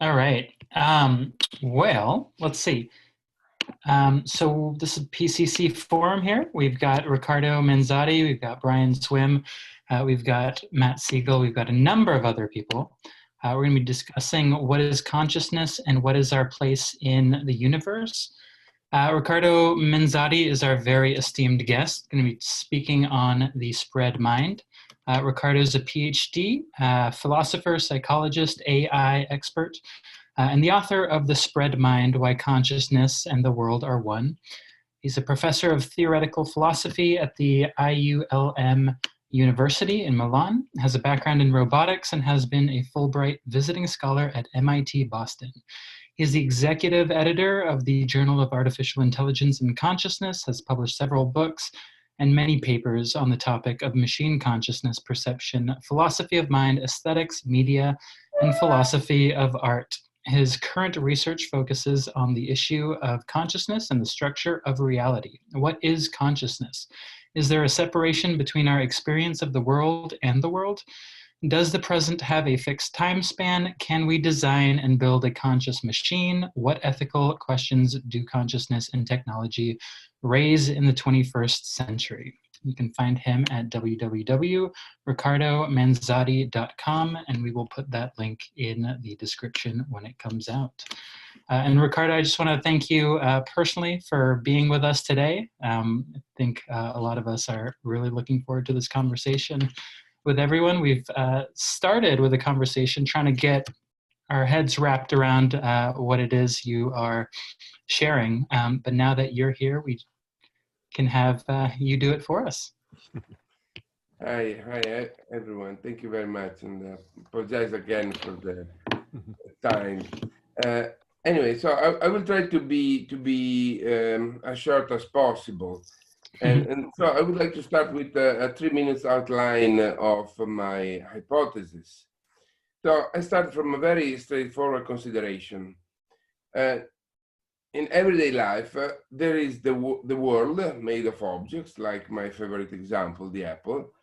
All right. Well, let's see. So this is PCC Forum here. We've got Riccardo Manzotti, we've got Brian Swimme, we've got Matt Siegel, we've got a number of other people. We're going to be discussing what is consciousness and what is our place in the universe. Riccardo Manzotti is our very esteemed guest, going to be speaking on the spread mind. Riccardo is a PhD, philosopher, psychologist, AI expert, and the author of The Spread Mind, Why Consciousness and the World Are One. He's a professor of theoretical philosophy at the IULM University in Milan, has a background in robotics, and has been a Fulbright visiting scholar at MIT Boston. He's the executive editor of the Journal of Artificial Intelligence and Consciousness, has published several books and many papers on the topic of machine consciousness, perception, philosophy of mind, aesthetics, media, and philosophy of art. His current research focuses on the issue of consciousness and the structure of reality. What is consciousness? Is there a separation between our experience of the world and the world? Does the present have a fixed time span? Can we design and build a conscious machine? What ethical questions do consciousness and technology raise in the 21st century? You can find him at www.riccardomanzotti.com, and we will put that link in the description when it comes out. And Ricardo, I just want to thank you personally for being with us today. I think a lot of us are really looking forward to this conversation with everyone. We've started with a conversation trying to get our heads wrapped around what it is you are sharing. But now that you're here, we can have you do it for us. Hi, everyone. Thank you very much, and apologize again for the time. Anyway, so I will try to be as short as possible, and so I would like to start with a 3 minutes outline of my hypothesis. So I start from a very straightforward consideration. In everyday life, there is the world made of objects, like my favorite example, the apple,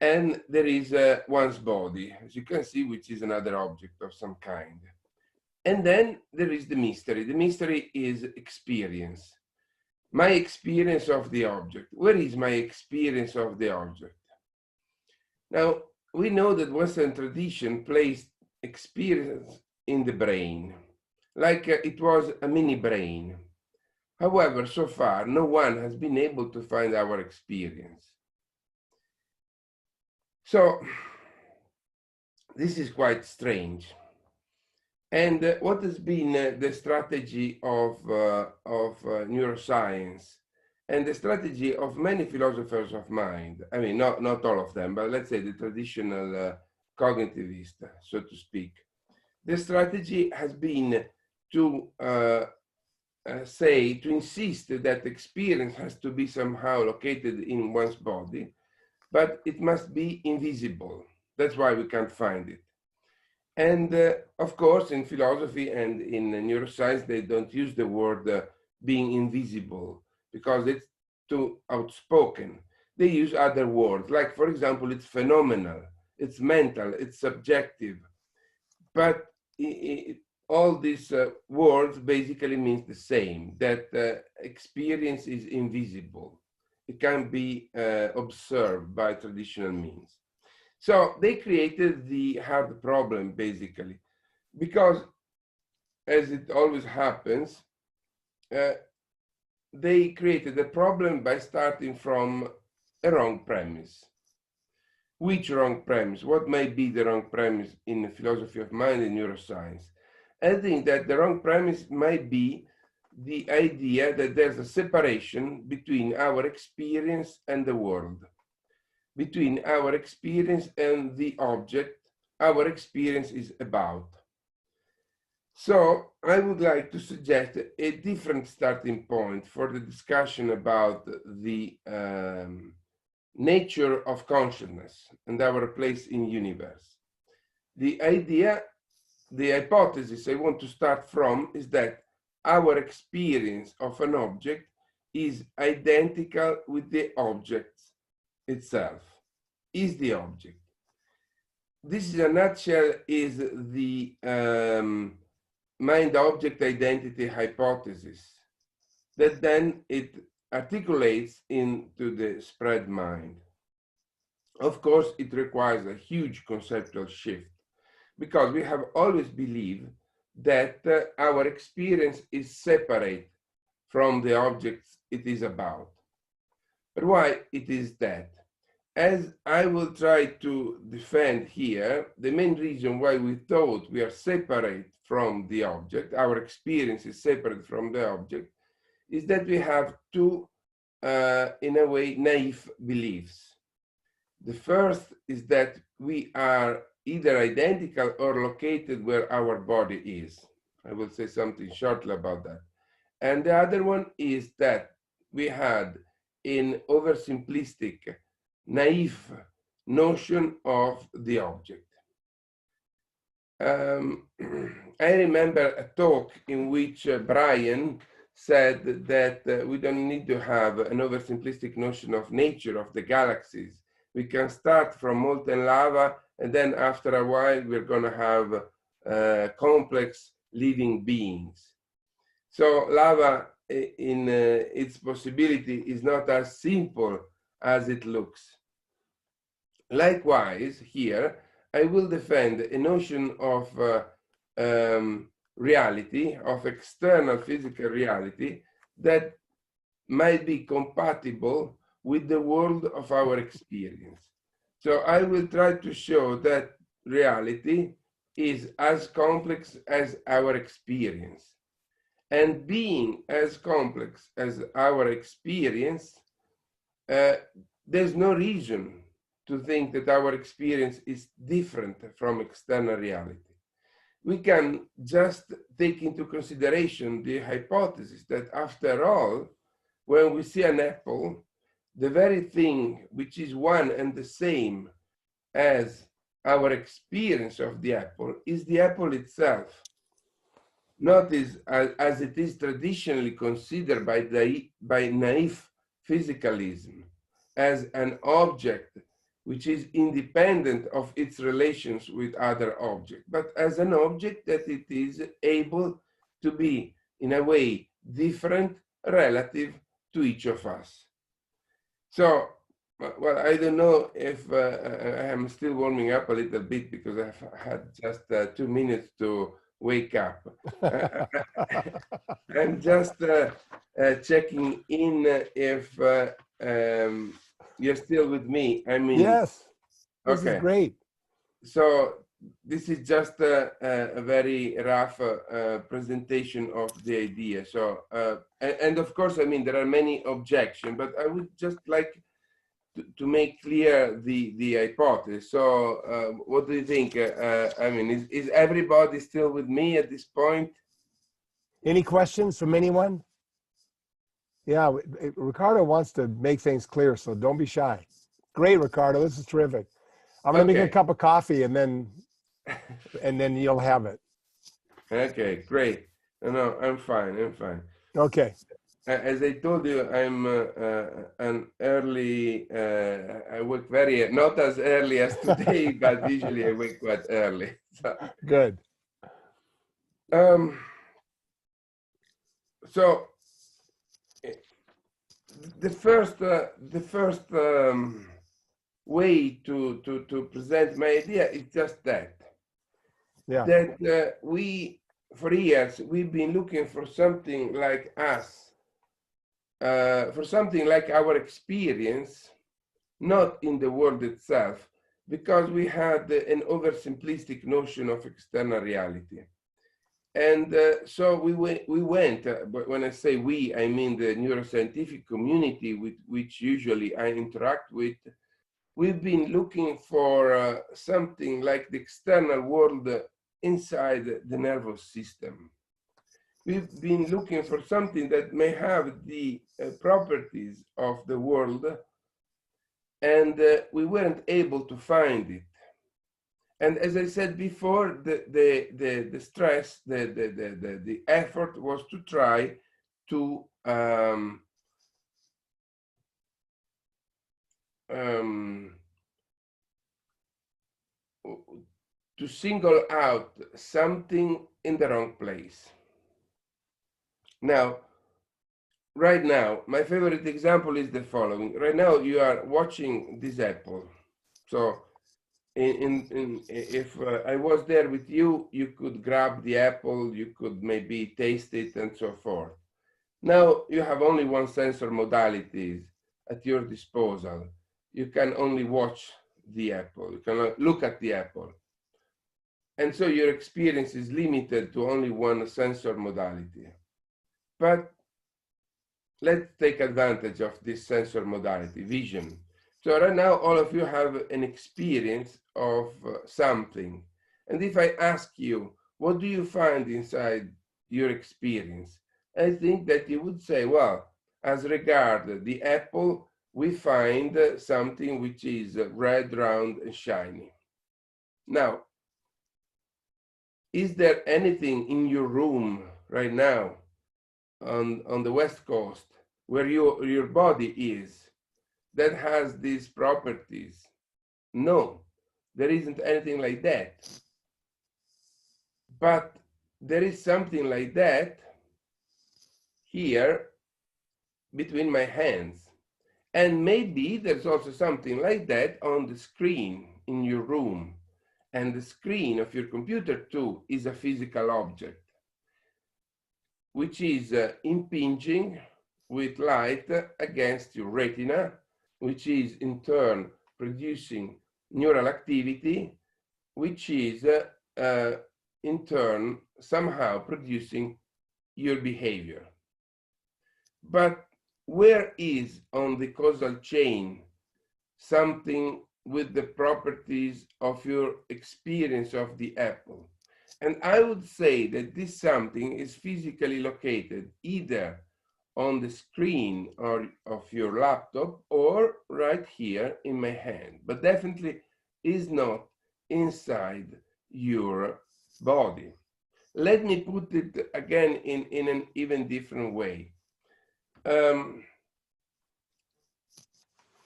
and there is one's body, as you can see, which is another object of some kind. And then there is the mystery. The mystery is experience. My experience of the object. Where is my experience of the object? Now, we know that Western tradition placed experience in the brain, like it was a mini brain. However, so far, no one has been able to find our experience. So, this is quite strange. And what has been the strategy of neuroscience and the strategy of many philosophers of mind? I mean, not all of them, but let's say the traditional cognitivist, so to speak. The strategy has been to to insist that experience has to be somehow located in one's body, but it must be invisible. That's why we can't find it. And of course, in philosophy and in neuroscience, they don't use the word being invisible because it's too outspoken. They use other words, like, for example, it's phenomenal, it's mental, it's subjective. But all these words basically means the same, that experience is invisible. It can be observed by traditional means. So they created the hard problem, basically, because, as it always happens, they created a problem by starting from a wrong premise. Which wrong premise? What might be the wrong premise in the philosophy of mind and neuroscience? I think that the wrong premise might be the idea that there's a separation between our experience and the world, between our experience and the object our experience is about. So I would like to suggest a different starting point for the discussion about the nature of consciousness and our place in the universe. The idea, the hypothesis I want to start from is that our experience of an object is identical with the object itself, is the object. This in a nutshell is the mind-object identity hypothesis that then it articulates into the spread mind. Of course, it requires a huge conceptual shift because we have always believed that our experience is separate from the objects it is about. But why it is that? As I will try to defend here, the main reason why we thought we are separate from the object, our experience is separate from the object, is that we have two, in a way, naive beliefs. The first is that we are either identical or located where our body is. I will say something shortly about that. And the other one is that we had an oversimplistic, naive notion of the object. I remember a talk in which Brian said that we don't need to have an oversimplistic notion of nature of the galaxies. We can start from molten lava, and then after a while, we're going to have complex living beings. So lava in its possibility is not as simple as it looks. Likewise, here, I will defend a notion of reality, of external physical reality, that might be compatible with the world of our experience. So I will try to show that reality is as complex as our experience. And being as complex as our experience, there's no reason to think that our experience is different from external reality. We can just take into consideration the hypothesis that after all, when we see an apple, the very thing which is one and the same as our experience of the apple is the apple itself. Not as it is traditionally considered by naive physicalism as an object which is independent of its relations with other objects, but as an object that it is able to be, in a way, different relative to each of us. So, well, I don't know if I am still warming up a little bit because I've had just 2 minutes to wake up. I'm just checking in if you're still with me. I mean, yes, this okay. is great. So this is just a very rough presentation of the idea. So, and of course, I mean, there are many objections, but I would just like to make clear the hypothesis. So what do you think? I mean, is everybody still with me at this point? Any questions from anyone? Yeah, Ricardo wants to make things clear, so don't be shy. Great, Ricardo, this is terrific. I'm gonna make a cup of coffee and then you'll have it. Okay, great. No, I'm fine, I'm fine. Okay. As I told you, I'm an early, I wake very, not as early as today, but usually I wake quite early. So, good. So the first way to present my idea is just that. Yeah. That we, for years, we've been looking for something like us, for something like our experience, not in the world itself, because we had an oversimplistic notion of external reality. And so we went, but when I say we, I mean the neuroscientific community with which usually I interact with. We've been looking for something like the external world inside the nervous system. We've been looking for something that may have the properties of the world, and we weren't able to find it. And as I said before, the stress, the effort was to try to to single out something in the wrong place. Now, right now, my favorite example is the following. Right now, you are watching this apple. So if I was there with you, you could grab the apple, you could maybe taste it and so forth. Now you have only one sensor modalities at your disposal. You can only watch the apple, you cannot look at the apple. And so your experience is limited to only one sensor modality. But let's take advantage of this sensor modality, vision. So right now, all of you have an experience of something. And if I ask you, what do you find inside your experience? I think that you would say, well, as regard the apple, we find something which is red, round, and shiny. Now, is there anything in your room right now on the West Coast where your body is that has these properties? No, there isn't anything like that. But there is something like that here between my hands. And maybe there's also something like that on the screen in your room. And the screen of your computer too is a physical object, which is impinging with light against your retina, which is in turn producing neural activity, which is in turn somehow producing your behavior. But where is on the causal chain something with the properties of your experience of the apple? And I would say that this something is physically located either on the screen or of your laptop or right here in my hand, but definitely is not inside your body. Let me put it again in an even different way.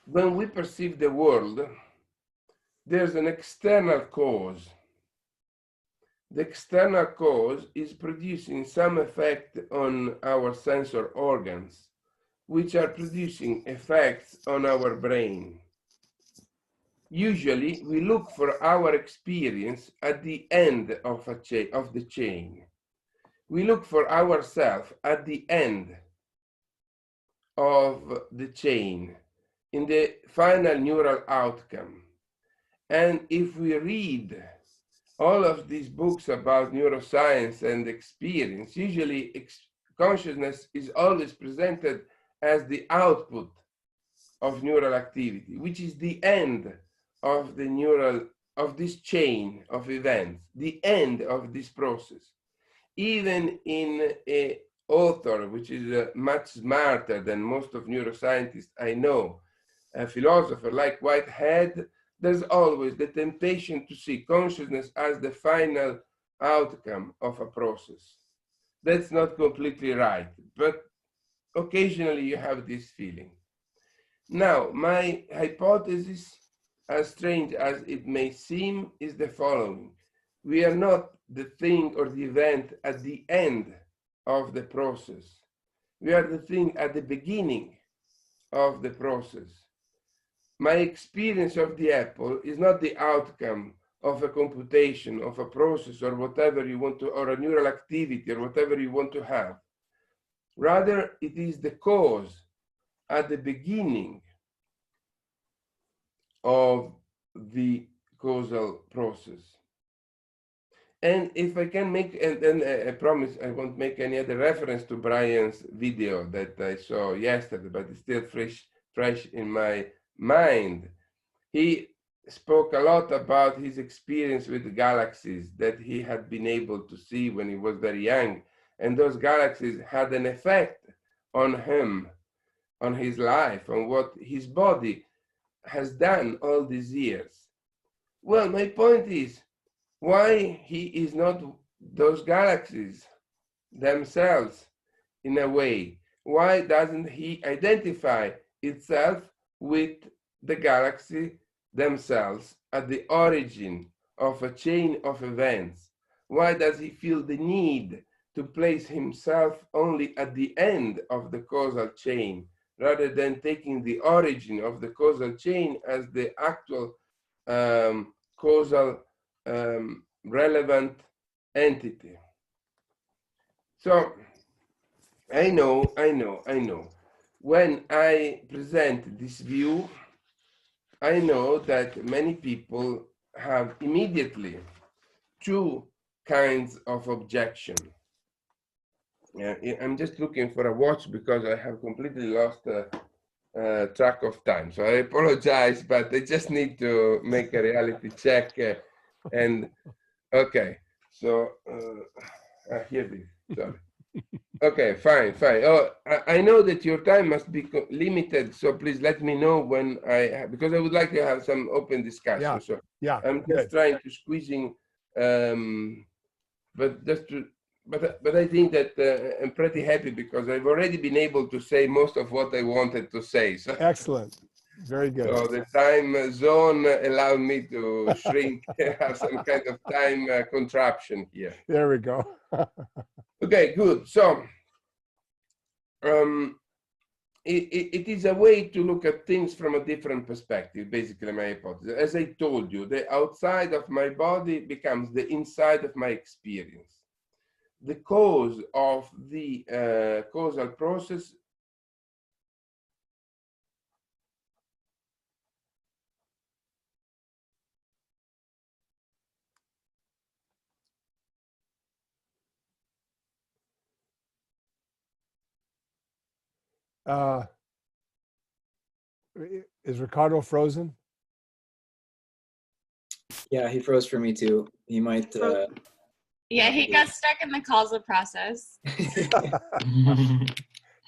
When we perceive the world, there's an external cause. The external cause is producing some effect on our sensor organs, which are producing effects on our brain. Usually, we look for our experience at the end of the chain. We look for ourselves at the end of the chain, in the final neural outcome. And if we read all of these books about neuroscience and experience, usually consciousness is always presented as the output of neural activity, which is the end of this chain of events, the end of this process. Even in an author, which is much smarter than most of neuroscientists I know, a philosopher like Whitehead, there's always the temptation to see consciousness as the final outcome of a process. That's not completely right, but occasionally you have this feeling. Now, my hypothesis, as strange as it may seem, is the following. We are not the thing or the event at the end of the process. We are the thing at the beginning of the process. My experience of the apple is not the outcome of a computation, of a process, or whatever you want to, or a neural activity, or whatever you want to have. Rather, it is the cause at the beginning of the causal process. And if I can make, and then I promise I won't make any other reference to Brian's video that I saw yesterday, but it's still fresh in my mind. He spoke a lot about his experience with the galaxies that he had been able to see when he was very young. And those galaxies had an effect on him, on his life, on what his body has done all these years. Well, my point is, why he is not those galaxies themselves in a way? Why doesn't he identify itself with the galaxy themselves at the origin of a chain of events? Why does he feel the need to place himself only at the end of the causal chain, rather than taking the origin of the causal chain as the actual causal relevant entity? So I know. When I present this view, I know that many people have immediately two kinds of objection. Yeah, I'm just looking for a watch because I have completely lost track of time. So I apologize, but I just need to make a reality check. And okay, so here it is. Sorry. Okay, fine. Oh, I know that your time must be limited, so please let me know when because I would like to have some open discussion. Yeah. So Yeah. I'm just trying to squeezing, but just to, but I think that I'm pretty happy because I've already been able to say most of what I wanted to say. So Excellent. Very good. So the time zone allowed me to shrink, have some kind of time contraption here. There we go. Okay, good. So it is a way to look at things from a different perspective, basically my hypothesis. As I told you, the outside of my body becomes the inside of my experience. The cause of the causal process is Ricardo frozen? Yeah, he froze for me too. He might. Yeah, he got stuck in the causal process.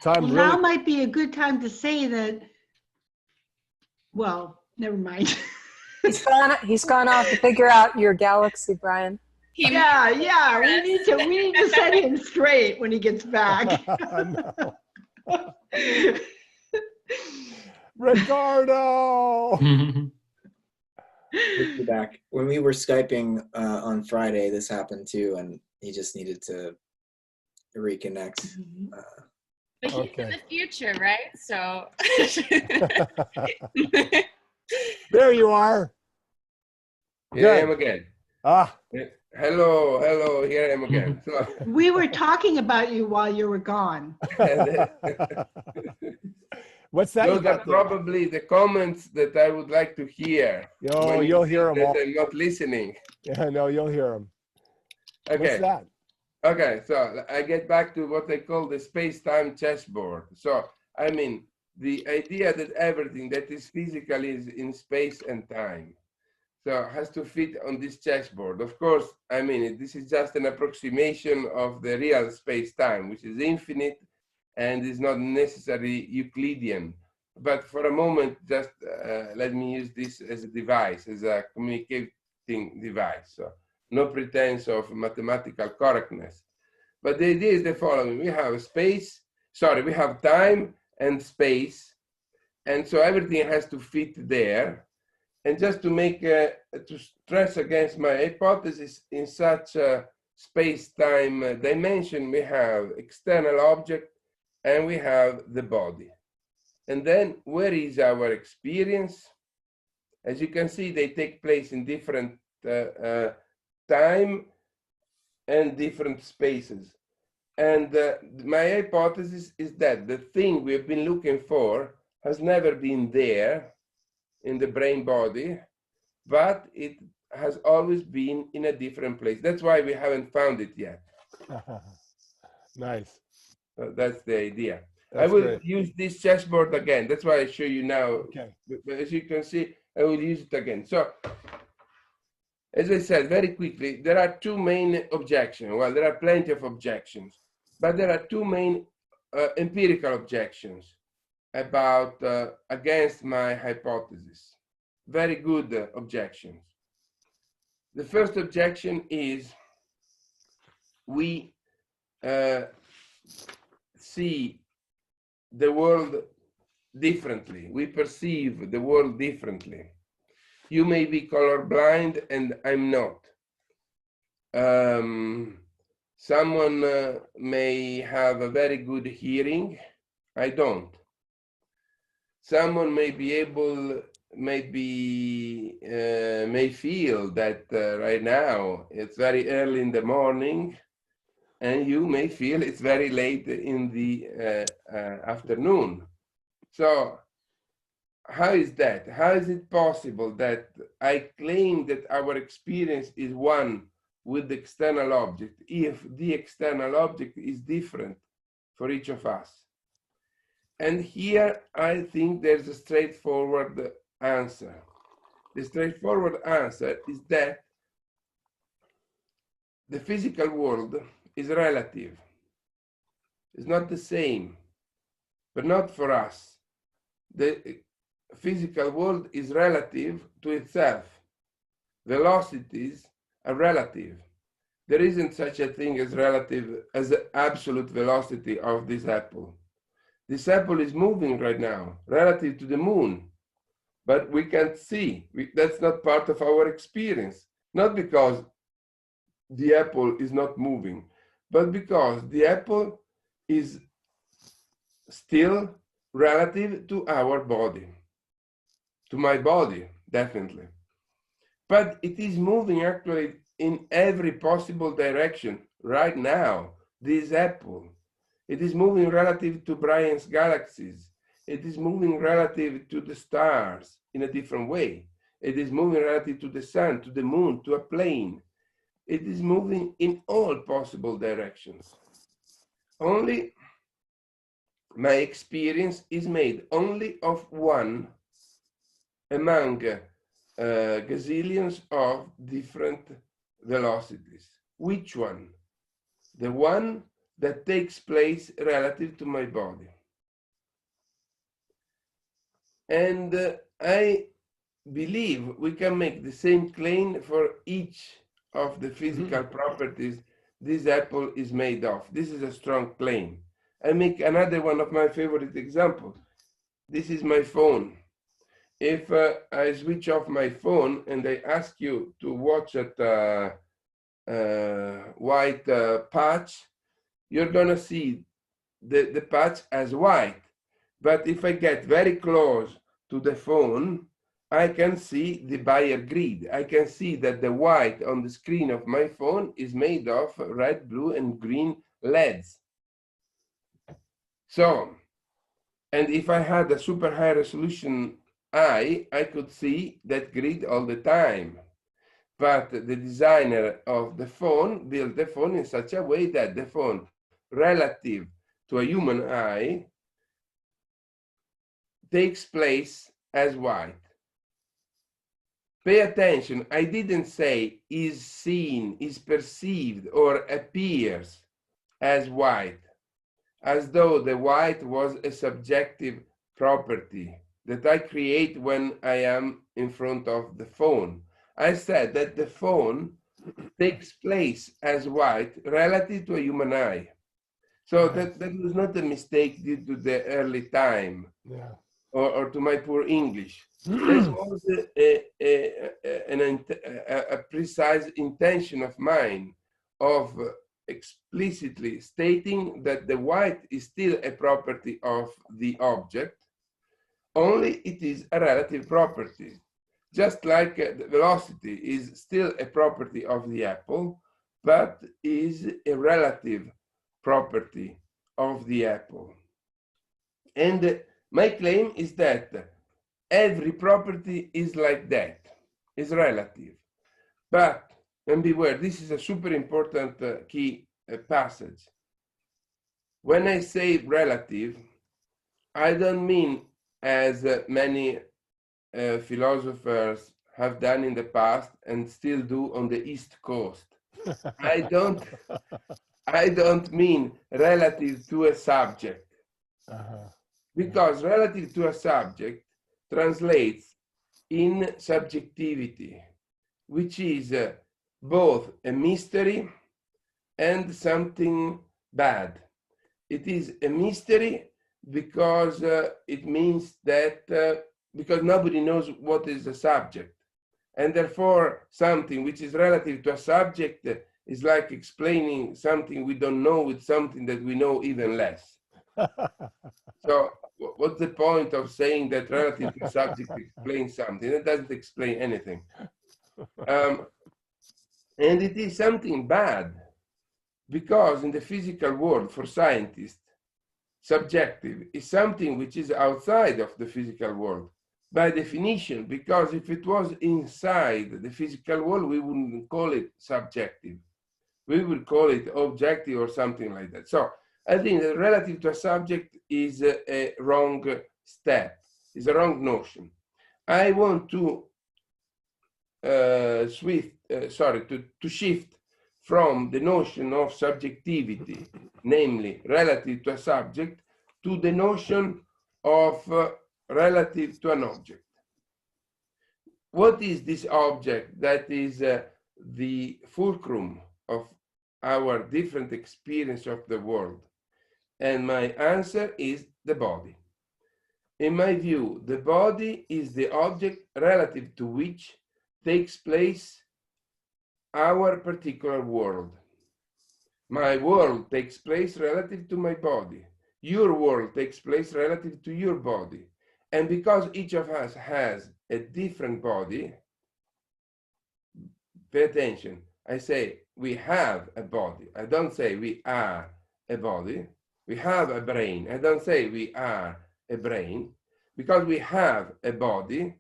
Time Now really. might be a good time to say that. Well, never mind. He's gone off to figure out your galaxy, Brian. Yeah. We need to set him straight when he gets back. No. Ricardo. He'll be back. When we were Skyping on Friday, this happened too, and he just needed to reconnect. But he's in the future, right? So. There you are. Here I am again. Hello, here I am again. So, We were talking about you while you were gone. What's that? Those are probably the comments that I would like to hear. Oh, you'll hear them all. I'm not listening. Yeah, no, you'll hear them. Okay. What's that? Okay, so I get back to what I call the space-time chessboard. So, I mean, the idea that everything that is physical is in space and time. So has to fit on this chessboard. Of course, I mean, this is just an approximation of the real space-time, which is infinite and is not necessarily Euclidean. But for a moment, just let me use this as a device, as a communicating device. So no pretense of mathematical correctness. But the idea is the following. We have we have time and space. And so everything has to fit there. And just to make, to stress against my hypothesis, in such a space-time dimension, we have external object and we have the body. And then where is our experience? As you can see, they take place in different time and different spaces. And my hypothesis is that the thing we have been looking for has never been there in the brain body, but it has always been in a different place. That's why we haven't found it yet. Nice. That's the idea. That's I will great. use this chessboard again. That's why I show you now. Okay. But as you can see, I will use it again. So, as I said, very quickly, there are two main objections. Well, there are plenty of objections, but there are two main empirical objections about against my hypothesis. Very good objections. The first objection is we see the world differently. We perceive the world differently. You may be colorblind and I'm not. Someone may have a very good hearing. I don't. Someone may be able, may feel that right now it's very early in the morning, and you may feel it's very late in the afternoon. So how is that? How is it possible that I claim that our experience is one with the external object if the external object is different for each of us? And here I think there's a straightforward answer. The straightforward answer is that the physical world is relative. It's not the same, but not for us. The physical world is relative to itself. Velocities are relative. There isn't such a thing as relative, as the absolute velocity of this apple. This apple is moving right now, relative to the moon, but we can't see. That's not part of our experience, not because the apple is not moving, but because the apple is still relative to our body, to my body, definitely. But it is moving actually in every possible direction right now, this apple. It is moving relative to Brian's galaxies. It is moving relative to the stars in a different way. It is moving relative to the sun, to the moon, to a plane. It is moving in all possible directions. Only my experience is made only of one among gazillions of different velocities. Which one? The one that takes place relative to my body. And I believe we can make the same claim for each of the physical properties this apple is made of. This is a strong claim. I make another one of my favorite examples. This is my phone. If I switch off my phone and I ask you to watch at white patch, you're gonna see the patch as white. But if I get very close to the phone, I can see the Bayer grid. I can see that the white on the screen of my phone is made of red, blue, and green LEDs. So, and if I had a super high resolution eye, I could see that grid all the time. But the designer of the phone built the phone in such a way that the phone, relative to a human eye, takes place as white. Pay attention, I didn't say is seen, is perceived, or appears as white, as though the white was a subjective property that I create when I am in front of the phone. I said that the phone takes place as white relative to a human eye. So that was not a mistake due to the early time. Yeah. Or to my poor English. This was a precise intention of mine of explicitly stating that the white is still a property of the object, only it is a relative property. Just like the velocity is still a property of the apple, but is a relative property of the apple. And my claim is that every property is like that, is relative. But, and beware, this is a super important key passage. When I say relative, I don't mean as many philosophers have done in the past and still do on the East Coast. I don't mean relative to a subject. Because relative to a subject translates in subjectivity, which is both a mystery and something bad. It is a mystery because it means that because nobody knows what is a subject. And therefore, something which is relative to a subject is like explaining something we don't know with something that we know even less. So what's the point of saying that relative to a subject explains something? It doesn't explain anything. And it is something bad, because in the physical world, for scientists, subjective is something which is outside of the physical world by definition, because if it was inside the physical world, we wouldn't call it subjective. We would call it objective or something like that. So I think that relative to a subject is a wrong step, is a wrong notion. I want to shift from the notion of subjectivity, namely relative to a subject, to the notion of relative to an object. What is this object that is the fulcrum of our different experience of the world? And my answer is the body. In my view, the body is the object relative to which takes place our particular world. My world takes place relative to my body. Your world takes place relative to your body. And because each of us has a different body, pay attention, I say we have a body. I don't say we are a body. We have a brain. I don't say we are a brain. Because we have a body,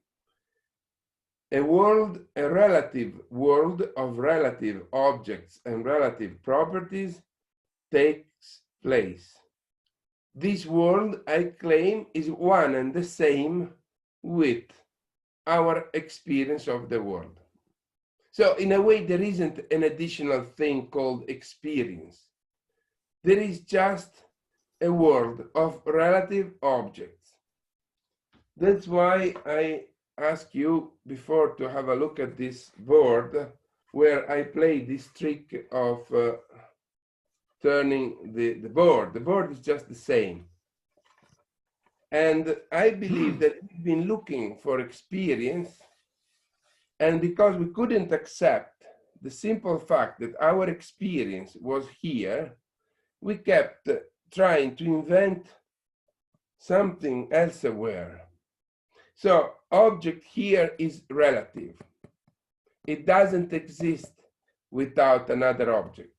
a world, a relative world of relative objects and relative properties takes place. This world, I claim, is one and the same with our experience of the world. So in a way, there isn't an additional thing called experience. There is just a world of relative objects. That's why I ask you before to have a look at this board where I play this trick of turning the board. The board is just the same. And I believe that we've been looking for experience, and because we couldn't accept the simple fact that our experience was here, we kept trying to invent something elsewhere. So object here is relative. It doesn't exist without another object.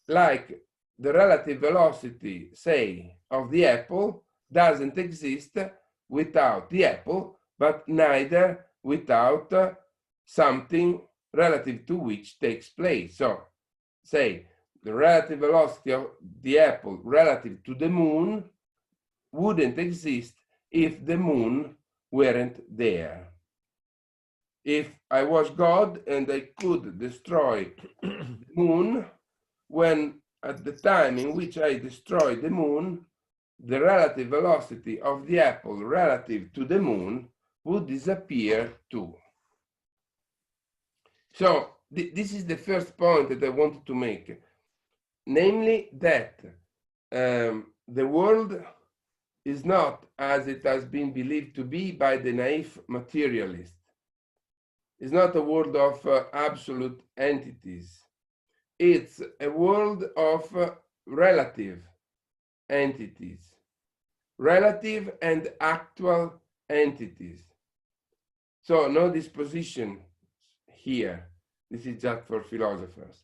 Like the relative velocity, say, of the apple doesn't exist without the apple, but neither without something relative to which takes place. So say the relative velocity of the apple relative to the moon wouldn't exist if the moon weren't there. If I was God and I could destroy the moon, when at the time in which I destroy the moon, the relative velocity of the apple relative to the moon would disappear too. So this is the first point that I wanted to make, namely that the world is not as it has been believed to be by the naive materialist. It's not a world of absolute entities. It's a world of relative entities, relative and actual entities. So no disposition here. This is just for philosophers.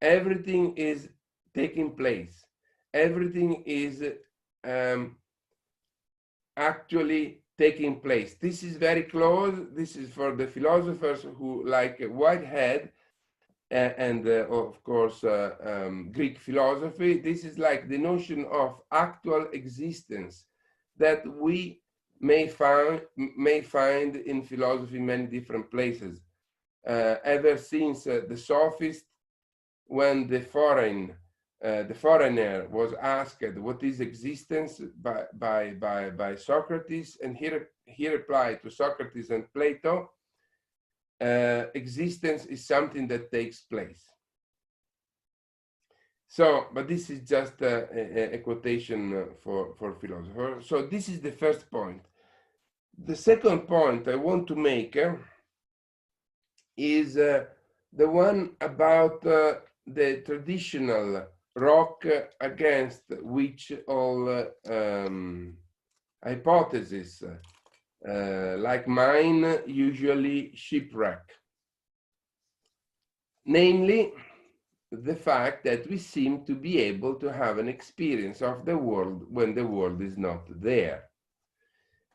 Everything is taking place. Everything is actually taking place. This is very close. This is for the philosophers who like Whitehead and of course Greek philosophy. This is like the notion of actual existence that we may find in philosophy in many different places. Ever since the sophist, when the foreigner was asked what is existence by Socrates, and he replied to Socrates and Plato, existence is something that takes place. So, but this is just a quotation for philosophers. So this is the first point. The second point I want to make is the one about the traditional rock against which all hypotheses like mine usually shipwreck. Namely, the fact that we seem to be able to have an experience of the world when the world is not there.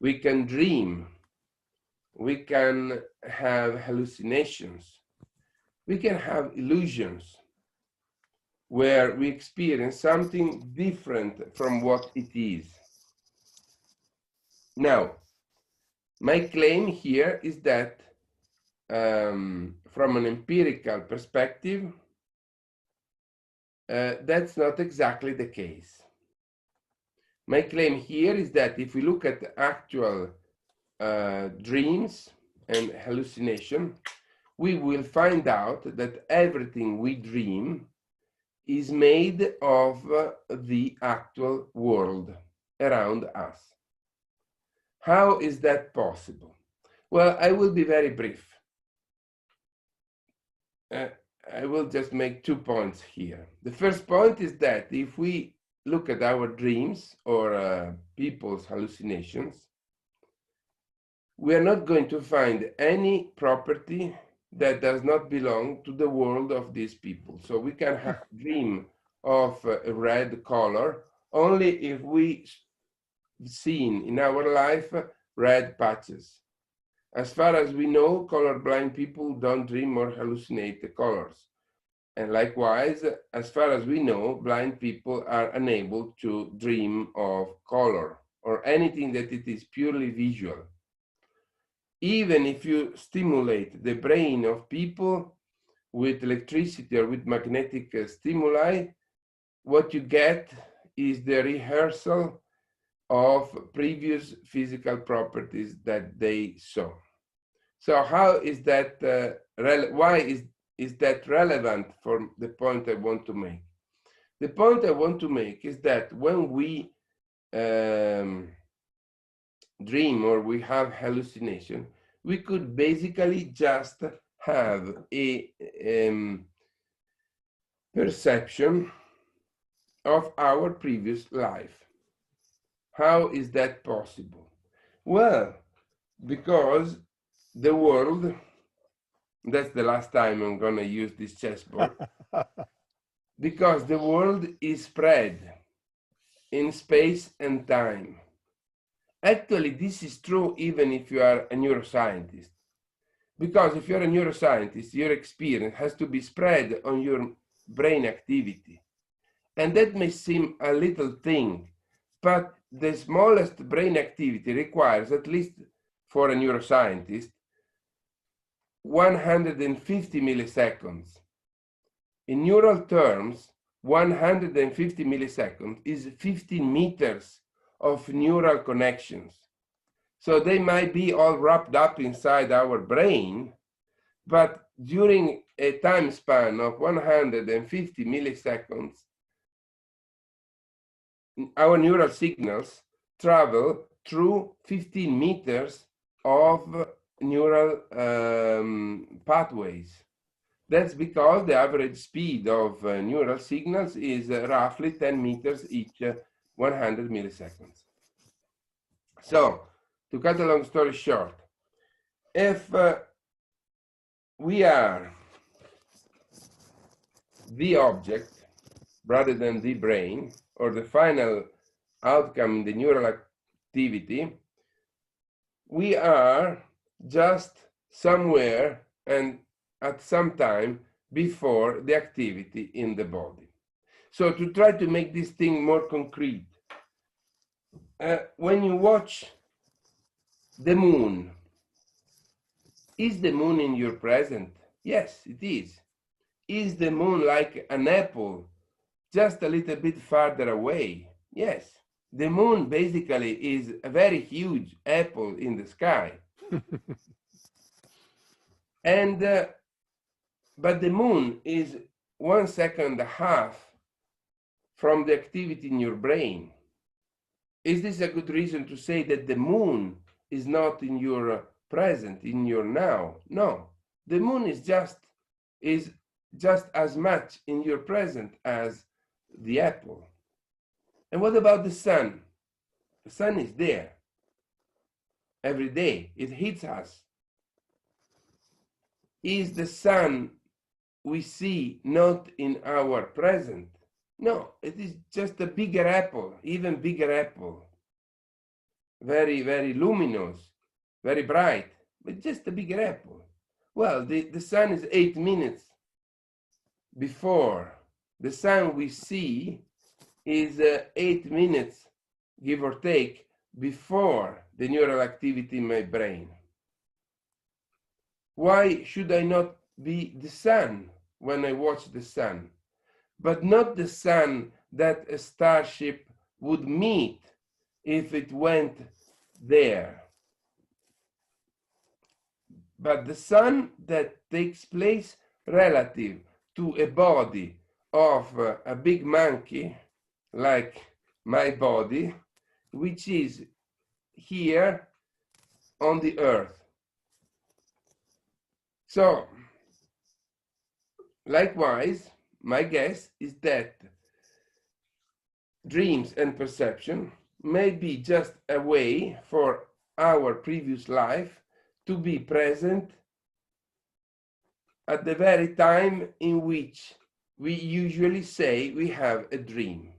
We can dream, we can have hallucinations, we can have illusions where we experience something different from what it is. Now, my claim here is that from an empirical perspective, that's not exactly the case. My claim here is that if we look at actual dreams and hallucination, we will find out that everything we dream is made of the actual world around us. How is that possible? Well, I will be very brief. I will just make 2 points here. The first point is that if we look at our dreams or people's hallucinations, we are not going to find any property that does not belong to the world of these people. So we can dream of a red color only if we seen in our life red patches. As far as we know, colorblind people don't dream or hallucinate the colors. And likewise, as far as we know, blind people are unable to dream of color or anything that it is purely visual. Even if you stimulate the brain of people with electricity or with magnetic stimuli, what you get is the rehearsal of previous physical properties that they saw. So how is that, why is that relevant for the point I want to make? The point I want to make is that when we dream or we have hallucination, we could basically just have a perception of our previous life. How is that possible? Well, because the world, that's the last time I'm going to use this chessboard, because the world is spread in space and time. Actually, this is true even if you are a neuroscientist. Because if you're a neuroscientist, your experience has to be spread on your brain activity. And that may seem a little thing, but the smallest brain activity requires, at least for a neuroscientist, 150 milliseconds. In neural terms, 150 milliseconds is 15 meters of neural connections. So they might be all wrapped up inside our brain, but during a time span of 150 milliseconds, our neural signals travel through 15 meters of neural pathways. That's because the average speed of neural signals is roughly 10 meters each 100 milliseconds. So, to cut a long story short, if we are the object rather than the brain, or the final outcome in the neural activity, we are just somewhere and at some time before the activity in the body. So to try to make this thing more concrete, when you watch the moon, is the moon in your present? Yes, it is. Is the moon like an apple just a little bit farther away? Yes. The moon basically is a very huge apple in the sky. And but the moon is 1.5 seconds from the activity in your brain. Is this a good reason to say that the moon is not in your present, in your now? No. The moon is just as much in your present as the apple. And what about the sun? The sun is there every day. It hits us. Is the sun we see not in our present? No, it is just a bigger apple, even bigger apple. Very, very luminous, very bright, but just a bigger apple. Well, the sun is 8 minutes before. The sun we see is 8 minutes, give or take, before the neural activity in my brain. Why should I not be the sun when I watch the sun? But not the sun that a starship would meet if it went there. But the sun that takes place relative to a body of a big monkey, like my body, which is here on the earth. So, likewise, my guess is that dreams and perception may be just a way for our previous life to be present at the very time in which we usually say we have a dream.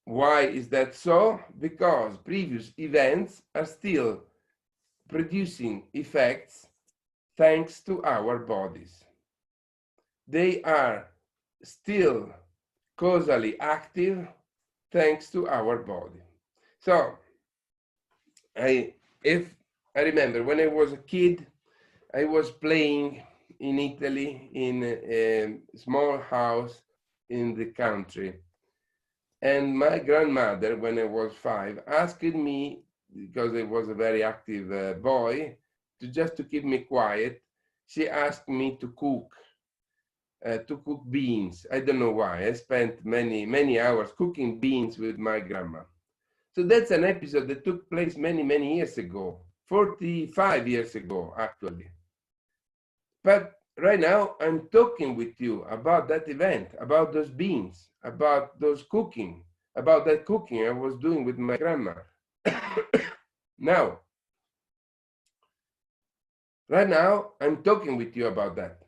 Why is that so? Because previous events are still producing effects thanks to our bodies. They are still causally active thanks to our body. So, if I remember when I was a kid, I was playing in Italy in a small house in the country. And my grandmother, when I was 5, asked me, because I was a very active boy, just to keep me quiet, she asked me to cook beans. I don't know why. I spent many hours cooking beans with my grandma. So that's an episode that took place many years ago, 45 years ago, actually. But right now, I'm talking with you about that event, about those beans, about those cooking, about that cooking I was doing with my grandma. Right now, I'm talking with you about that.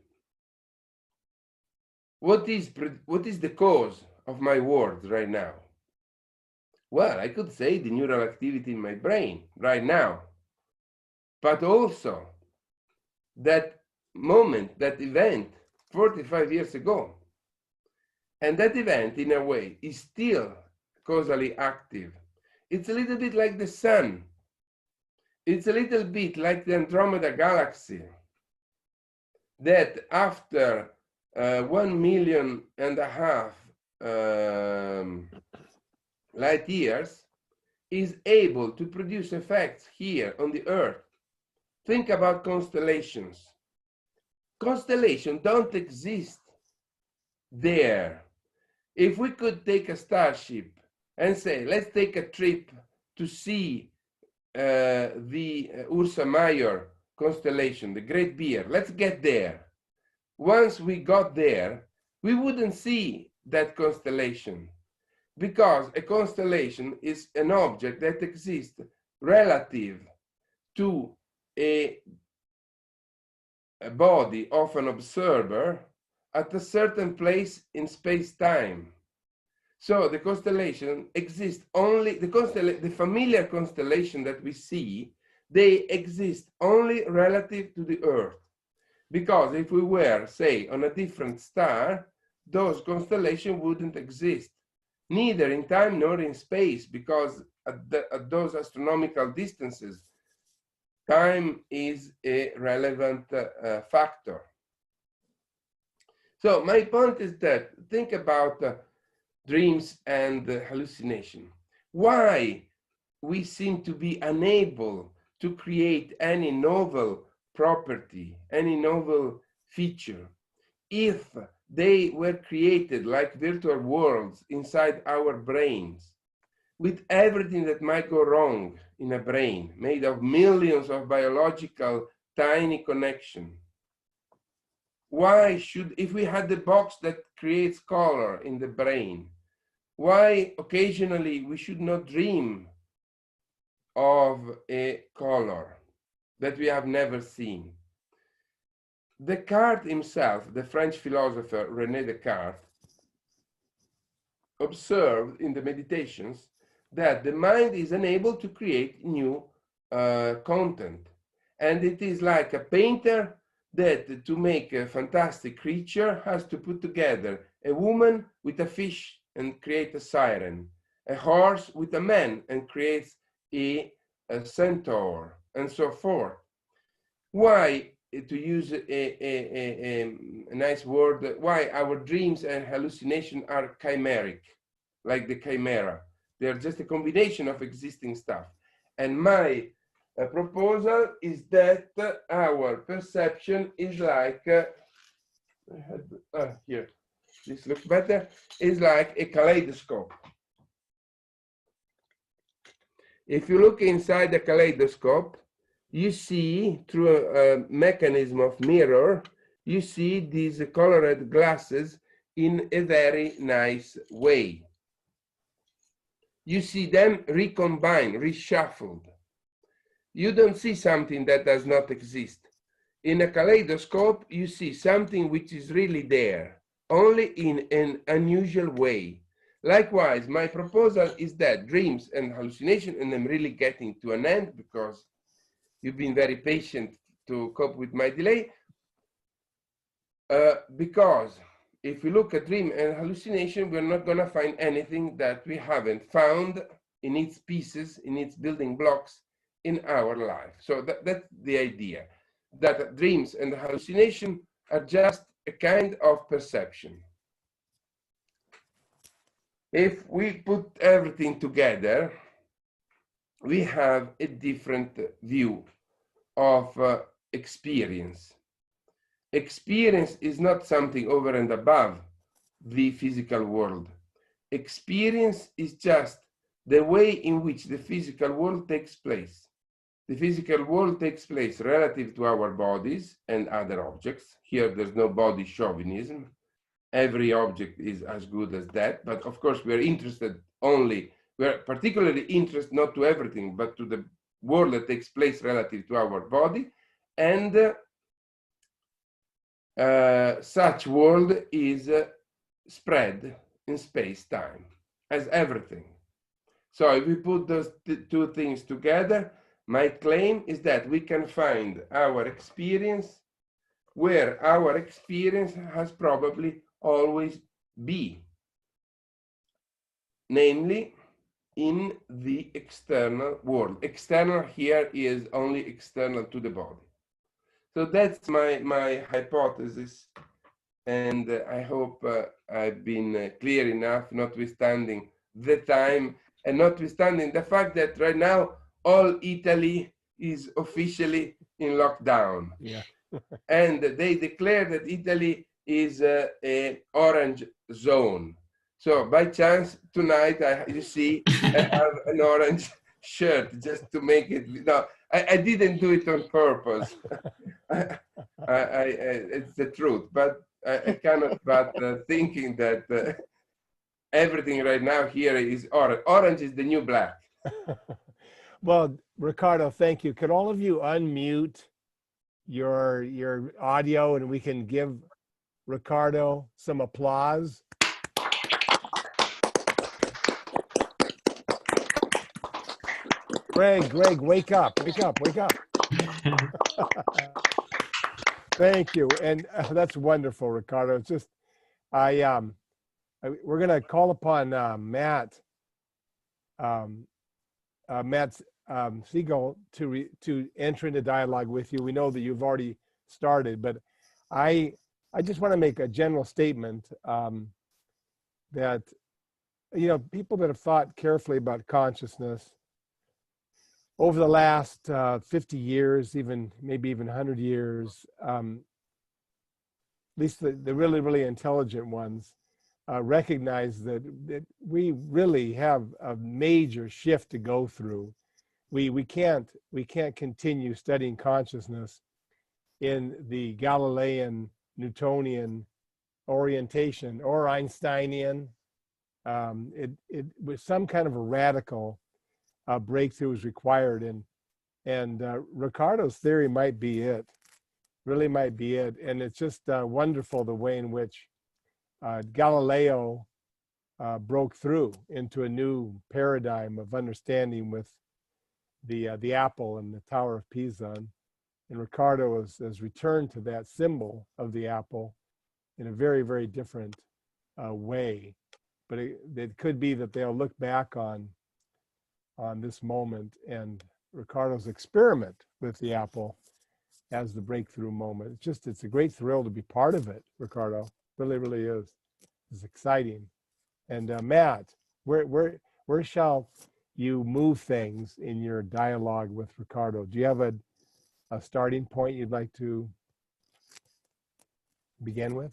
What is the cause of my words right now? Well, I could say the neural activity in my brain right now, but also that moment, that event 45 years ago. And that event, in a way, is still causally active. It's a little bit like the sun. It's a little bit like the Andromeda galaxy, that after 1.5 million light years is able to produce effects here on the Earth. Think about constellations. Constellations don't exist there. If we could take a starship and say, let's take a trip to see the Ursa Major constellation, the Great Bear, let's get there. Once we got there, we wouldn't see that constellation, because a constellation is an object that exists relative to a body of an observer at a certain place in space-time. So the constellation exists only, the familiar constellation that we see, they exist only relative to the Earth. Because if we were, say, on a different star, those constellations wouldn't exist, neither in time nor in space, because at those astronomical distances, time is a relevant factor. So my point is that, think about dreams and hallucination. Why we seem to be unable to create any novel property, any novel feature, if they were created like virtual worlds inside our brains, with everything that might go wrong in a brain, made of millions of biological tiny connection. Why should, if we had the box that creates color in the brain, why occasionally we should not dream of a color that we have never seen? Descartes himself, the French philosopher René Descartes, observed in the Meditations that the mind is unable to create new content. And it is like a painter that, to make a fantastic creature, has to put together a woman with a fish and create a siren, a horse with a man and creates a centaur, and so forth. Why, to use a nice word, why our dreams and hallucination are chimeric, like the chimera. They're just a combination of existing stuff. And my proposal is that our perception is like, here, this looks better, is like a kaleidoscope. If you look inside the kaleidoscope, you see through a mechanism of mirror, you see these colored glasses in a very nice way. You see them recombined, reshuffled. You don't see something that does not exist. In a kaleidoscope, you see something which is really there, only in an unusual way. Likewise, my proposal is that dreams and hallucination, and I'm really getting to an end because you've been very patient to cope with my delay, because if we look at dream and hallucination, we're not going to find anything that we haven't found in its pieces, in its building blocks in our life. So that's the idea, that dreams and hallucination are just a kind of perception. If we put everything together, we have a different view of experience. Experience is not something over and above the physical world. Experience is just the way in which the physical world takes place. The physical world takes place relative to our bodies and other objects. Here, there's no body chauvinism. Every object is as good as that. But of course, we're interested only, we're particularly interested not to everything, but to the world that takes place relative to our body. And such world is spread in space-time as everything. So if we put those two things together, my claim is that we can find our experience where our experience has probably always been, namely in the external world. External here is only external to the body. So that's my hypothesis, and I hope I've been clear enough, notwithstanding the time, and notwithstanding the fact that right now all Italy is officially in lockdown. Yeah. And they declare that Italy is an orange zone. So by chance tonight, you see, I have an orange shirt just to make it. No, I didn't do it on purpose. It's the truth, but I cannot but thinking that everything right now here is orange. Orange is the new black. Well, Ricardo, thank you. Could all of you unmute your audio and we can give Ricardo some applause? Greg, wake up, wake up, wake up. Thank you. And that's wonderful, Ricardo. It's just, we're going to call upon Matt Siegel to enter into dialogue with you. We know that you've already started, but I just want to make a general statement that, you know, people that have thought carefully about consciousness over the last 50 years, maybe even 100 years, at least the really, really intelligent ones, recognize that we really have a major shift to go through. We can't continue studying consciousness in the Galilean Newtonian orientation or Einsteinian. It was some kind of a radical breakthrough was required, and Ricardo's theory might be it, really might be it. And it's just wonderful the way in which Galileo broke through into a new paradigm of understanding with the apple and the Tower of Pisa. And Ricardo has returned to that symbol of the apple in a very, very different way. But it could be that they'll look back on this moment and Ricardo's experiment with the apple as the breakthrough moment. It's a great thrill to be part of it, Ricardo. Really, really is. It's exciting. And Matt, where shall you move things in your dialogue with Ricardo? Do you have a starting point you'd like to begin with?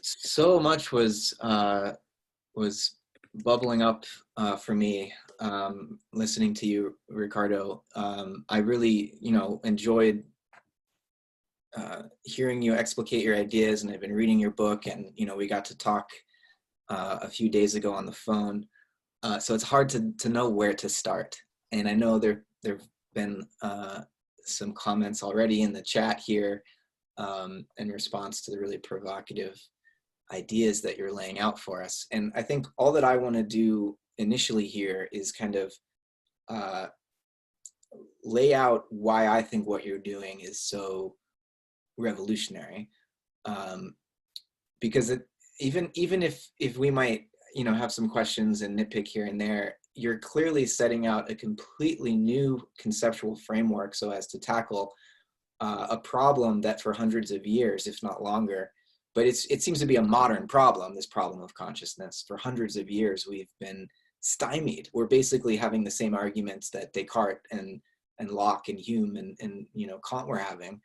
So much was bubbling up for me listening to you, Ricardo. I really, enjoyed hearing you explicate your ideas, and I've been reading your book, and we got to talk a few days ago on the phone. So it's hard to know where to start. And I know there've been some comments already in the chat here in response to the really provocative ideas that you're laying out for us. And I think all that I want to do initially here is kind of lay out why I think what you're doing is so revolutionary. Because even if we might have some questions and nitpick here and there, you're clearly setting out a completely new conceptual framework so as to tackle a problem that for hundreds of years, if not longer, but it seems to be a modern problem, this problem of consciousness. For hundreds of years, we've been stymied. We're basically having the same arguments that Descartes and Locke and Hume and Kant were having.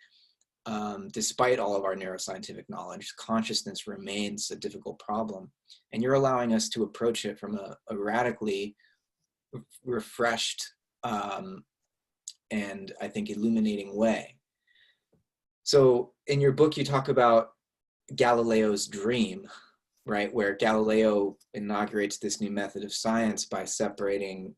Despite all of our neuroscientific knowledge, consciousness remains a difficult problem. And you're allowing us to approach it from a radically refreshed and I think illuminating way. So in your book, you talk about Galileo's dream, right? Where Galileo inaugurates this new method of science by separating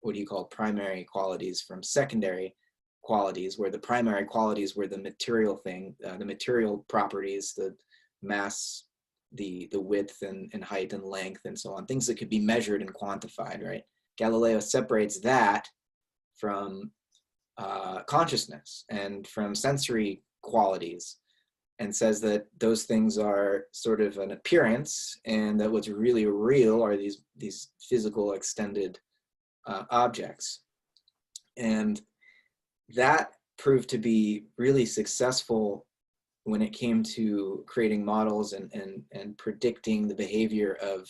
what you call primary qualities from secondary qualities, where the primary qualities were the material thing, the material properties, the mass, the width and height and length and so on, things that could be measured and quantified, right? Galileo separates that from consciousness and from sensory qualities, and says that those things are sort of an appearance, and that what's really real are these physical extended objects. And that proved to be really successful when it came to creating models and predicting the behavior of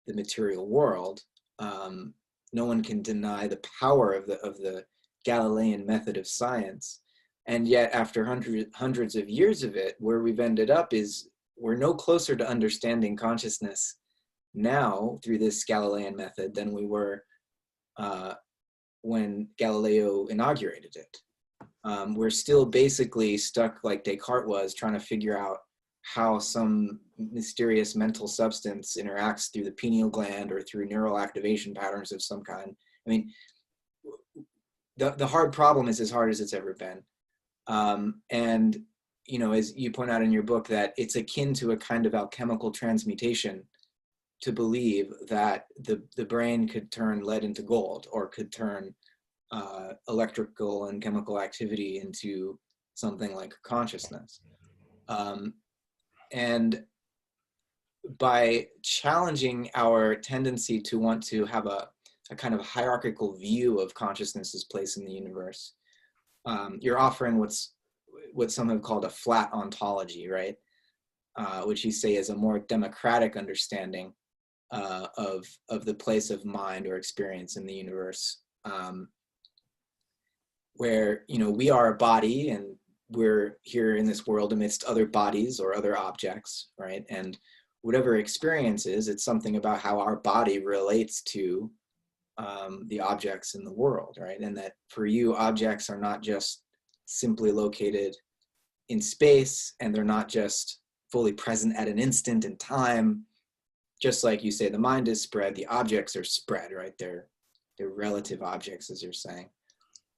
the material world. No one can deny the power of the Galilean method of science. And yet after hundreds of years of it, where we've ended up is we're no closer to understanding consciousness now through this Galilean method than we were when Galileo inaugurated it. We're still basically stuck like Descartes was, trying to figure out how some mysterious mental substance interacts through the pineal gland or through neural activation patterns of some kind. I mean, the hard problem is as hard as it's ever been. And, as you point out in your book, that it's akin to a kind of alchemical transmutation to believe that the brain could turn lead into gold, or could turn electrical and chemical activity into something like consciousness. And by challenging our tendency to want to have a kind of hierarchical view of consciousness's place in the universe, you're offering what some have called a flat ontology, right? Which you say is a more democratic understanding of the place of mind or experience in the universe, where we are a body and we're here in this world amidst other bodies or other objects, right? And whatever experience is, it's something about how our body relates to the objects in the world, right? And that for you, objects are not just simply located in space, and they're not just fully present at an instant in time. Just like you say, the mind is spread, the objects are spread, right? They're relative objects, as you're saying.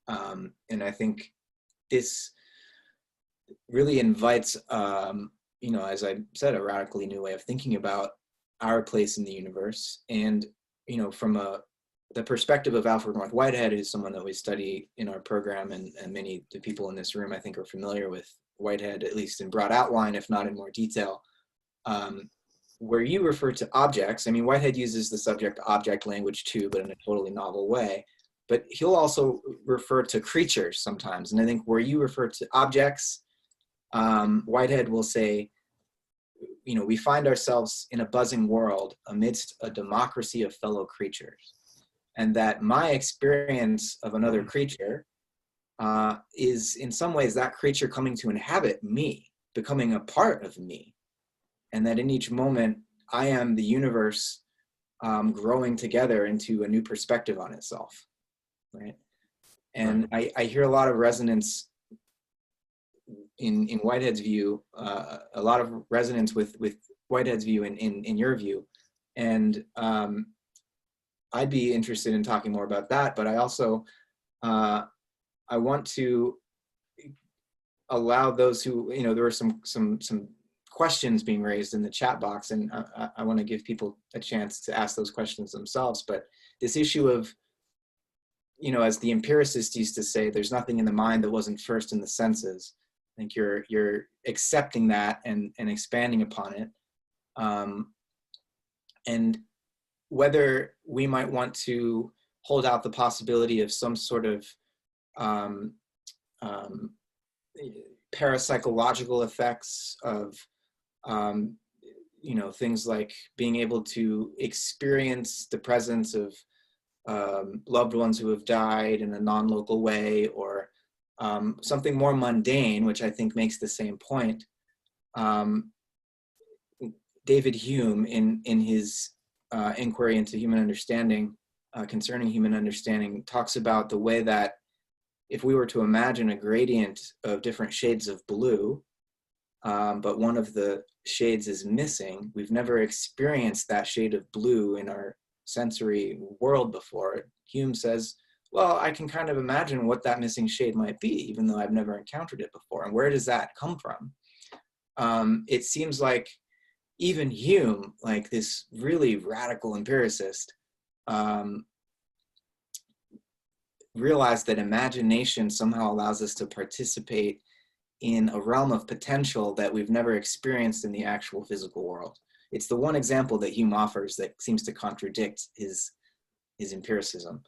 And I think this really invites, you know, as I said, a radically new way of thinking about our place in the universe. And, you know, from the perspective of Alfred North Whitehead, who's someone that we study in our program, and many of the people in this room, I think, are familiar with Whitehead, at least in broad outline, if not in more detail. Where you refer to objects, I mean, Whitehead uses the subject-object language too, but in a totally novel way. But he'll also refer to creatures sometimes. And I think where you refer to objects, Whitehead will say, you know, we find ourselves in a buzzing world amidst a democracy of fellow creatures. And that my experience of another creature is in some ways that creature coming to inhabit me, becoming a part of me. And that in each moment, I am the universe growing together into a new perspective on itself, right? And I hear a lot of resonance in Whitehead's view, a lot of resonance with Whitehead's view in your view. And I'd be interested in talking more about that, but I also, I want to allow those who, you know, there were some questions being raised in the chat box, and I want to give people a chance to ask those questions themselves. But this issue of, you know, as the empiricists used to say, there's nothing in the mind that wasn't first in the senses. I think you're accepting that and expanding upon it. And whether we might want to hold out the possibility of some sort of parapsychological effects of, you know, things like being able to experience the presence of loved ones who have died in a non-local way, or something more mundane, which I think makes the same point. David Hume, in his inquiry into human understanding, concerning human understanding, talks about the way that if we were to imagine a gradient of different shades of blue, but one of the shades is missing, we've never experienced that shade of blue in our sensory world before. Hume says, well, I can kind of imagine what that missing shade might be, even though I've never encountered it before. And where does that come from? It seems like even Hume, like this really radical empiricist, realized that imagination somehow allows us to participate in a realm of potential that we've never experienced in the actual physical world. It's the one example that Hume offers that seems to contradict his empiricism.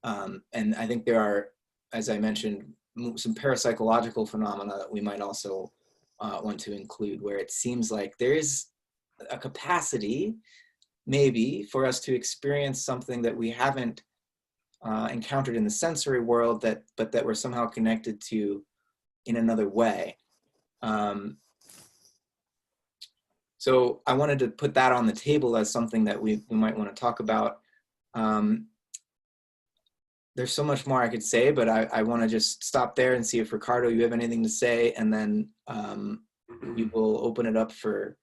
And I think there are, as I mentioned, some parapsychological phenomena that we might also want to include, where it seems like there is a capacity, maybe, for us to experience something that we haven't encountered in the sensory world, but that we're somehow connected to in another way. So I wanted to put that on the table as something that we might want to talk about. There's so much more I could say, but I want to just stop there and see if, Ricardo, you have anything to say, and then we will open it up for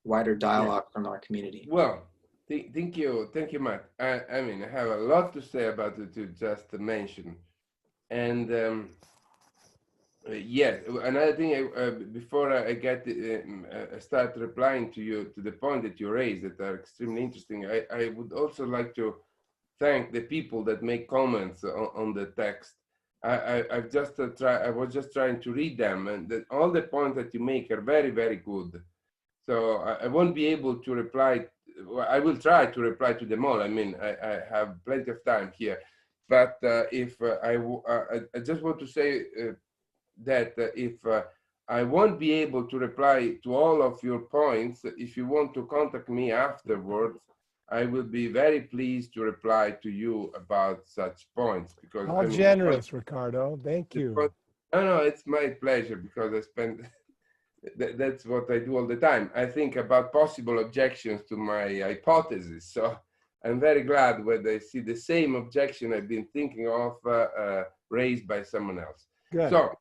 wider dialogue from our community. Well, thank you, Matt. I mean, I have a lot to say about it you just mentioned. And yes, another thing, before I get start replying to you, to the point that you raised that are extremely interesting, I would also like to thank the people that make comments on the text. I was just trying to read them, and all the points that you make are very, very good. So I won't be able to reply. I will try to reply to them all. I mean, I have plenty of time here, but if I just want to say that if I won't be able to reply to all of your points, if you want to contact me afterwards, I will be very pleased to reply to you about such points. Because how generous, Ricardo. Thank you. No, it's my pleasure, because I spend. That's what I do all the time. I think about possible objections to my hypothesis. So I'm very glad when I see the same objection I've been thinking of raised by someone else. Good. So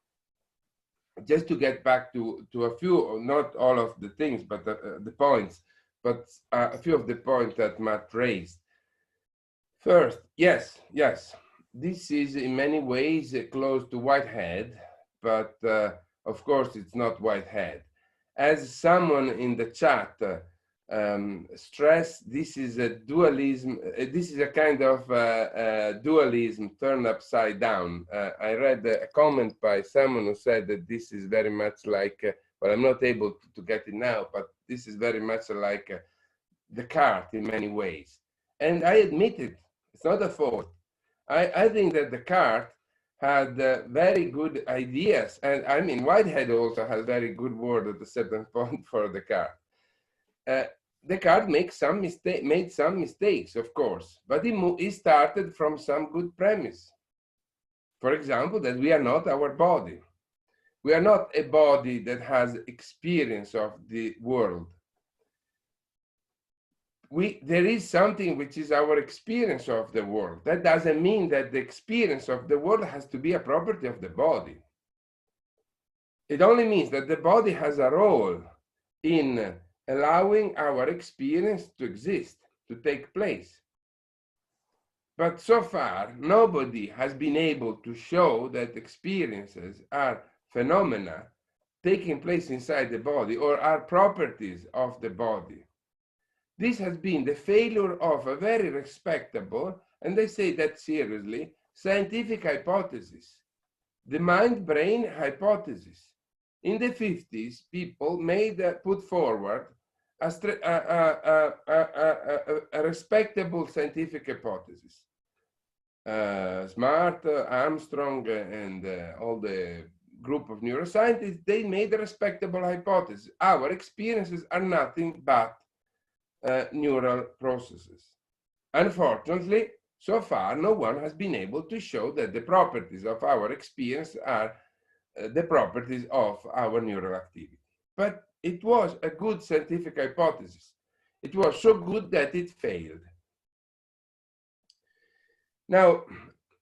just to get back to a few, not all of the things, but the points, but a few of the points that Matt raised. First, yes, this is in many ways close to Whitehead, but of course it's not Whitehead. As someone in the chat stressed, this is a dualism, this is a kind of dualism turned upside down. I read a comment by someone who said that this is very much like, well, I'm not able to get it now, but this is very much like Descartes in many ways. And I admit it, it's not a fault. I think that Descartes had very good ideas, and I mean, Whitehead also has very good word at a certain point for Descartes. Descartes made some mistakes, of course, but he started from some good premise. For example, that we are not our body. We are not a body that has experience of the world. There is something which is our experience of the world. That doesn't mean that the experience of the world has to be a property of the body. It only means that the body has a role in allowing our experience to exist, to take place. But so far, nobody has been able to show that experiences are phenomena taking place inside the body or are properties of the body. This has been the failure of a very respectable, and they say that seriously, scientific hypothesis, the mind-brain hypothesis. In the 50s, people put forward a respectable scientific hypothesis. Smart, Armstrong, and all the group of neuroscientists, they made a respectable hypothesis. Our experiences are nothing but neural processes. Unfortunately, so far, no one has been able to show that the properties of our experience are the properties of our neural activity. But it was a good scientific hypothesis. It was so good that it failed. Now,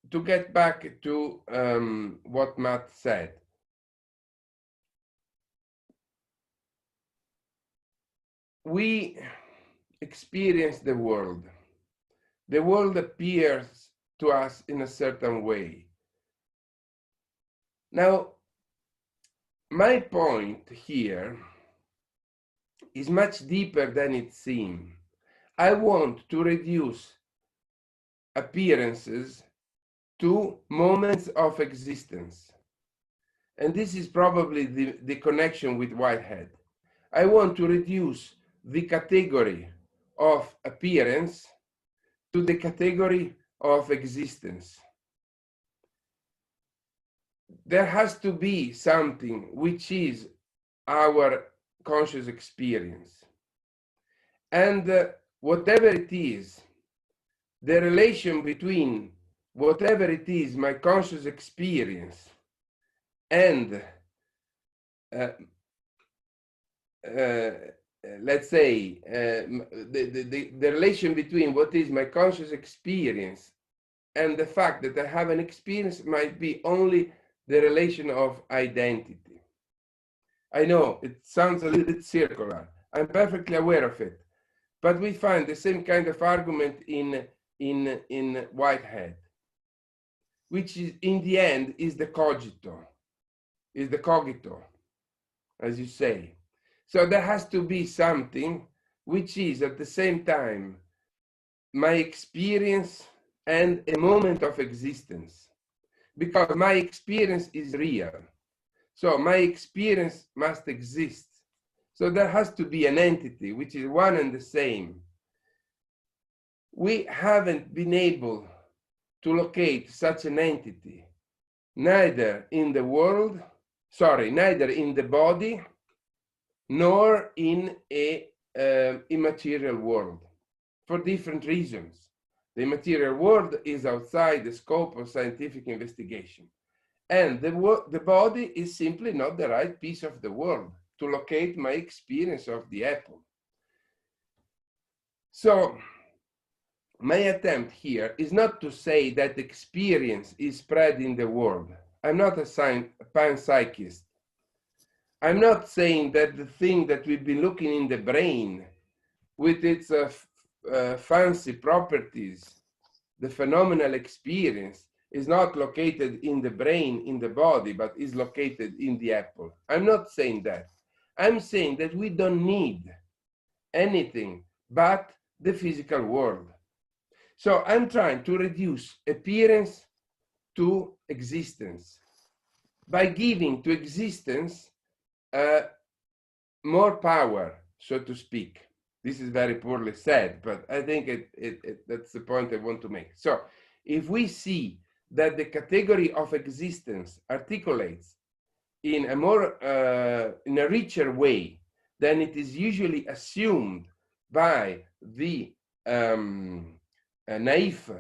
to get back to what Matt said, we experience the world. The world appears to us in a certain way. Now, my point here is much deeper than it seems. I want to reduce appearances to moments of existence. And this is probably the connection with Whitehead. I want to reduce the category of appearance to the category of existence. There has to be something which is our conscious experience. And whatever it is, the relation between whatever it is, my conscious experience, and let's say the relation between what is my conscious experience and the fact that I have an experience might be only the relation of identity. I know it sounds a little bit circular. I'm perfectly aware of it. But we find the same kind of argument in Whitehead, which is in the end is the cogito, as you say. So there has to be something which is at the same time my experience and a moment of existence, because my experience is real. So my experience must exist. So there has to be an entity which is one and the same. We haven't been able to locate such an entity, neither in the world, neither in the body, nor in a immaterial world, for different reasons. The immaterial world is outside the scope of scientific investigation. And the body is simply not the right piece of the world to locate my experience of the apple. So my attempt here is not to say that experience is spread in the world. I'm not a panpsychist. I'm not saying that the thing that we've been looking in the brain with its fancy properties, the phenomenal experience, is not located in the brain, in the body, but is located in the apple. I'm not saying that. I'm saying that we don't need anything but the physical world. So I'm trying to reduce appearance to existence by giving to existence more power, so to speak. This is very poorly said, but I think that's the point I want to make. So if we see that the category of existence articulates in a more, in a richer way than it is usually assumed by the naive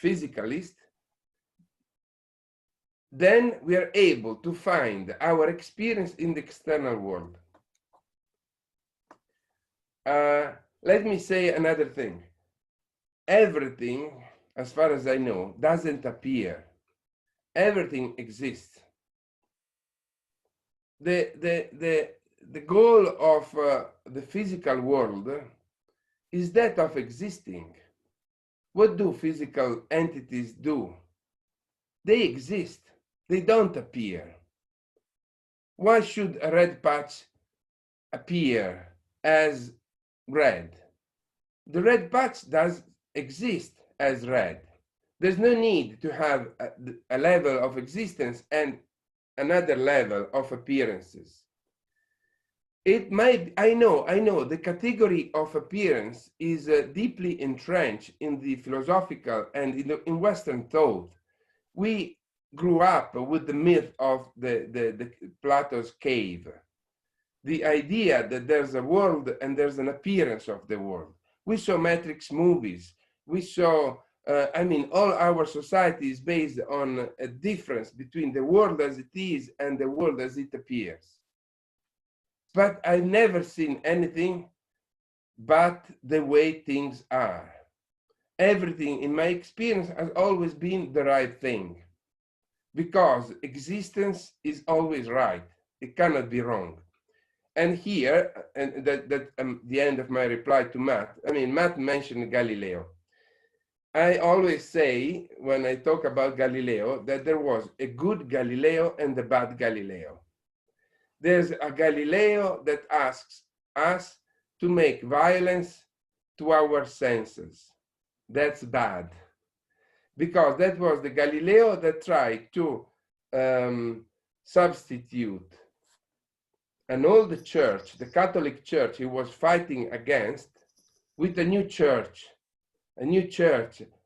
physicalist, then we are able to find our experience in the external world. Let me say another thing. Everything, as far as I know, doesn't appear. Everything exists. The goal of the physical world is that of existing. What do physical entities do? They exist. They don't appear. Why should a red patch appear as red? The red patch does exist as red. There's no need to have a level of existence and another level of appearances. It might, I know, the category of appearance is deeply entrenched in the philosophical and in Western thought. We grew up with the myth of the Plato's cave. The idea that there's a world and there's an appearance of the world. We saw Matrix movies. We saw, all our society is based on a difference between the world as it is and the world as it appears. But I've never seen anything but the way things are. Everything in my experience has always been the right thing, because existence is always right. It cannot be wrong. And here, and that the end of my reply to Matt. Matt mentioned Galileo. I always say, when I talk about Galileo, that there was a good Galileo and a bad Galileo. There's a Galileo that asks us to make violence to our senses. That's bad. Because that was the Galileo that tried to substitute an old church, the Catholic Church he was fighting against, with a new church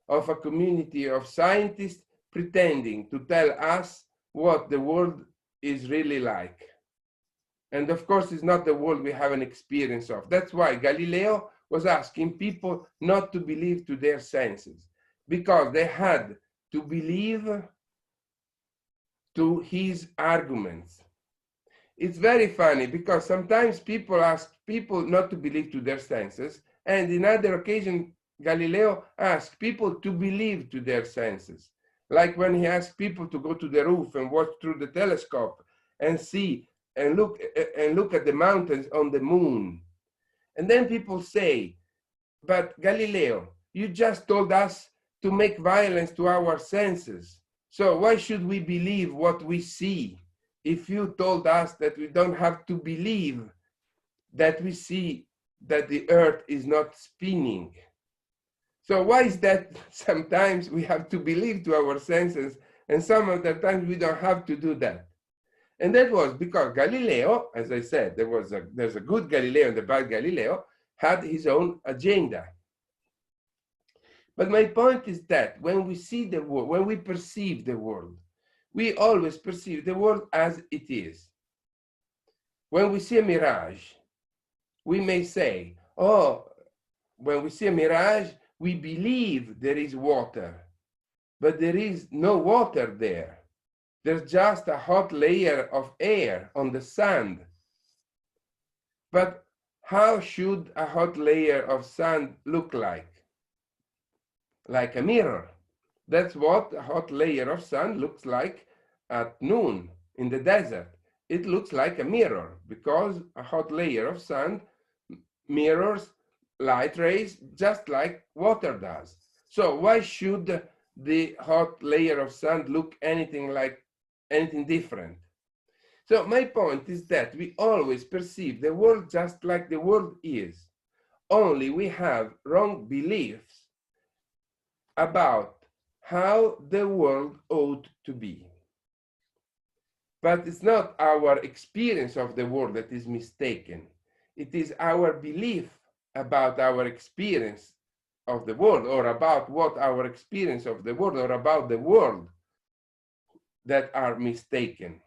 of a community of scientists pretending to tell us what the world is really like. And of course, it's not the world we have an experience of. That's why Galileo was asking people not to believe to their senses, because they had to believe to his arguments. It's very funny, because sometimes people ask people not to believe to their senses, and in other occasions, Galileo asked people to believe to their senses. Like when he asked people to go to the roof and watch through the telescope and see and look at the mountains on the moon. And then people say, but Galileo, you just told us to make violence to our senses. So why should we believe what we see if you told us that we don't have to believe that we see that the earth is not spinning? So why is that sometimes we have to believe to our senses and some other times we don't have to do that? And that was because Galileo, as I said, there's a good Galileo and a bad Galileo, had his own agenda. But my point is that when we see the world, when we perceive the world, we always perceive the world as it is. When we see a mirage, we may say, oh, when we see a mirage, we believe there is water, but there is no water there. There's just a hot layer of air on the sand. But how should a hot layer of sand look like? Like a mirror. That's what a hot layer of sand looks like at noon in the desert, it looks like a mirror because a hot layer of sand mirrors light rays just like water does. So why should the hot layer of sand look anything different? So my point is that we always perceive the world just like the world is, only we have wrong beliefs about how the world ought to be. But it's not our experience of the world that is mistaken. It is our belief about our experience of the world, or about what our experience of the world, or about the world, that are mistaken.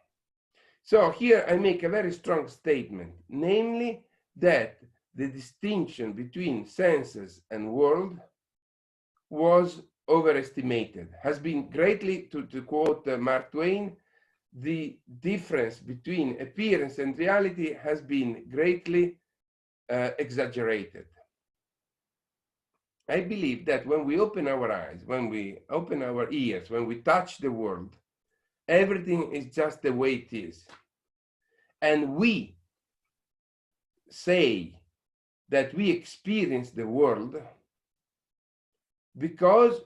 So here I make a very strong statement, namely that the distinction between senses and world was overestimated, has been greatly, to quote Mark Twain, the difference between appearance and reality has been greatly exaggerated. I believe that when we open our eyes, when we open our ears, when we touch the world, everything is just the way it is. And we say that we experience the world because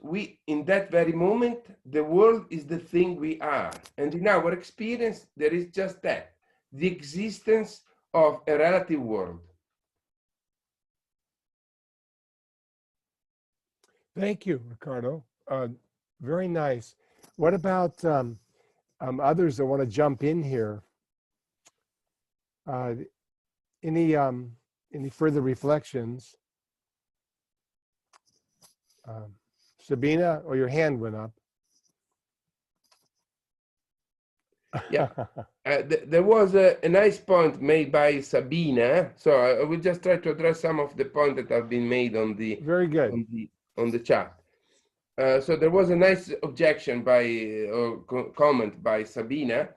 in that very moment, the world is the thing we are. And in our experience, there is just that, the existence of a relative world. Thank you, Ricardo. Very nice. What about others that want to jump in here? Any further reflections? Sabina, or your hand went up. Yeah, there was a nice point made by Sabina. So I will just try to address some of the points that have been made on the very good on the chat. So there was a nice objection or comment by Sabina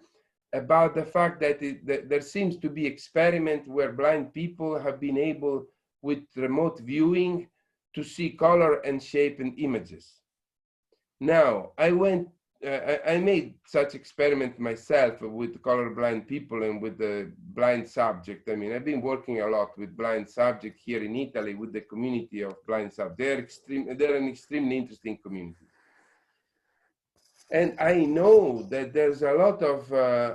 about the fact that there seems to be experiment where blind people have been able, with remote viewing, to see color and shape and images. Now, I made such experiment myself with colorblind people and with the blind subject. I mean, I've been working a lot with blind subject here in Italy with the community of blind subjects. They're an extremely interesting community. And I know that there's a lot of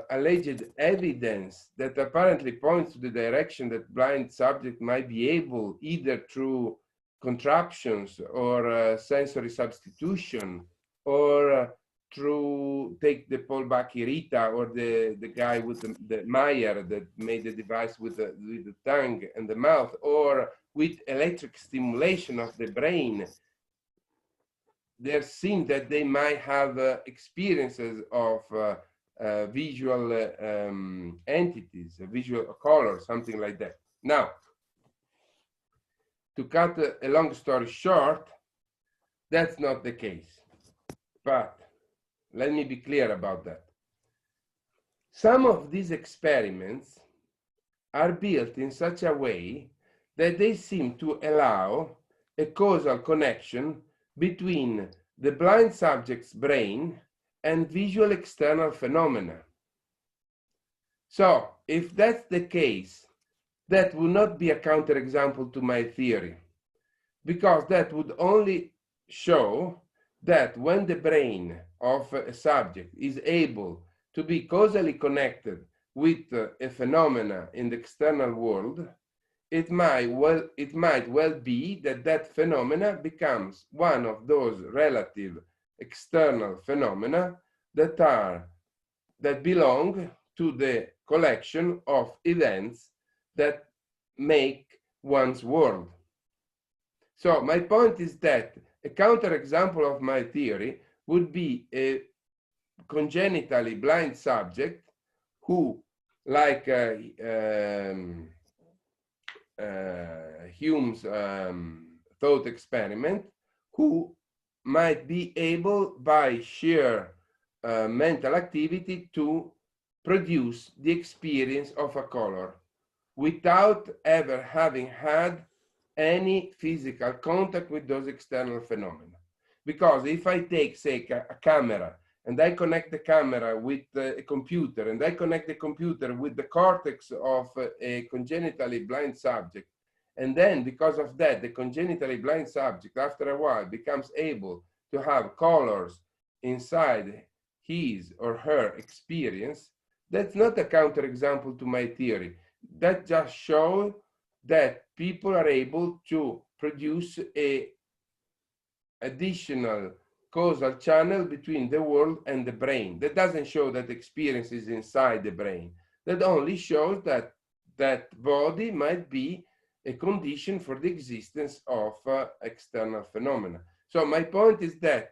alleged evidence that apparently points to the direction that blind subject might be able, either through contraptions or sensory substitution, or through, take the Paul Bach-Irita, or the guy with the Meyer that made the device with the tongue and the mouth, or with electric stimulation of the brain. There seems that they might have experiences of visual entities, visual color, something like that. Now, to cut a long story short, that's not the case. But let me be clear about that. Some of these experiments are built in such a way that they seem to allow a causal connection between the blind subject's brain and visual external phenomena. So, if that's the case, that would not be a counterexample to my theory, because that would only show that when the brain of a subject is able to be causally connected with a phenomena in the external world, it might well be that that phenomena becomes one of those relative external phenomena that belong to the collection of events that make one's world. So my point is that a counterexample of my theory would be a congenitally blind subject who, like Hume's thought experiment, who might be able by sheer mental activity to produce the experience of a color without ever having had any physical contact with those external phenomena. Because if I take, say, a camera and I connect the camera with a computer, and I connect the computer with the cortex of a congenitally blind subject, and then because of that, the congenitally blind subject, after a while, becomes able to have colors inside his or her experience, that's not a counterexample to my theory. That just shows that people are able to produce a additional causal channel between the world and the brain. That doesn't show that experience is inside the brain. That only shows that that body might be a condition for the existence of external phenomena. So my point is that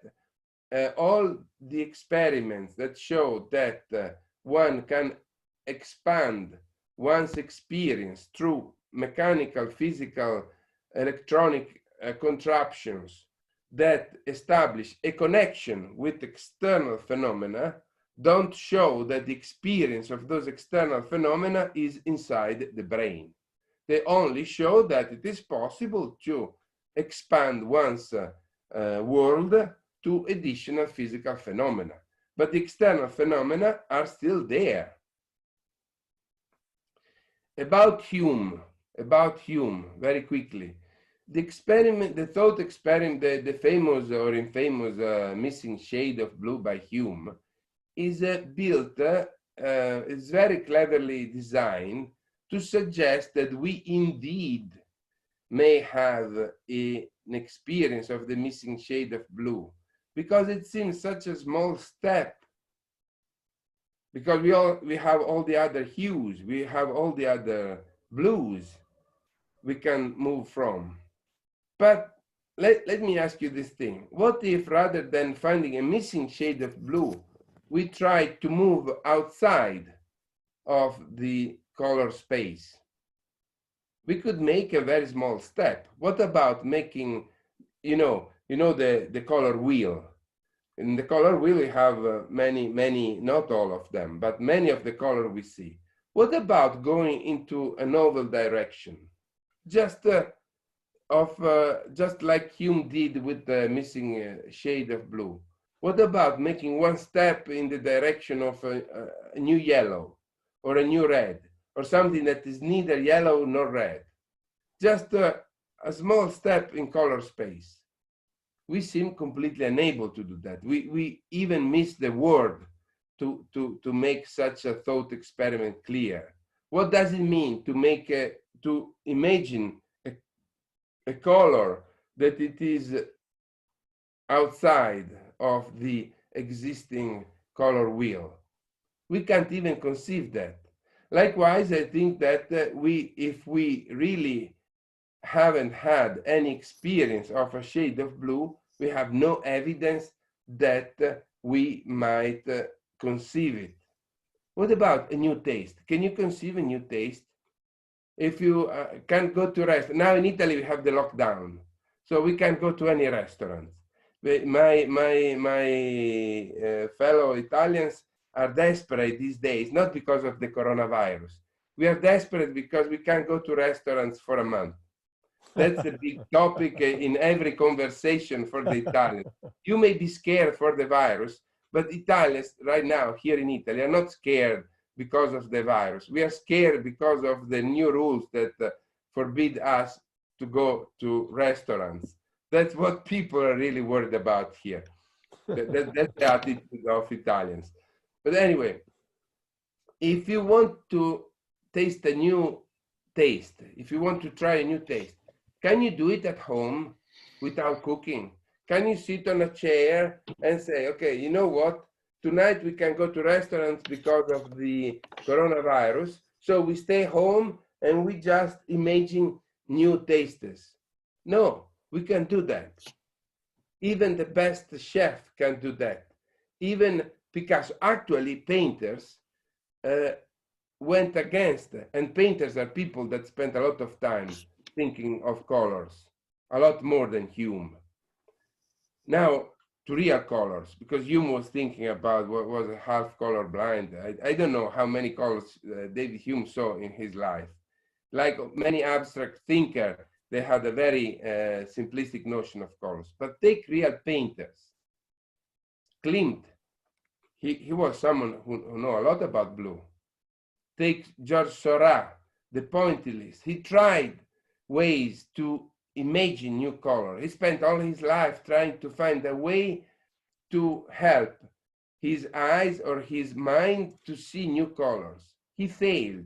all the experiments that show that one can expand one's experience through mechanical, physical, electronic contraptions that establish a connection with external phenomena don't show that the experience of those external phenomena is inside the brain. They only show that it is possible to expand one's world to additional physical phenomena. But the external phenomena are still there. About Hume, very quickly. The experiment, the thought experiment, the famous or infamous missing shade of blue by Hume is built, is very cleverly designed to suggest that we indeed may have an experience of the missing shade of blue, because it seems such a small step, because we have all the other hues, we have all the other blues we can move from. But let me ask you this thing. What if rather than finding a missing shade of blue, we try to move outside of the color space? We could make a very small step. What about making, the color wheel? In the color wheel, we have many, not all of them, but many of the color we see. What about going into a novel direction? Just like Hume did with the missing shade of blue. What about making one step in the direction of a new yellow or a new red, or something that is neither yellow nor red? Just a small step in color space. We seem completely unable to do that. We even miss the word to make such a thought experiment clear. What does it mean to imagine a color that it is outside of the existing color wheel? We can't even conceive that. Likewise, I think that if we really haven't had any experience of a shade of blue, we have no evidence that we might conceive it. What about a new taste? Can you conceive a new taste? If you can't go to restaurant, now in Italy we have the lockdown, so we can't go to any restaurants. My fellow Italians are desperate these days, not because of the coronavirus. We are desperate because we can't go to restaurants for a month. That's a big topic in every conversation for the Italians. You may be scared for the virus, but Italians right now here in Italy are not scared because of the virus. We are scared because of the new rules that forbid us to go to restaurants. That's what people are really worried about here. That's the attitude of Italians. But anyway, if you want to taste a new taste, if you want to try a new taste, can you do it at home without cooking? Can you sit on a chair and say, okay, you know what? Tonight we can go to restaurants because of the coronavirus. So we stay home and we just imagine new tastes. No, we can't do that. Even the best chef can do that. Even Picasso, actually painters went against, and painters are people that spend a lot of time thinking of colors, a lot more than Hume. Now, to real colors, because Hume was thinking about what was a half color blind. I don't know how many colors David Hume saw in his life. Like many abstract thinkers, they had a very simplistic notion of colors. But take real painters. Klimt he was someone who know a lot about blue. Take George Seurat, the pointillist. He tried ways to imagine new color. He spent all his life trying to find a way to help his eyes or his mind to see new colors. He failed.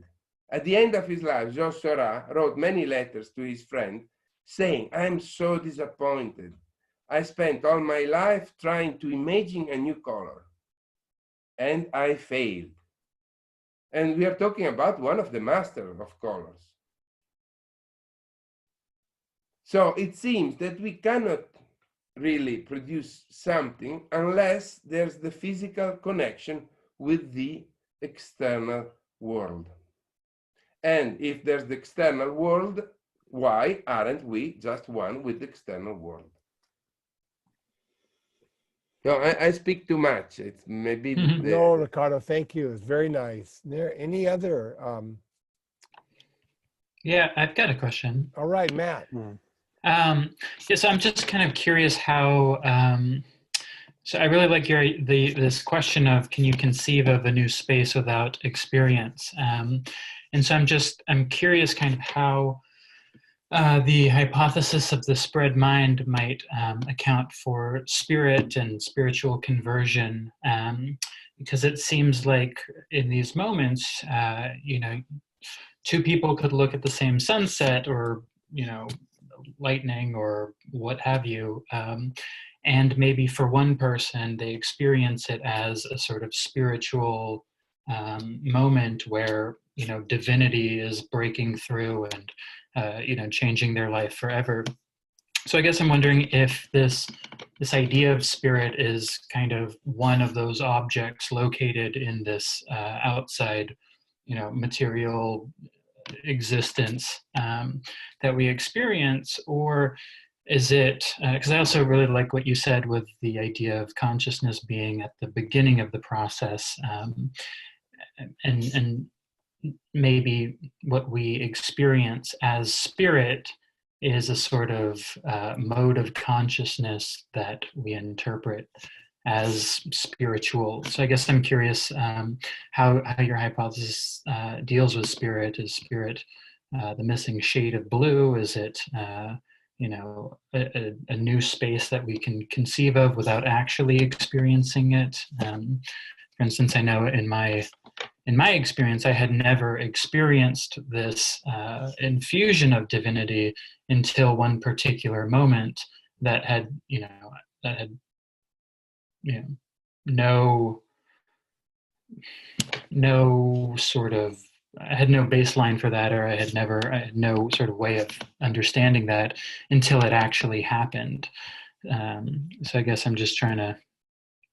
At the end of his life, George Seurat wrote many letters to his friend saying, "I'm so disappointed. I spent all my life trying to imagine a new color, and I failed." And we are talking about one of the masters of colors. So it seems that we cannot really produce something unless there's the physical connection with the external world. And if there's the external world, why aren't we just one with the external world? No, I speak too much. It's maybe No, Ricardo, thank you. It's very nice. There any other Yeah, I've got a question. all right, Matt. Yeah, so I'm just kind of curious how. So I really like this question of, can you conceive of a new space without experience? And so I'm curious kind of how the hypothesis of the spread mind might account for spirit and spiritual conversion, because it seems like in these moments, you know, two people could look at the same sunset or, you know, lightning or what have you, and maybe for one person they experience it as a sort of spiritual moment where, you know, divinity is breaking through and you know, changing their life forever. So I guess I'm wondering if this idea of spirit is kind of one of those objects located in this outside, you know, material existence that we experience, or is it, because I also really like what you said with the idea of consciousness being at the beginning of the process, and maybe what we experience as spirit is a sort of mode of consciousness that we interpret as spiritual. So I guess I'm curious how your hypothesis deals with spirit. Is spirit the missing shade of blue? Is it you know, a new space that we can conceive of without actually experiencing it? For instance, I know in my experience, I had never experienced this infusion of divinity until one particular moment that had, you know, no sort of, I had no baseline for that, or I had no sort of way of understanding that until it actually happened. So I guess I'm just trying to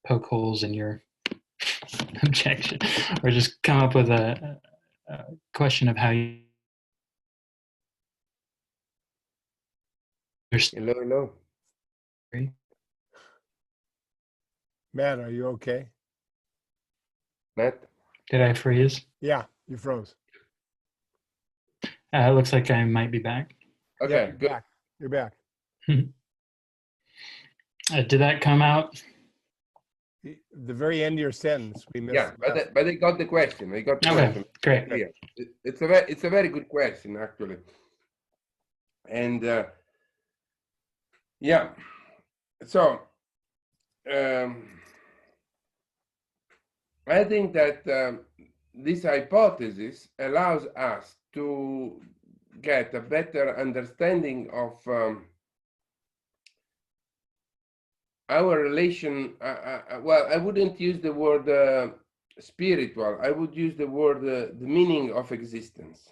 poke holes in your objection, or just come up with a question of how you. Hello. Matt, are you okay? Matt? Did I freeze? Yeah, you froze. It looks like I might be back. Okay, Yep, good. back. You're back. Did that come out? The very end of your sentence, we missed. Yeah, but I got the question. I got the Okay, question. great. Yeah, it's a very good question, actually. And yeah, so I think that this hypothesis allows us to get a better understanding of our relation. Well, I wouldn't use the word spiritual. I would use the word the meaning of existence.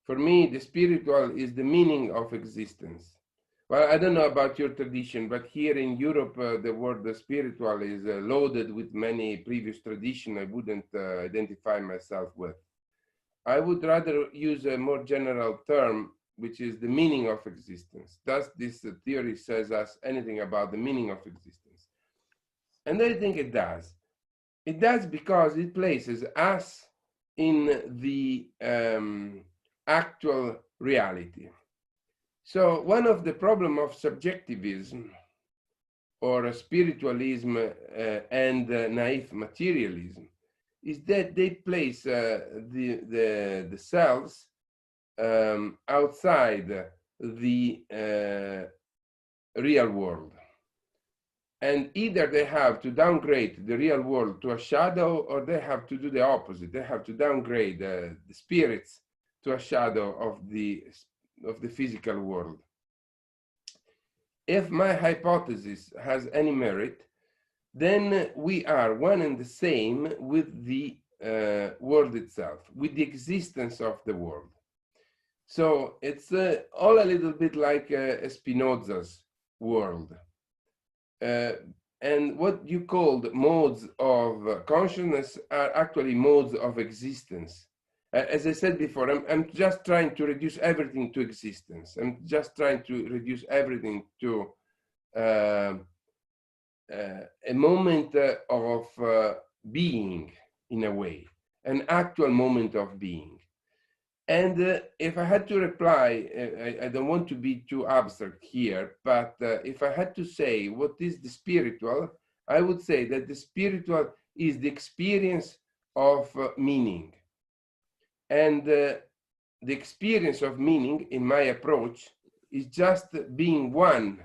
For me, the spiritual is the meaning of existence. Well, I don't know about your tradition, but here in Europe, the word spiritual is loaded with many previous traditions I wouldn't identify myself with. I would rather use a more general term, which is the meaning of existence. Does this theory says us anything about the meaning of existence? And I think it does. It does because it places us in the actual reality. So one of the problems of subjectivism or spiritualism and naive materialism is that they place the selves outside the real world. And either they have to downgrade the real world to a shadow, or they have to do the opposite. They have to downgrade the spirits to a shadow of the physical world. If my hypothesis has any merit, then we are one and the same with the world itself, with the existence of the world. So it's all a little bit like Spinoza's world. And what you called modes of consciousness are actually modes of existence. As I said before, I'm just trying to reduce everything to existence. I'm just trying to reduce everything to a moment of being, in a way, an actual moment of being. And if I had to reply, I don't want to be too abstract here, but if I had to say what is the spiritual, I would say that the spiritual is the experience of meaning. And the experience of meaning, in my approach, is just being one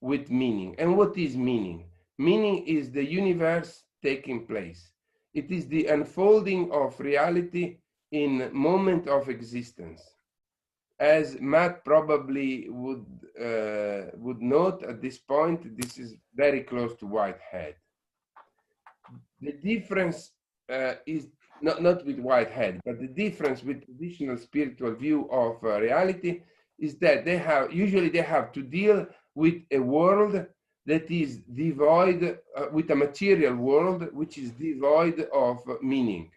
with meaning. And what is meaning? Meaning is the universe taking place. It is the unfolding of reality in moment of existence. As Matt probably would note at this point, this is very close to Whitehead. The difference is not with Whitehead, but the difference with traditional spiritual view of reality is that usually they have to deal with a world that is devoid, with a material world which is devoid of meaning.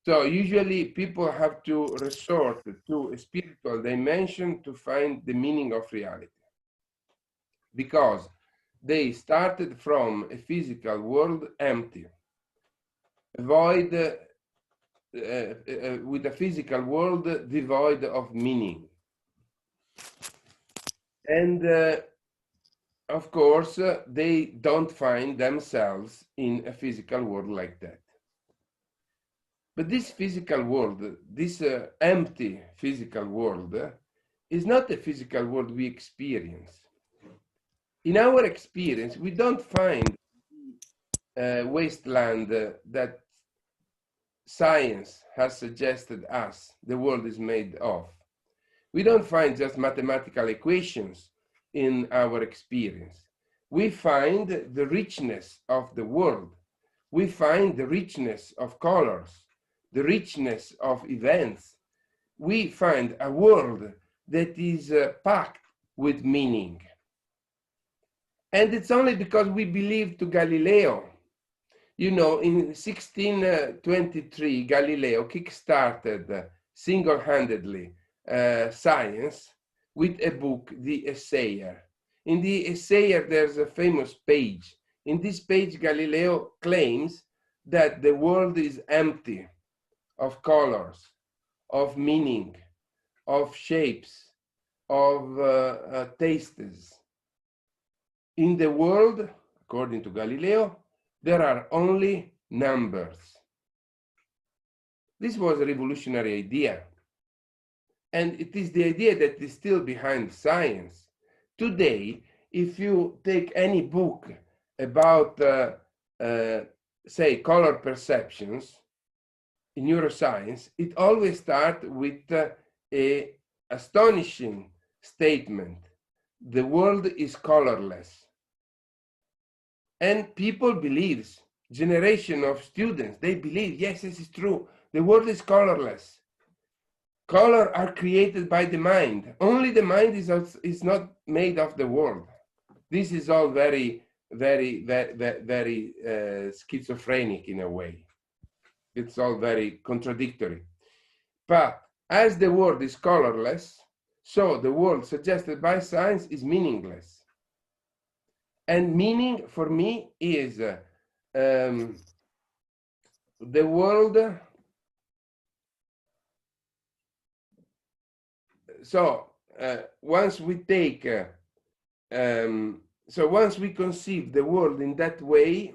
So usually people have to resort to a spiritual dimension to find the meaning of reality, because they started from a physical world empty, void, with a physical world devoid of meaning. And of course, they don't find themselves in a physical world like that. But this physical world, this empty physical world, is not a physical world we experience. In our experience, we don't find a wasteland that science has suggested us the world is made of. We don't find just mathematical equations in our experience. We find the richness of the world. We find the richness of colors, the richness of events. We find a world that is packed with meaning. And it's only because we believe to Galileo. You know, in 1623, Galileo kick-started single-handedly science with a book, The Essayer. In The Essayer, there's a famous page. In this page, Galileo claims that the world is empty of colors, of meaning, of shapes, of tastes. In the world, according to Galileo, there are only numbers. This was a revolutionary idea. And it is the idea that is still behind science. Today, if you take any book about, say, color perceptions in neuroscience, it always starts with an astonishing statement. The world is colorless. And people believe, generation of students, they believe, yes, this is true. The world is colorless. Color are created by the mind. Only the mind is not made of the world. This is all very, very, very, very schizophrenic in a way. It's all very contradictory. But as the world is colorless, so the world suggested by science is meaningless. And meaning for me is the world. So once we take So once we conceive the world in that way,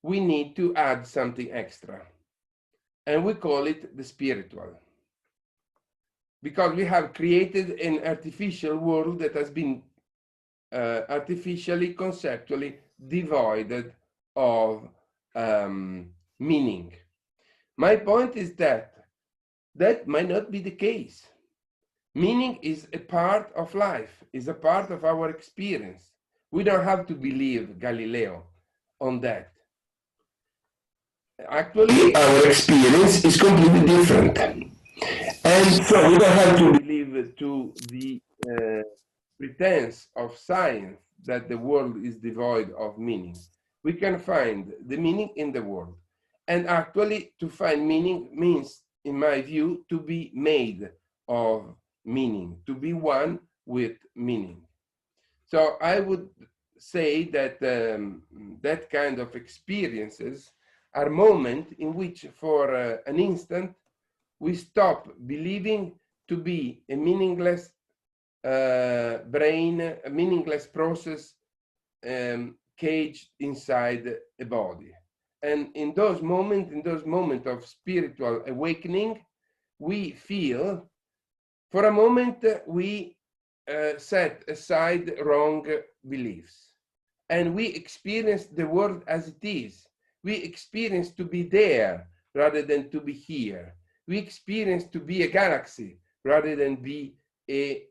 we need to add something extra. And we call it the spiritual. Because we have created an artificial world that has been artificially, conceptually devoid of meaning. My point is that that might not be the case. Meaning is a part of life, is a part of our experience. We don't have to believe Galileo on that. Actually, our experience is completely different. And so we don't have to believe to the pretense of science that the world is devoid of meaning. We can find the meaning in the world. And actually, to find meaning means, in my view, to be made of meaning, to be one with meaning. So I would say that that kind of experiences are moments in which, for an instant, we stop believing to be a meaningless brain, a meaningless process caged inside a body. And in those moments of spiritual awakening, we feel, for a moment, we set aside wrong beliefs. And we experience the world as it is. We experience to be there rather than to be here. We experience to be a galaxy rather than be a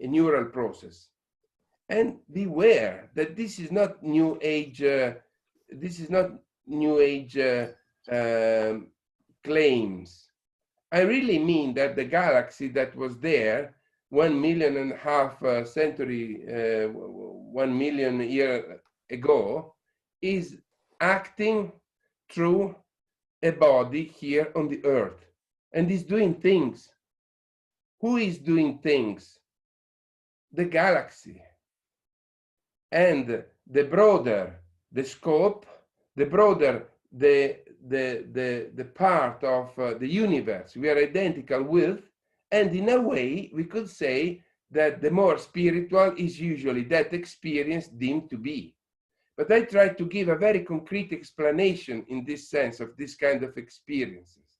neural process. And beware that this is not New Age. This is not New Age claims. I really mean that the galaxy that was there 1.5 million century, 1 million years ago, is acting through a body here on the earth and is doing things. Who is doing things? The galaxy. And the broader the scope, the broader the part of the universe we are identical with, and in a way we could say that the more spiritual is usually that experience deemed to be. But I try to give a very concrete explanation in this sense of this kind of experiences.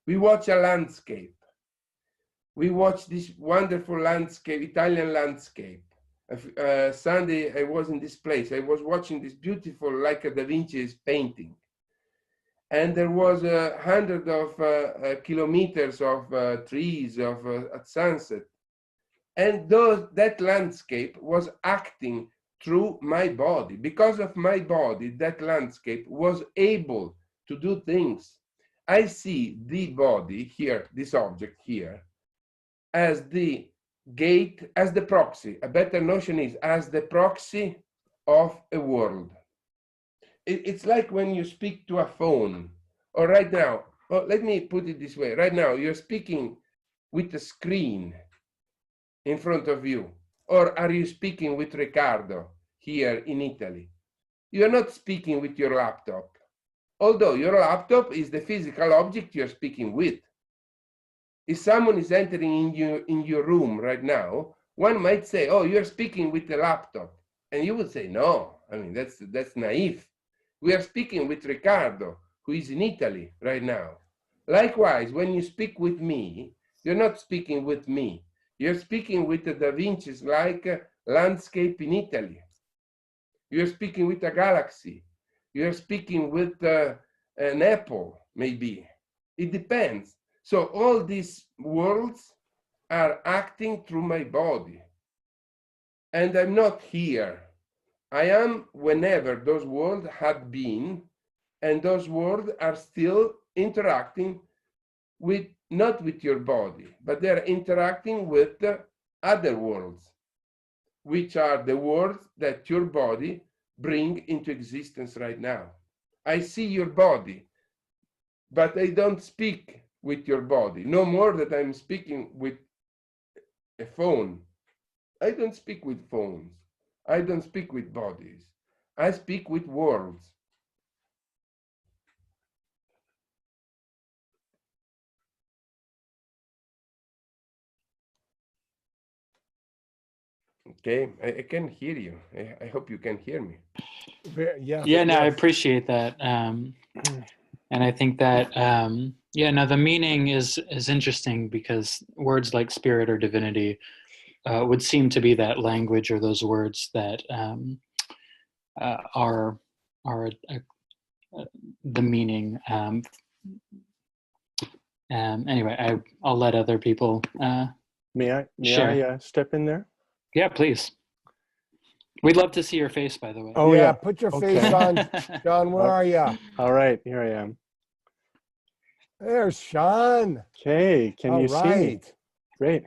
We watch a landscape. We watch this wonderful landscape, Italian landscape. Sunday I was in this place. I was watching this beautiful, like a Da Vinci's painting. And there was 100 of kilometers of trees at sunset. And that landscape was acting through my body. Because of my body, that landscape was able to do things. I see the body here, this object here, as the gate, as the proxy. A better notion is as the proxy of a world. It's like when you speak to a phone, or right now, well, let me put it this way. Right now, you're speaking with a screen in front of you. Or are you speaking with Ricardo here in Italy? You're not speaking with your laptop. Although your laptop is the physical object you're speaking with. If someone is entering in your room right now, one might say, oh, you're speaking with the laptop. And you would say, no, I mean, that's naive. We are speaking with Ricardo, who is in Italy right now. Likewise, when you speak with me, you're not speaking with me. You're speaking with the Da Vinci's like landscape in Italy. You're speaking with a galaxy. You're speaking with an apple, maybe. It depends. So all these worlds are acting through my body. And I'm not here. I am whenever those worlds have been, and those worlds are still interacting with, not with your body, but they're interacting with the other worlds, which are the worlds that your body bring into existence right now. I see your body, but I don't speak with your body, no more that I'm speaking with a phone. I don't speak with phones. I don't speak with bodies. I speak with worlds. Okay, I can hear you. I hope you can hear me. Yes. Yeah, no, I yes. appreciate that. And I think that, yeah, no, the meaning is interesting because words like spirit or divinity would seem to be that language or those words that are the meaning. Anyway, I'll let other people May I share. step in there? Yeah, please. We'd love to see your face, by the way. Oh yeah, yeah. put your Okay. face on. Sean, where are you? All right, here I am. There's Sean. Okay, can All you see me? right. Great.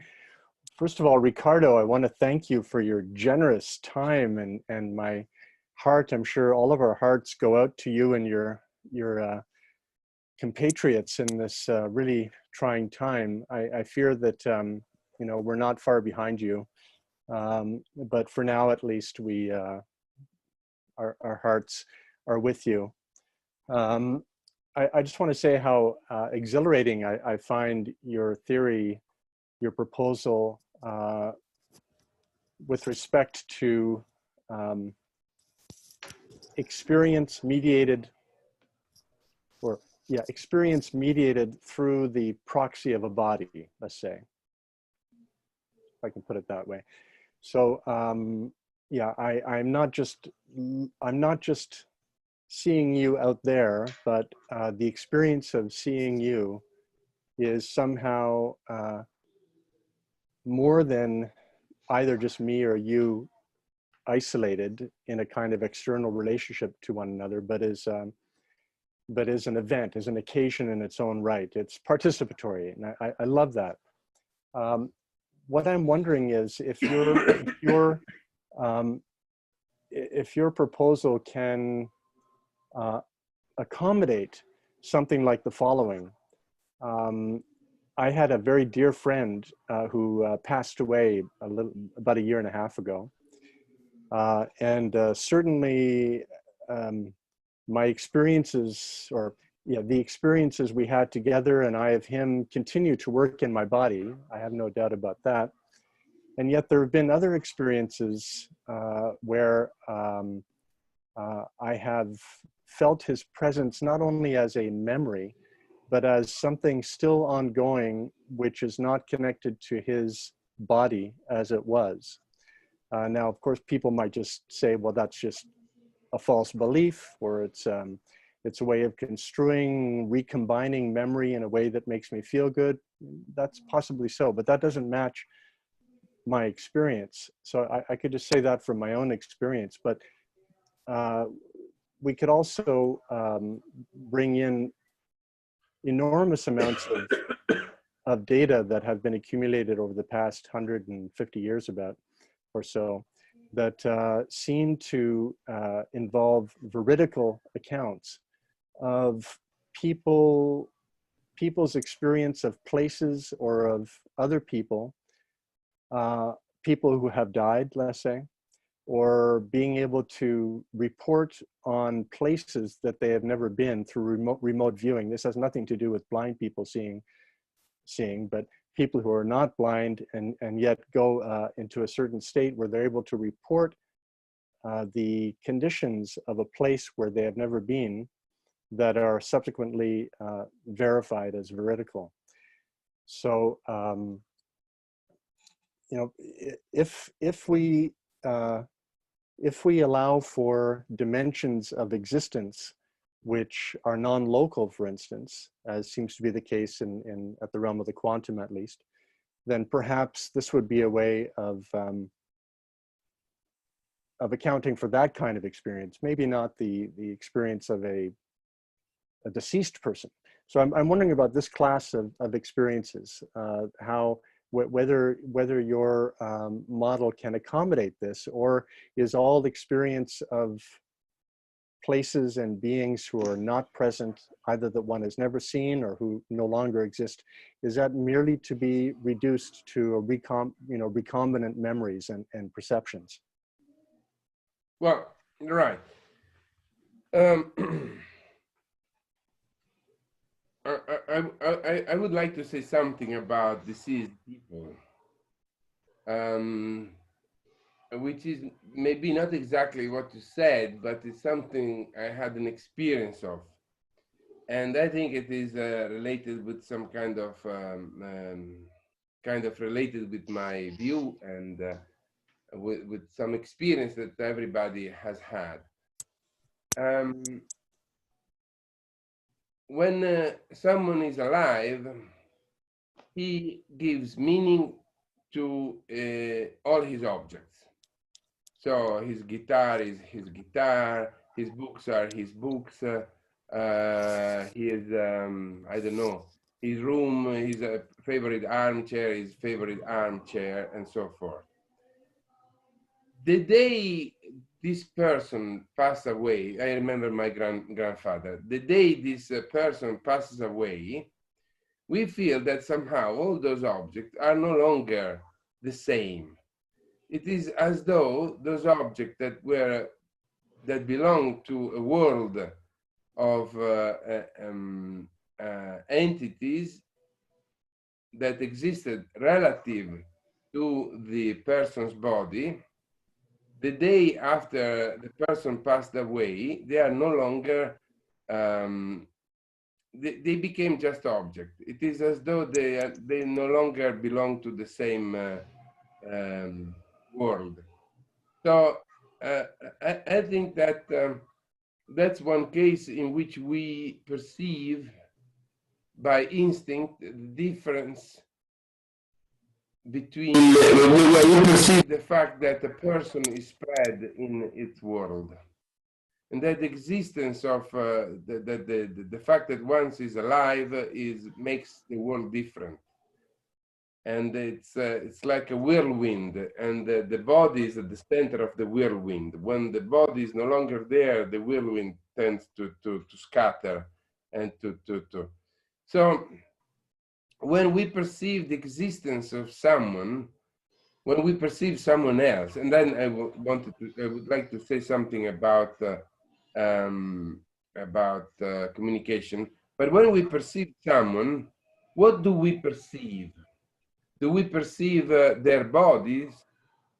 First of all, Ricardo, I want to thank you for your generous time and my heart. I'm sure all of our hearts go out to you and your compatriots in this really trying time. I fear that you know, we're not far behind you, but for now at least we our hearts are with you. I just want to say how exhilarating I find your theory, your proposal with respect to experience mediated, or yeah, experience mediated through the proxy of a body, let's say, if I can put it that way. So yeah, I'm not just seeing you out there, but the experience of seeing you is somehow more than either just me or you isolated in a kind of external relationship to one another, but is an event, as an occasion in its own right. It's participatory, and I love that. What I'm wondering is if your proposal can accommodate something like the following. I had a very dear friend who passed away about 1.5 years ago. And certainly my experiences, or yeah, the experiences we had together and I of him continue to work in my body. I have no doubt about that. And yet there have been other experiences where I have felt his presence not only as a memory, but as something still ongoing, which is not connected to his body as it was. Now, of course, people might just say, well, that's just a false belief, or it's a way of construing, recombining memory in a way that makes me feel good. That's possibly so, but that doesn't match my experience. So I could just say that from my own experience, but we could also bring in enormous amounts of data that have been accumulated over the past 150 years about or so that seem to involve veridical accounts of people's experience of places or of other people, people who have died, let's say, or being able to report on places that they have never been through remote viewing. This has nothing to do with blind people seeing, but people who are not blind and yet go into a certain state where they're able to report the conditions of a place where they have never been that are subsequently verified as veridical. So, you know, if we allow for dimensions of existence which are non-local, for instance, as seems to be the case at the realm of the quantum at least, then perhaps this would be a way of accounting for that kind of experience, maybe not the experience of a deceased person. So I'm wondering about this class of experiences, whether your model can accommodate this, or is all experience of places and beings who are not present, either that one has never seen or who no longer exist, is that merely to be reduced to a recombinant memories and perceptions? Well, right. I would like to say something about deceased people. which is maybe not exactly what you said, but it's something I had an experience of. And I think it is related with some kind of related with my view and with some experience that everybody has had. When someone is alive, he gives meaning to all his objects. So his guitar is his guitar, his books are his books, his, I don't know, his room, his favorite armchair, his favorite armchair, and so forth. The day this person passed away, I remember my grandfather, the day this person passes away, we feel that somehow all those objects are no longer the same. It is as though those objects that belong to a world of entities that existed relative to the person's body, the day after the person passed away, they are no longer, they became just objects. It is as though they no longer belong to the same world. So I think that that's one case in which we perceive by instinct the difference between we perceive the fact that a person is spread in its world, and that the existence of the fact that once is alive makes the world different. And it's like a whirlwind, and the body is at the center of the whirlwind. When the body is no longer there, the whirlwind tends to scatter and to. So when we perceive the existence of someone, when we perceive someone else, and then I would like to say something about communication. But when we perceive someone, what do we perceive? Do we perceive their bodies,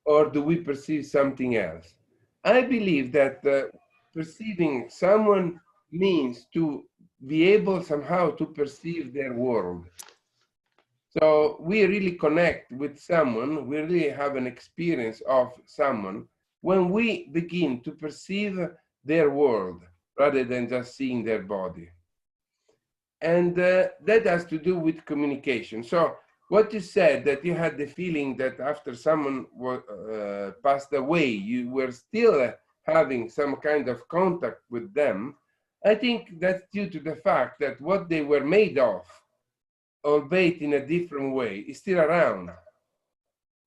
or do we perceive something else? I believe that perceiving someone means to be able somehow to perceive their world. So we really connect with someone, we really have an experience of someone when we begin to perceive their world rather than just seeing their body. And that has to do with communication. So what you said, that you had the feeling that after someone passed away, you were still having some kind of contact with them, I think that's due to the fact that what they were made of, albeit in a different way, is still around.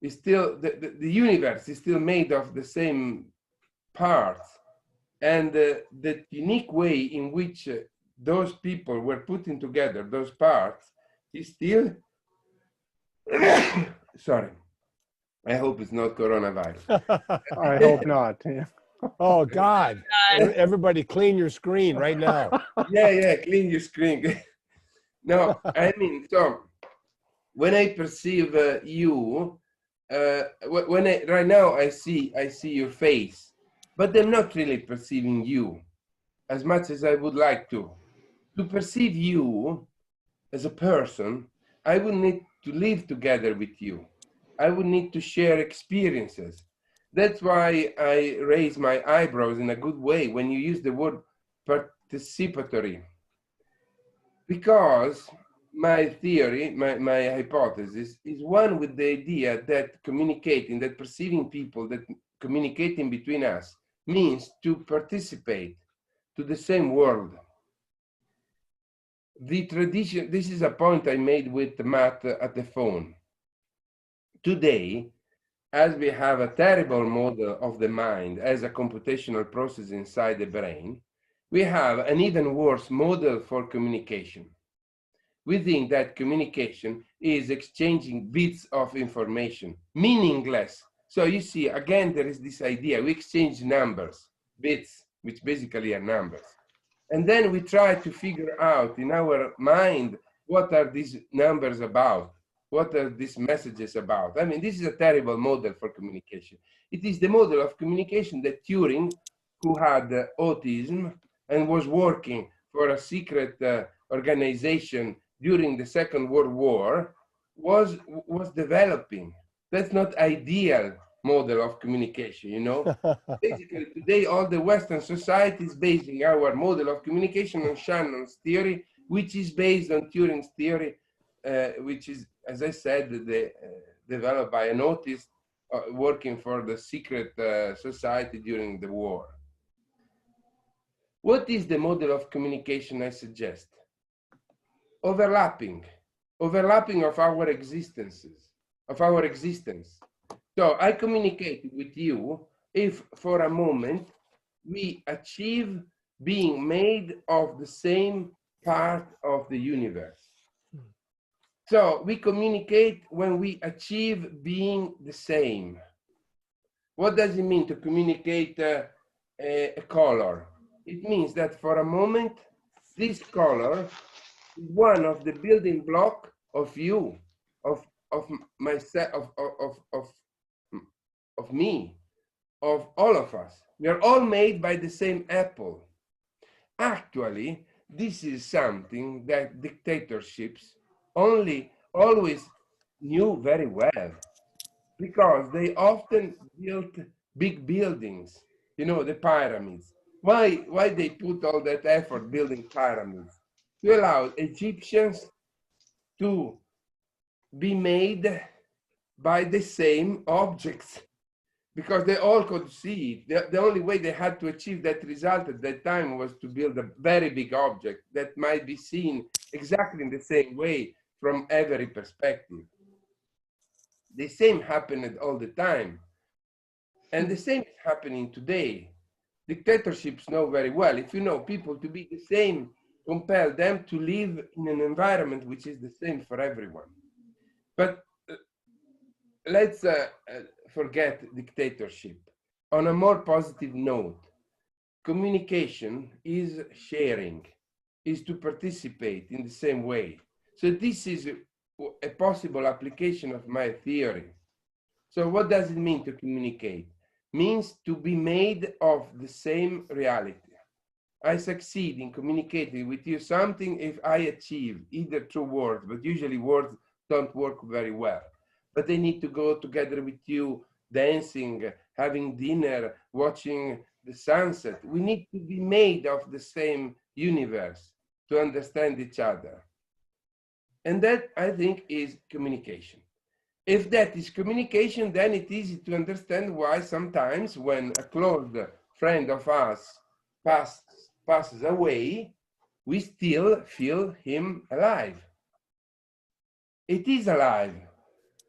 It's still, the universe is still made of the same parts. And the unique way in which those people were putting together those parts is still, sorry, I hope it's not coronavirus. I hope not. Yeah. Oh God! Everybody, clean your screen right now. Yeah, clean your screen. No, I mean, so when I perceive you, right now I see your face, but I'm not really perceiving you as much as I would like to. To perceive you as a person, I would need to live together with you. I would need to share experiences. That's why I raise my eyebrows in a good way when you use the word participatory. Because my theory, my hypothesis is one with the idea that communicating, that perceiving people, that communicating between us means to participate to the same world. The tradition, this is a point I made with Matt at the phone. Today, as we have a terrible model of the mind as a computational process inside the brain, we have an even worse model for communication. We think that communication is exchanging bits of information, meaningless. So you see, again, there is this idea, we exchange numbers, bits, which basically are numbers. And then we try to figure out in our mind, what are these numbers about? what are these messages about? I mean, this is a terrible model for communication. It is the model of communication that Turing, who had autism and was working for a secret organization during the Second World War, was developing. That's not ideal model of communication, you know? Basically, today, all the Western society is basing our model of communication on Shannon's theory, which is based on Turing's theory, which is, as I said, developed by an autist working for the secret society during the war. What is the model of communication I suggest? Overlapping of our existences, of our existence. So I communicate with you if for a moment we achieve being made of the same part of the universe. So we communicate when we achieve being the same. What does it mean to communicate a color? It means that for a moment, this color is one of the building block of you, of myself, of me, of all of us. We are all made by the same apple. Actually, this is something that dictatorships always knew very well, because they often built big buildings, you know, the pyramids. Why they put all that effort building pyramids? To allow Egyptians to be made by the same objects, because they all could see it. The only way they had to achieve that result at that time was to build a very big object that might be seen exactly in the same way from every perspective. The same happened all the time. And the same is happening today. Dictatorships know very well, if you know people to be the same, compel them to live in an environment which is the same for everyone. But let's forget dictatorship. On a more positive note, communication is sharing, is to participate in the same way. So this is a possible application of my theory. So what does it mean to communicate? Means to be made of the same reality. I succeed in communicating with you something if I achieve either through words, but usually words don't work very well. But they need to go together with you, dancing, having dinner, watching the sunset. We need to be made of the same universe to understand each other. And that, I think, is communication. If that is communication, then it's easy to understand why sometimes when a close friend of us passes away, we still feel him alive. It is alive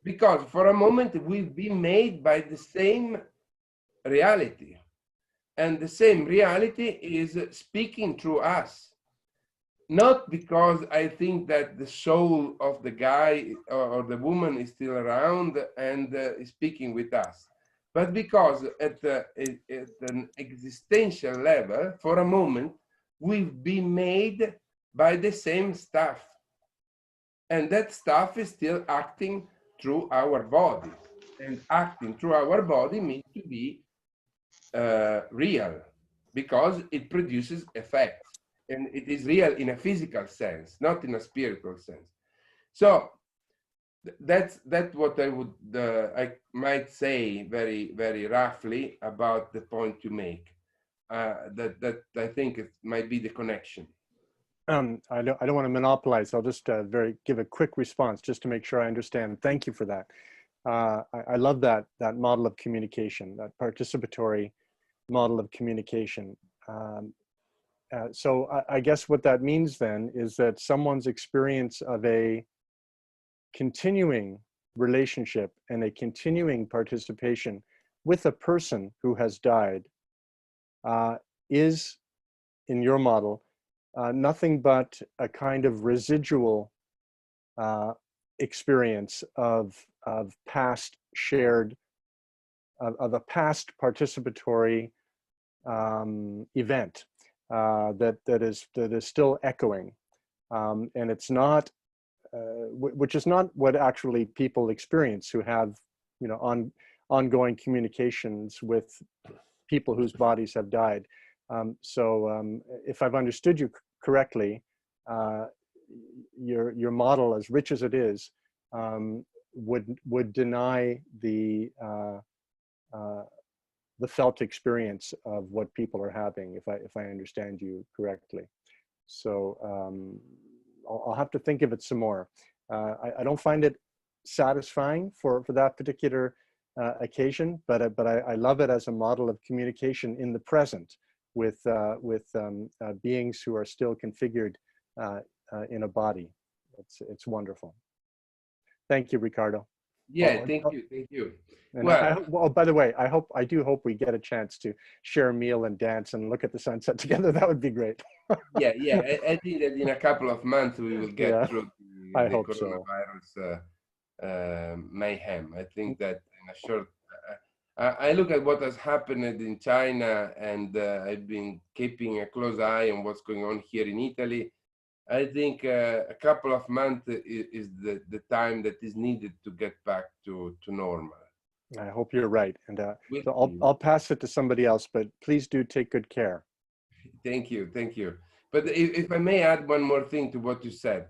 because for a moment we've been made by the same reality, and the same reality is speaking through us. Not because I think that the soul of the guy or the woman is still around and is speaking with us, but because at an existential level, for a moment, we've been made by the same stuff. And that stuff is still acting through our body. And acting through our body means to be real, because it produces effects. And it is real in a physical sense, not in a spiritual sense. So that's what I might say very, very roughly about the point you make. That I think it might be the connection. I don't want to monopolize. I'll just give a quick response just to make sure I understand. Thank you for that. I love that model of communication, that participatory model of communication. So I guess what that means then is that someone's experience of a continuing relationship and a continuing participation with a person who has died is, in your model, nothing but a kind of residual experience of past shared, of a past participatory event. That is still echoing, and it's not which is not what actually people experience who have, you know, ongoing communications with people whose bodies have died. If I've understood you correctly, your model, as rich as it is, would deny the felt experience of what people are having, if I understand you correctly. So I'll have to think of it some more. I don't find it satisfying for that particular occasion, but I love it as a model of communication in the present with beings who are still configured in a body. It's wonderful. Thank you, Ricardo. Yeah, thank you. And well, by the way, I do hope we get a chance to share a meal and dance and look at the sunset together. That would be great. yeah. I think that in a couple of months we will get through the coronavirus mayhem. I think that in a short. I look at what has happened in China, and I've been keeping a close eye on what's going on here in Italy. I think a couple of months is the time that is needed to get back to normal. I hope you're right. And so I'll pass it to somebody else, but please do take good care. Thank you. But if I may add one more thing to what you said,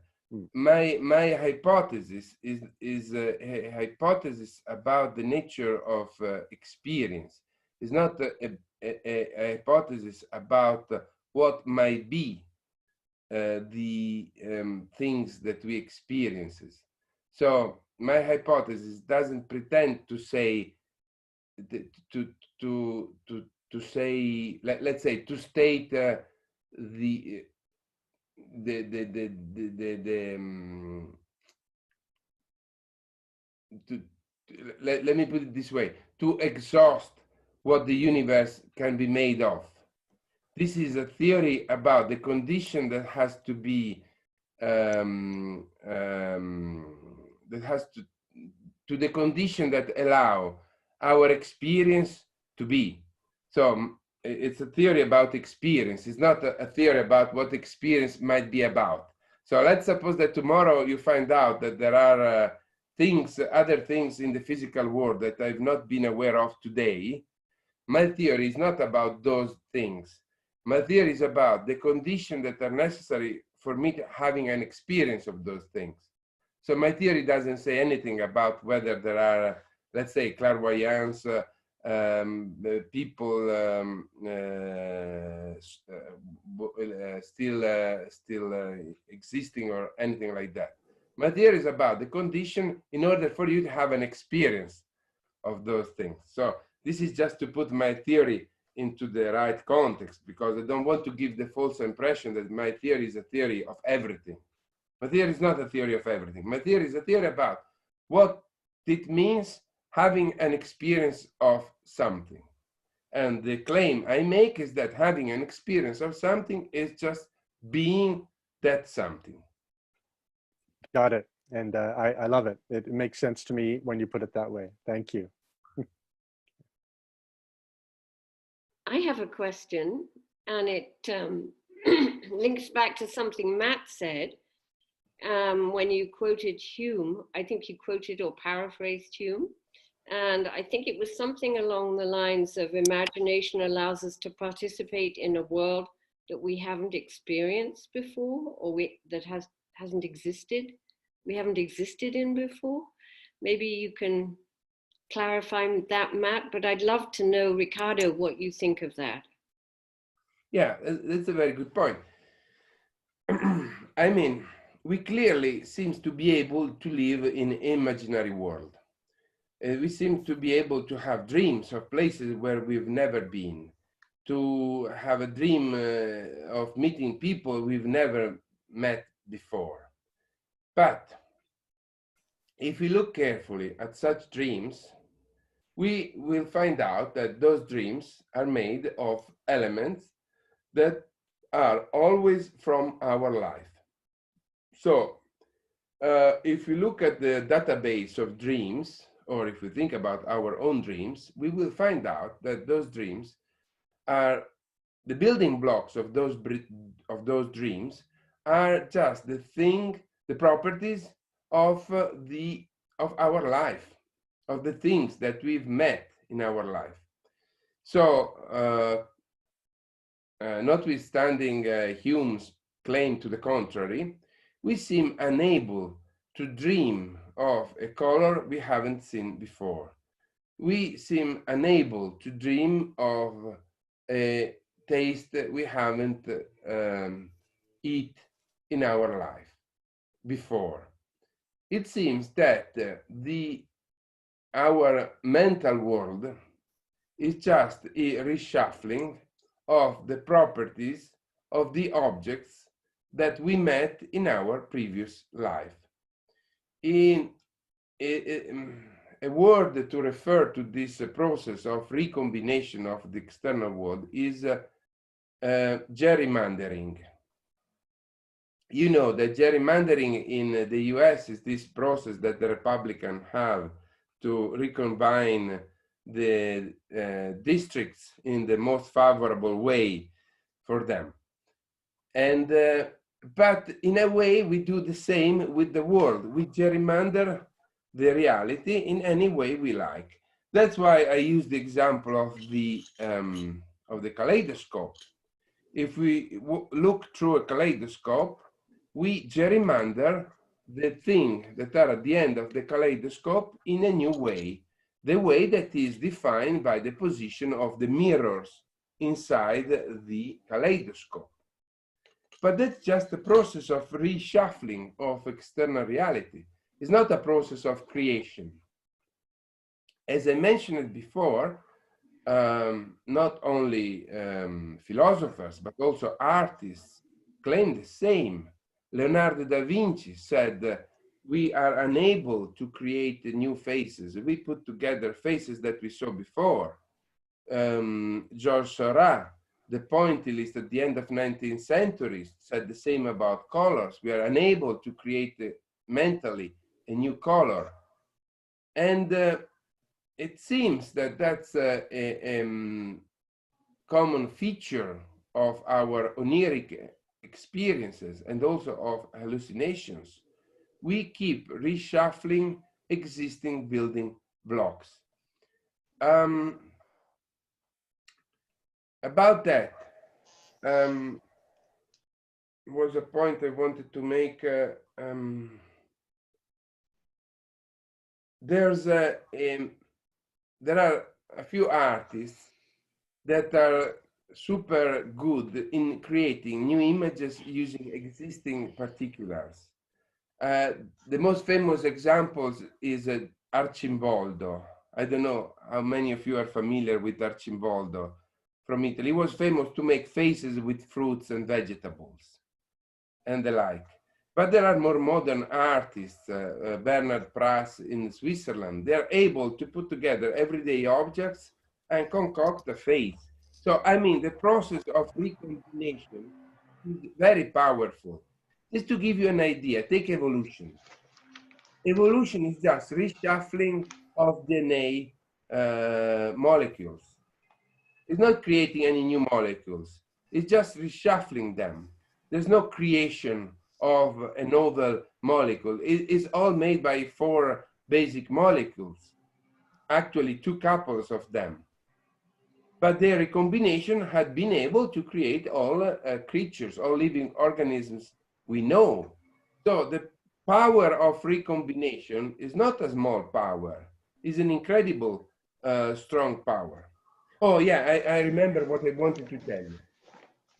my hypothesis is a hypothesis about the nature of experience. It's not a hypothesis about what might be the things that we experience. So my hypothesis doesn't pretend to say let's say to state let me put it this way, to exhaust what the universe can be made of. This is a theory about the condition that has to be that has to the condition that allow our experience to be. So it's a theory about experience. It's not a theory about what experience might be about. So let's suppose that tomorrow you find out that there are other things in the physical world that I've not been aware of today. My theory is not about those things. My theory is about the conditions that are necessary for me having an experience of those things. So my theory doesn't say anything about whether there are, let's say, clairvoyants, people still existing or anything like that. My theory is about the condition in order for you to have an experience of those things. So this is just to put my theory into the right context, because I don't want to give the false impression that my theory is a theory of everything. My theory is not a theory of everything. My theory is a theory about what it means having an experience of something. And the claim I make is that having an experience of something is just being that something. Got it. And I love it. It makes sense to me when you put it that way. Thank you. I have a question, and it links back to something Matt said when you quoted Hume. I think you quoted or paraphrased Hume. And I think it was something along the lines of imagination allows us to participate in a world that we haven't experienced before, or that hasn't existed. We haven't existed in before. Maybe you can clarify that, Matt, but I'd love to know, Ricardo, what you think of that. Yeah, that's a very good point. I mean, we clearly seem to be able to live in an imaginary world. We seem to be able to have dreams of places where we've never been, to have a dream of meeting people we've never met before. But if we look carefully at such dreams, we will find out that those dreams are made of elements that are always from our life. So if we look at the database of dreams, or if we think about our own dreams, we will find out that those dreams are the building blocks of those dreams are just the thing the properties of our life, of the things that we've met in our life. So, notwithstanding Hume's claim to the contrary, we seem unable to dream of a color we haven't seen before. We seem unable to dream of a taste that we haven't eat in our life before. It seems that our mental world is just a reshuffling of the properties of the objects that we met in our previous life. In a word to refer to this process of recombination of the external world is gerrymandering. You know that gerrymandering in the US is this process that the Republicans have to recombine the districts in the most favorable way for them. And but in a way, we do the same with the world. We gerrymander the reality in any way we like. That's why I use the example of the kaleidoscope. If we look through a kaleidoscope, we gerrymander the things that are at the end of the kaleidoscope in a new way, the way that is defined by the position of the mirrors inside the kaleidoscope. But that's just a process of reshuffling of external reality. It's not a process of creation. As I mentioned before, not only philosophers, but also artists claim the same. Leonardo da Vinci said, we are unable to create new faces. We put together faces that we saw before. Georges Seurat, the pointillist at the end of 19th century, said the same about colors. We are unable to create mentally a new color. And it seems that that's a common feature of our oniric experiences and also of hallucinations. We keep reshuffling existing building blocks. About that, was a point I wanted to make. There are a few artists that are super good in creating new images using existing particulars. The most famous examples is Arcimboldo. I don't know how many of you are familiar with Arcimboldo from Italy. He was famous to make faces with fruits and vegetables and the like. But there are more modern artists, Bernard Prass in Switzerland. They're able to put together everyday objects and concoct a face. So, I mean, the process of recombination is very powerful. Just to give you an idea, take evolution. Evolution is just reshuffling of DNA molecules. It's not creating any new molecules. It's just reshuffling them. There's no creation of a novel molecule. It's all made by 4 basic molecules, actually 2 couples of them. But their recombination had been able to create all creatures, all living organisms we know. So the power of recombination is not a small power. It's an incredible strong power. Oh yeah, I remember what I wanted to tell you.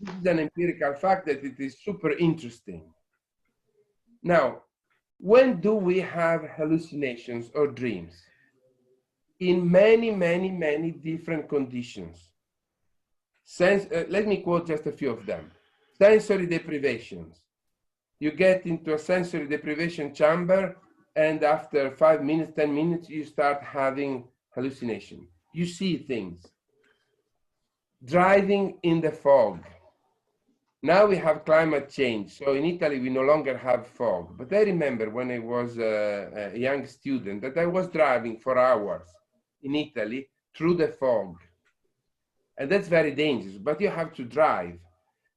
This is an empirical fact that it is super interesting. Now, when do we have hallucinations or dreams? In many, many, many different conditions. Let me quote just a few of them. Sensory deprivations. You get into a sensory deprivation chamber, and after 5 minutes, 10 minutes, you start having hallucination. You see things. Driving in the fog. Now we have climate change. So in Italy, we no longer have fog. But I remember when I was a young student that I was driving for hours in Italy through the fog. And that's very dangerous, but you have to drive.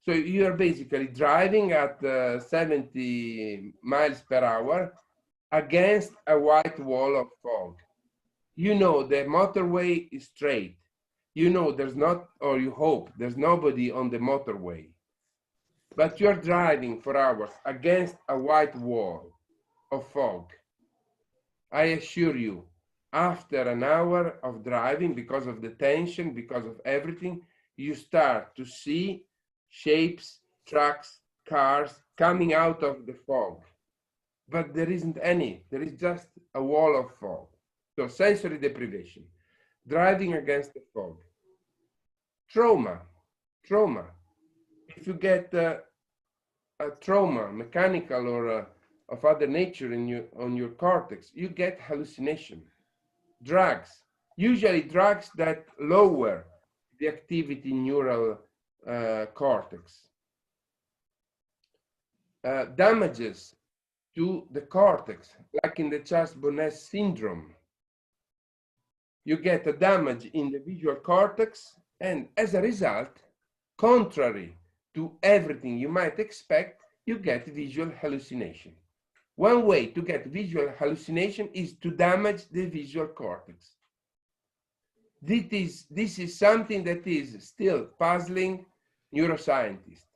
So you're basically driving at 70 miles per hour against a white wall of fog. You know the motorway is straight. You know there's not, or you hope there's nobody on the motorway. But you're driving for hours against a white wall of fog. I assure you, after an hour of driving, because of the tension, because of everything, you start to see shapes, trucks, cars coming out of the fog. But there isn't any, there is just a wall of fog. So sensory deprivation, driving against the fog. Trauma. If you get a trauma, mechanical or of other nature on your cortex, you get hallucination. Drugs, usually drugs that lower the activity in neural cortex. Damages to the cortex, like in the Charles-Bonnet syndrome. You get a damage in the visual cortex, and as a result, contrary to everything you might expect, you get visual hallucination. One way to get visual hallucination is to damage the visual cortex. This is something that is still puzzling neuroscientists.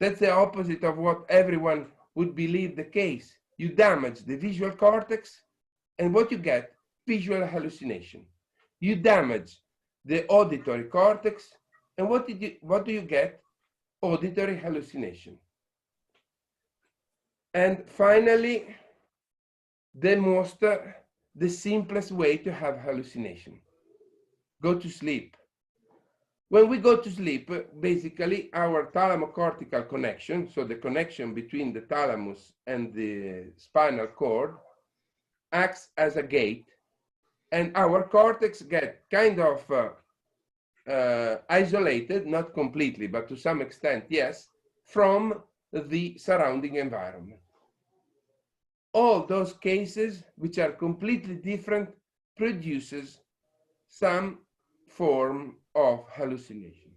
That's the opposite of what everyone would believe the case. You damage the visual cortex, and what you get? Visual hallucination. You damage the auditory cortex, and what do you get? Auditory hallucination. And finally, the simplest way to have hallucination. Go to sleep. When we go to sleep, basically our thalamocortical connection, so the connection between the thalamus and the spinal cord, acts as a gate, and our cortex get kind of isolated, not completely, but to some extent, yes, from the surrounding environment. All those cases, which are completely different, produces some form of hallucination.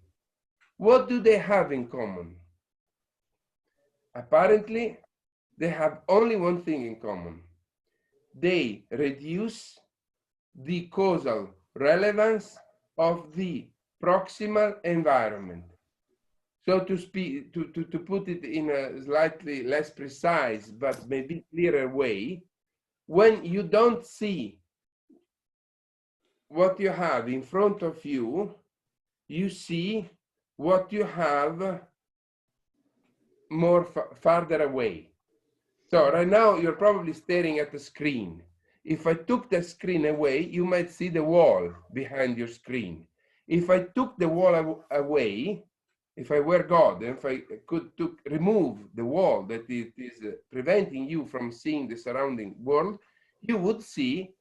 What do they have in common? Apparently, they have only one thing in common. They reduce the causal relevance of the proximal environment. So to put it in a slightly less precise but maybe clearer way, when you don't see what you have in front of you, you see what you have more farther away. So right now you're probably staring at the screen. If I took the screen away, you might see the wall behind your screen. If I took the wall away, if I were God, and if I could remove the wall that is preventing you from seeing the surrounding world, you would see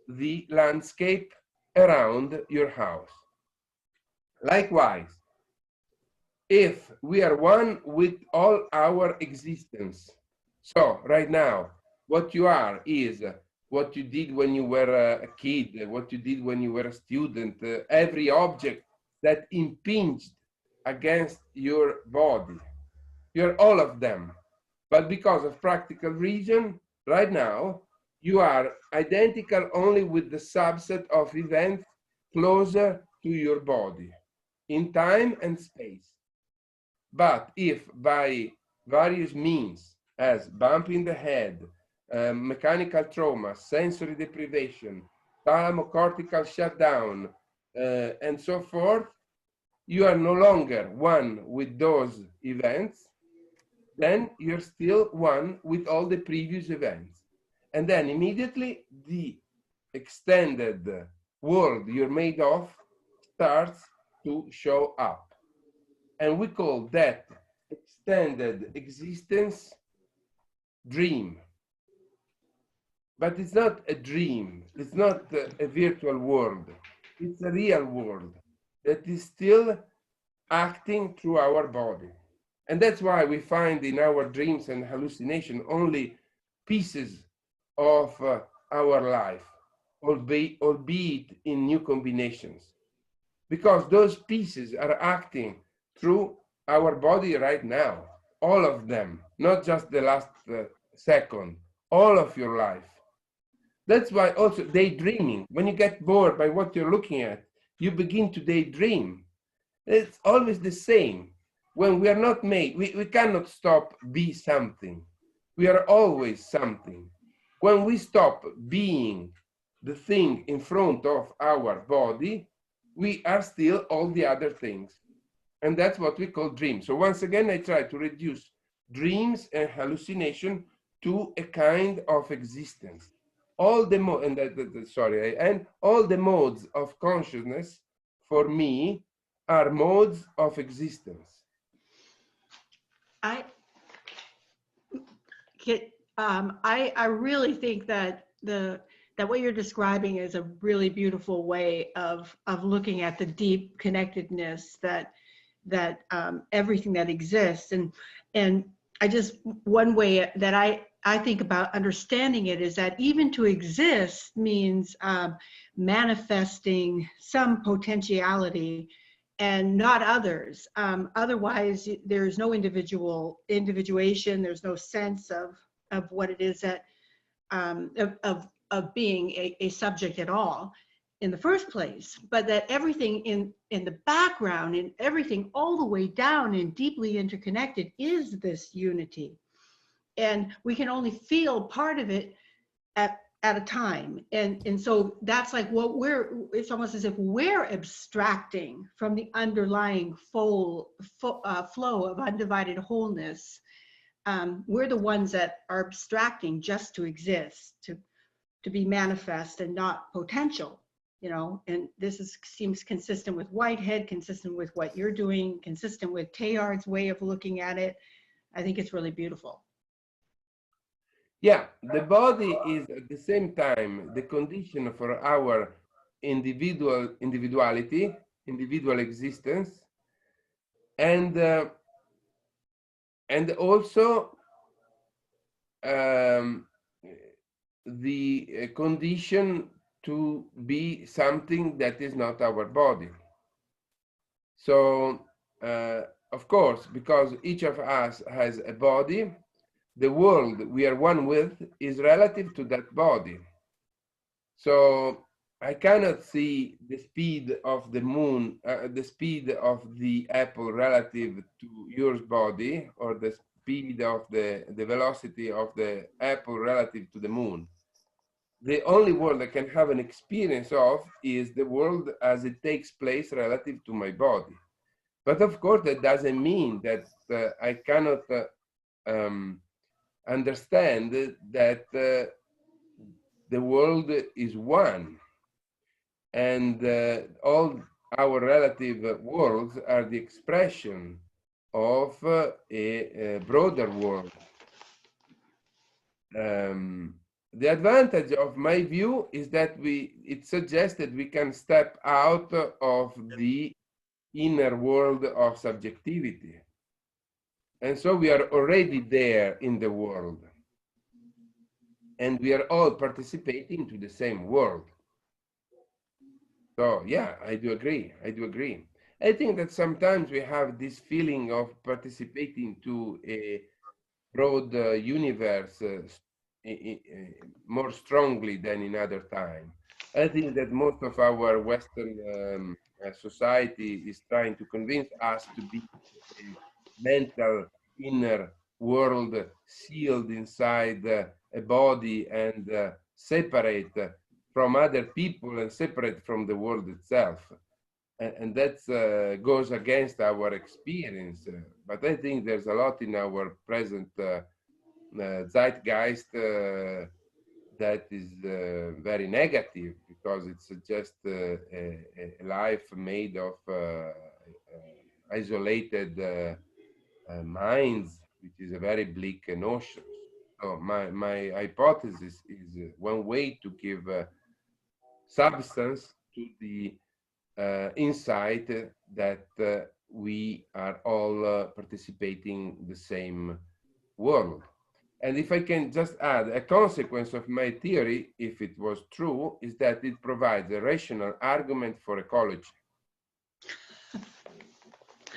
the landscape around your house. Likewise, if we are one with all our existence, so right now, what you are is what you did when you were a kid, what you did when you were a student, every object that impinged against your body. You're all of them. But because of practical reason, right now, you are identical only with the subset of events closer to your body in time and space. But if by various means, as bumping the head, mechanical trauma, sensory deprivation, thalamocortical shutdown, and so forth, you are no longer one with those events, then you're still one with all the previous events. And then immediately the extended world you're made of starts to show up. And we call that extended existence dream. But it's not a dream. It's not a virtual world. It's a real world that is still acting through our body. And that's why we find in our dreams and hallucination only pieces of our life, albeit in new combinations. Because those pieces are acting through our body right now, all of them, not just the last second, all of your life. That's why also daydreaming, when you get bored by what you're looking at, you begin to daydream. It's always the same. When we are not made, we cannot stop be something. We are always something. When we stop being the thing in front of our body, we are still all the other things. And that's what we call dreams. So once again, I try to reduce dreams and hallucination to a kind of existence. All the and all the modes of consciousness for me are modes of existence. I really think that that what you're describing is a really beautiful way of looking at the deep connectedness that everything that exists, and I just, one way that I think about understanding it is that even to exist means manifesting some potentiality and not others. Otherwise, there's no individuation. There's no sense of what it is that of being a subject at all in the first place. But that everything in the background and everything all the way down and deeply interconnected is this unity, and we can only feel part of it at a time. And so that's like what it's almost as if we're abstracting from the underlying flow of undivided wholeness. We're the ones that are abstracting just to exist, to be manifest and not potential, you know. And this seems consistent with Whitehead, consistent with what you're doing, consistent with Teilhard's way of looking at it. I think it's really beautiful. Yeah, the body is at the same time the condition for our individuality, individual existence, and also the condition to be something that is not our body. So, of course, because each of us has a body, the world we are one with is relative to that body. So I cannot see the speed of the moon, the speed of the apple relative to your body, or the speed of the velocity of the apple relative to the moon. The only world I can have an experience of is the world as it takes place relative to my body. But of course, that doesn't mean that I cannot understand that the world is one, and all our relative worlds are the expression of a broader world. The advantage of my view is that it suggests that we can step out of the inner world of subjectivity. And so we are already there in the world. And we are all participating to the same world. So yeah, I do agree. I do agree. I think that sometimes we have this feeling of participating to a broad universe more strongly than in other time. I think that most of our Western society is trying to convince us to be a mental inner world sealed inside a body and separate from other people and separate from the world itself. And that goes against our experience. But I think there's a lot in our present zeitgeist that is very negative, because it suggests a life made of isolated minds, which is a very bleak notion. So my hypothesis is one way to give substance to the insight that we are all participating in the same world. And if I can just add, a consequence of my theory, if it was true, is that it provides a rational argument for ecology.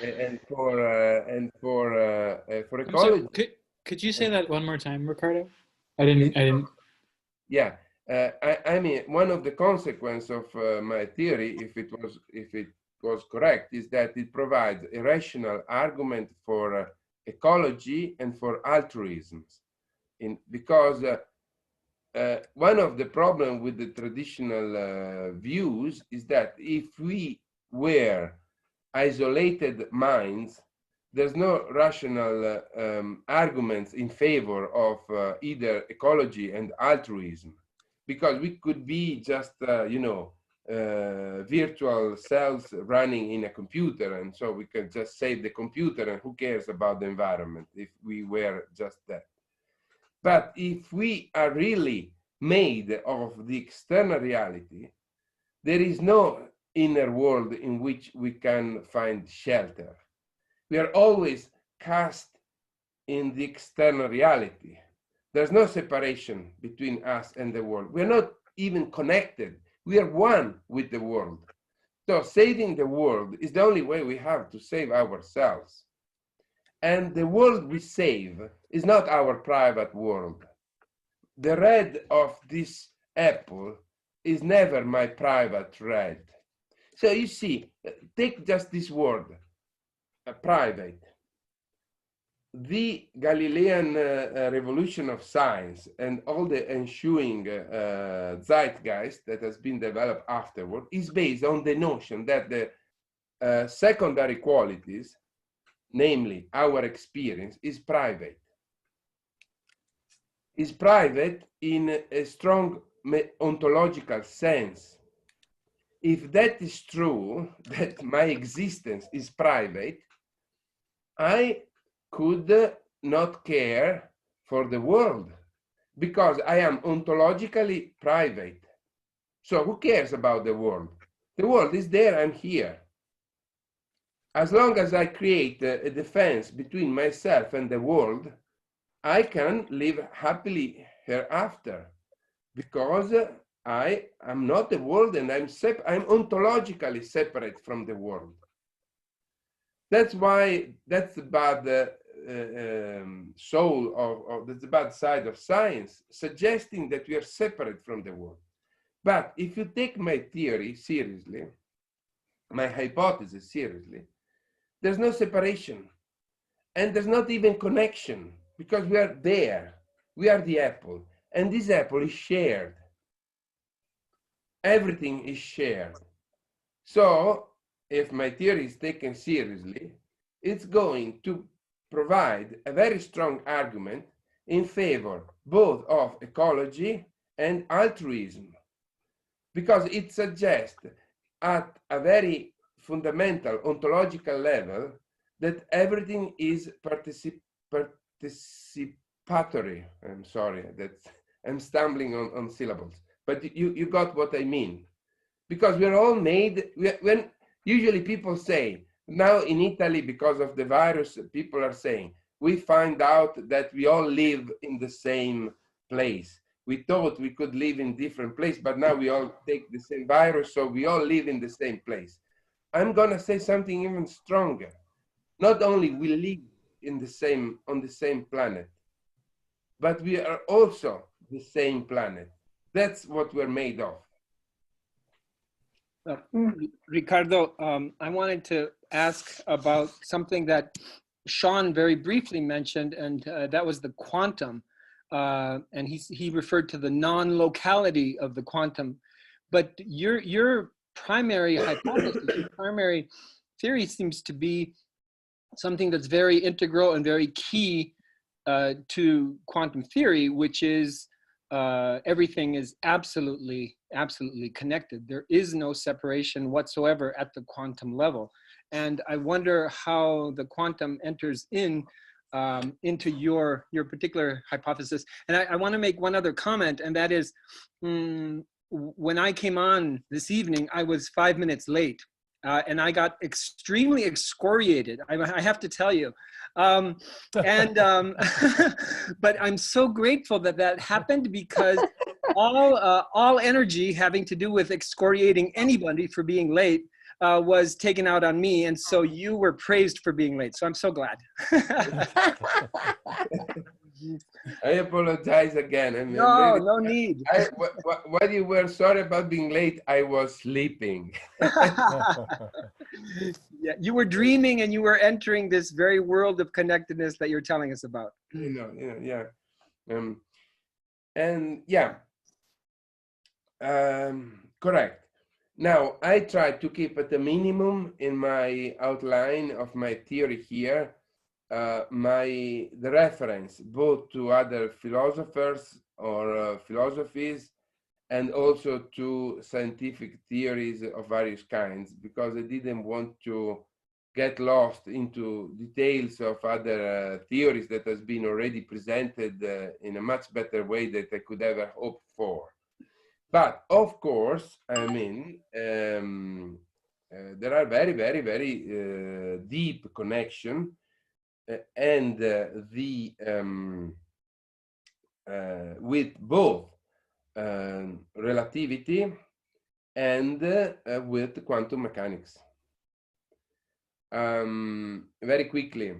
and for I'm sorry, ecology. could you say that one more time, Ricardo? I didn't. Yeah, I mean, one of the consequences of my theory, if it was correct, is that it provides a rational argument for ecology and for altruism. Because one of the problems with the traditional views is that if we were isolated minds, there's no rational arguments in favor of either ecology and altruism, because we could be just, virtual cells running in a computer, and so we can just save the computer, and who cares about the environment if we were just that. But if we are really made of the external reality, there is no inner world in which we can find shelter. We are always cast in the external reality. There's no separation between us and the world. We're not even connected. We are one with the world. So saving the world is the only way we have to save ourselves. And the world we save is not our private world. The red of this apple is never my private red. So you see, take just this word, private. The Galilean revolution of science and all the ensuing zeitgeist that has been developed afterward is based on the notion that the secondary qualities, namely our experience, is private. Is private in a strong ontological sense. If that is true, that my existence is private, I could not care for the world because I am ontologically private. So who cares about the world? The world is there, I'm here. As long as I create a defense between myself and the world, I can live happily hereafter because I am not the world and I'm ontologically separate from the world. That's why that's the bad soul or that's the bad side of science, suggesting that we are separate from the world. But if you take my theory seriously, my hypothesis seriously, there's no separation and there's not even connection because we are there. We are the apple and this apple is shared. Everything is shared. So if my theory is taken seriously, it's going to provide a very strong argument in favor both of ecology and altruism, because it suggests at a very fundamental ontological level that everything is participatory. I'm sorry, I'm stumbling on syllables, but you got what I mean. Because we're all made, when usually people say, now in Italy, because of the virus, people are saying, we find out that we all live in the same place. We thought we could live in different places, but now we all take the same virus, so we all live in the same place. I'm gonna say something even stronger. Not only we live on the same planet, but we are also the same planet. That's what we're made of. Ricardo, I wanted to ask about something that Sean very briefly mentioned, and that was the quantum. And he referred to the non-locality of the quantum. But your primary hypothesis, your primary theory seems to be something that's very integral and very key to quantum theory, which is everything is absolutely connected. There is no separation whatsoever at the quantum level. And I wonder how the quantum enters into your particular hypothesis. And I want to make one other comment, and that is, when I came on this evening, I was 5 minutes late. And I got extremely excoriated, I have to tell you. But I'm so grateful that that happened, because all energy having to do with excoriating anybody for being late was taken out on me, and so you were praised for being late. So I'm so glad. I apologize again. I mean, No, really, no need. while you were sorry about being late, I was sleeping. Yeah, you were dreaming and you were entering this very world of connectedness that you're telling us about. Yeah. And yeah, correct. Now, I try to keep at the minimum in my outline of my theory here, the reference both to other philosophers or philosophies and also to scientific theories of various kinds, because I didn't want to get lost into details of other theories that has been already presented in a much better way than I could ever hope for. But of course, I mean, there are very, very, very deep connection and with both relativity and with quantum mechanics. Very quickly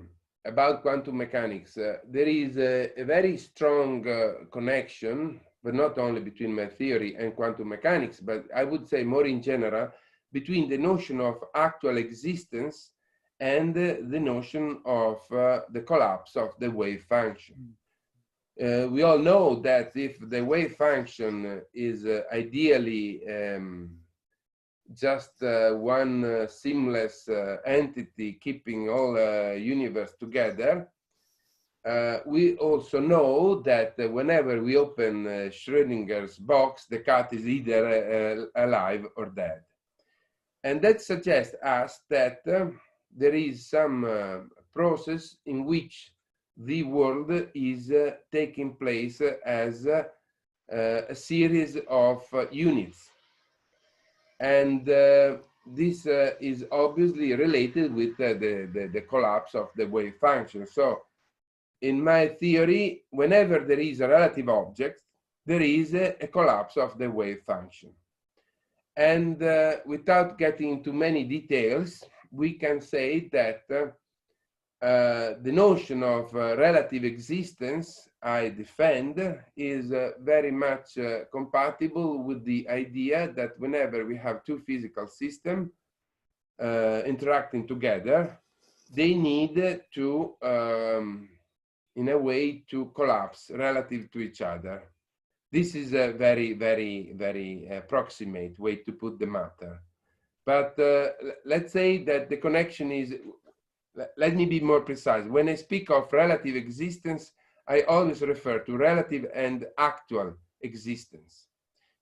about quantum mechanics, there is a very strong connection, but not only between my theory and quantum mechanics, but I would say more in general, between the notion of actual existence and the notion of the collapse of the wave function. We all know that if the wave function is ideally just one seamless entity keeping all universe together, we also know that whenever we open Schrödinger's box, the cat is either alive or dead. And that suggests us that there is some process in which the world is taking place as a series of units. And this is obviously related with the collapse of the wave function. So in my theory, whenever there is a relative object, there is a collapse of the wave function. And without getting into many details, we can say that the notion of relative existence I defend is very much compatible with the idea that whenever we have two physical systems interacting together, they need to, in a way, to collapse relative to each other. This is a very, very, very approximate way to put the matter. But let's say that the connection is, let me be more precise. When I speak of relative existence, I always refer to relative and actual existence.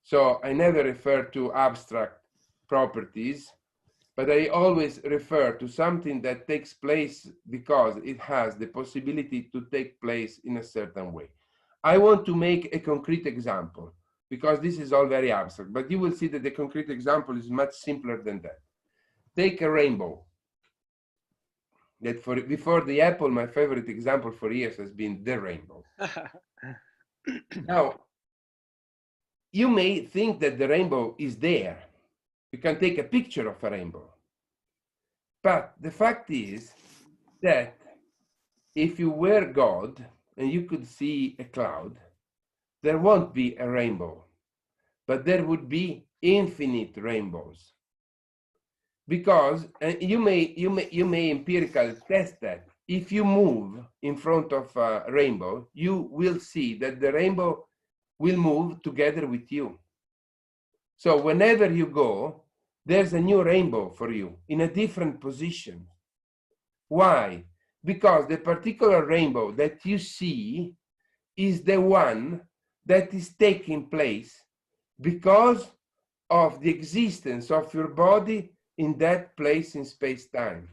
So I never refer to abstract properties, but I always refer to something that takes place because it has the possibility to take place in a certain way. I want to make a concrete example because this is all very abstract, but you will see that the concrete example is much simpler than that. Take a rainbow. That before the apple, my favorite example for years has been the rainbow. Now, you may think that the rainbow is there. You can take a picture of a rainbow. But the fact is that if you were God and you could see a cloud, there won't be a rainbow, but there would be infinite rainbows. Because you may empirically test that. If you move in front of a rainbow, you will see that the rainbow will move together with you. So whenever you go, there's a new rainbow for you in a different position. Why? Because the particular rainbow that you see is the one that is taking place because of the existence of your body in that place in space-time.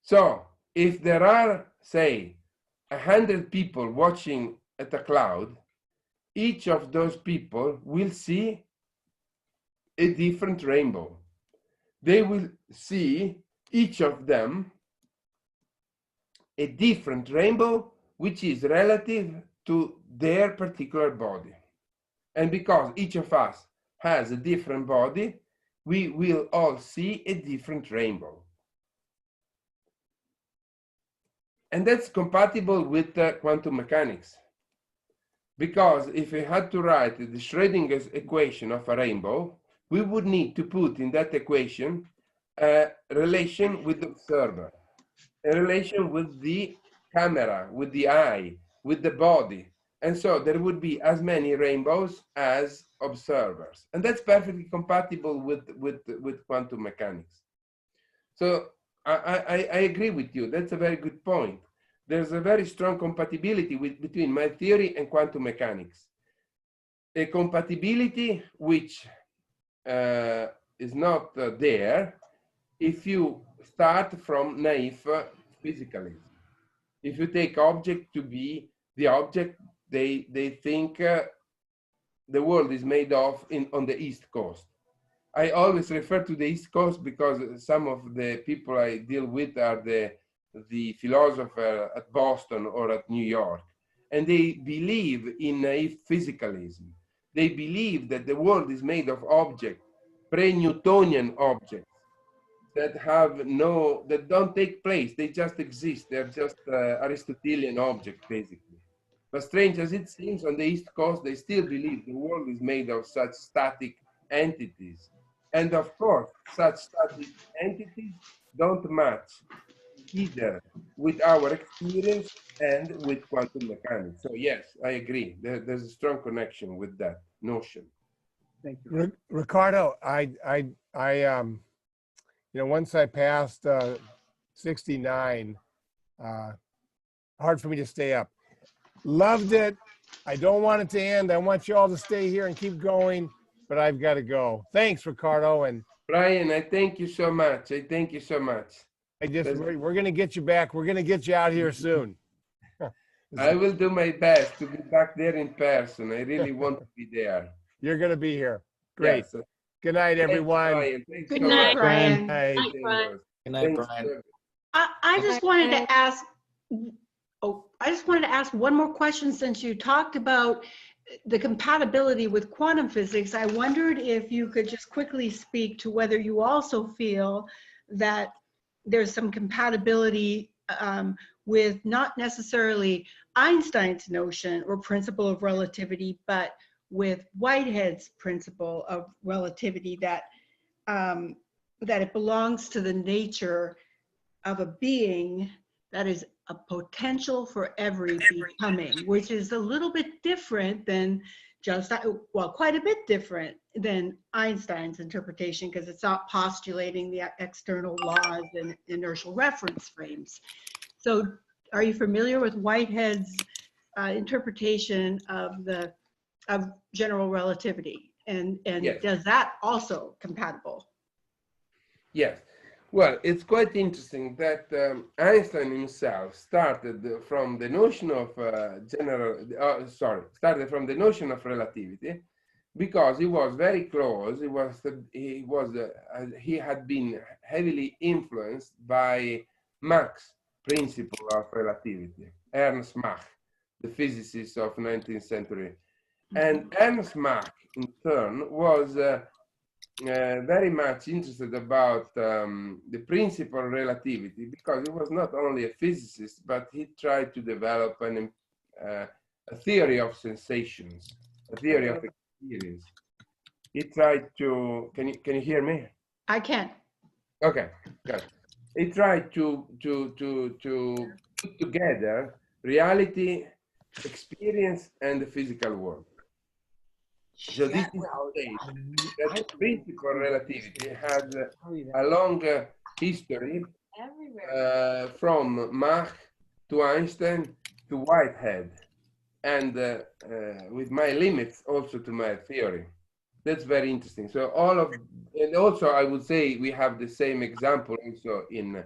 So if there are, say, 100 people watching at a cloud, each of those people will see a different rainbow. They will see, each of them, a different rainbow which is relative to their particular body. And because each of us has a different body, we will all see a different rainbow. And that's compatible with quantum mechanics. Because if we had to write the Schrödinger's equation of a rainbow, we would need to put in that equation a relation with the observer, a relation with the camera, with the eye, with the body. And so there would be as many rainbows as observers. And that's perfectly compatible with quantum mechanics. So I agree with you. That's a very good point. There's a very strong compatibility between my theory and quantum mechanics. A compatibility which is not there if you start from naive physicalism. If you take object to be the object they think the world is made of on the East Coast. I always refer to the East Coast because some of the people I deal with are the philosopher at Boston or at New York, and they believe in naive physicalism. They believe that the world is made of objects, pre-Newtonian objects that don't take place. They just exist. They're just Aristotelian objects, basically. But strange as it seems, on the East Coast, they still believe the world is made of such static entities. And of course, such static entities don't match either with our experience and with quantum mechanics. So yes, I agree. There's a strong connection with that notion. Thank you. Ricardo, once I passed 69, hard for me to stay up. Loved it. I don't want it to end. I want you all to stay here and keep going, but I've got to go. Thanks, Ricardo. And Brian, I thank you so much. I thank you so much. We're going to get you back. We're going to get you out here soon. I will do my best to be back there in person. I really want to be there. You're going to be here. Great. Yes. Good night, everyone. Good night, Brian. Good night, Brian. I just wanted to ask. I just wanted to ask one more question. Since you talked about the compatibility with quantum physics, I wondered if you could just quickly speak to whether you also feel that there's some compatibility with not necessarily Einstein's notion or principle of relativity, but with Whitehead's principle of relativity, that it belongs to the nature of a being that is a potential for every becoming, which is a little bit different than quite a bit different than Einstein's interpretation, because it's not postulating the external laws and inertial reference frames. So are you familiar with Whitehead's interpretation of general relativity? And yes. Does that also compatible? Yes. Well, it's quite interesting that Einstein himself started from the notion of started from the notion of relativity, because he was very close. He had been heavily influenced by Mach's principle of relativity, Ernst Mach, the physicist of 19th century. And Ernst Mach, in turn, was very much interested about the principle of relativity, because he was not only a physicist, but he tried to develop a theory of sensations, a theory of experience. He tried to, can you hear me? I can. Okay, good. He tried to put together reality, experience, and the physical world. So this is to say that the principle of relativity has a long history from Mach to Einstein to Whitehead, and with my limits also to my theory. That's very interesting. So and also I would say we have the same example also in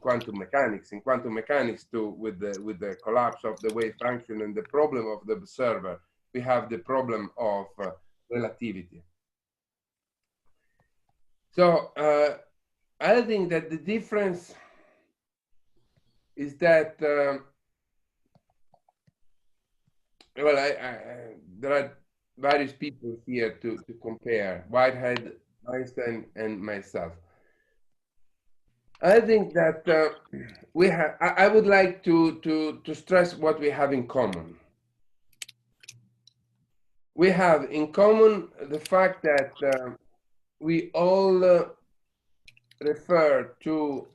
quantum mechanics. In quantum mechanics too, with the collapse of the wave function and the problem of the observer, we have the problem of relativity. So I think that the difference is that there are various people here to compare. Whitehead, Einstein and myself. I think that we have. I would like to stress what we have in common. We have in common the fact that we all refer to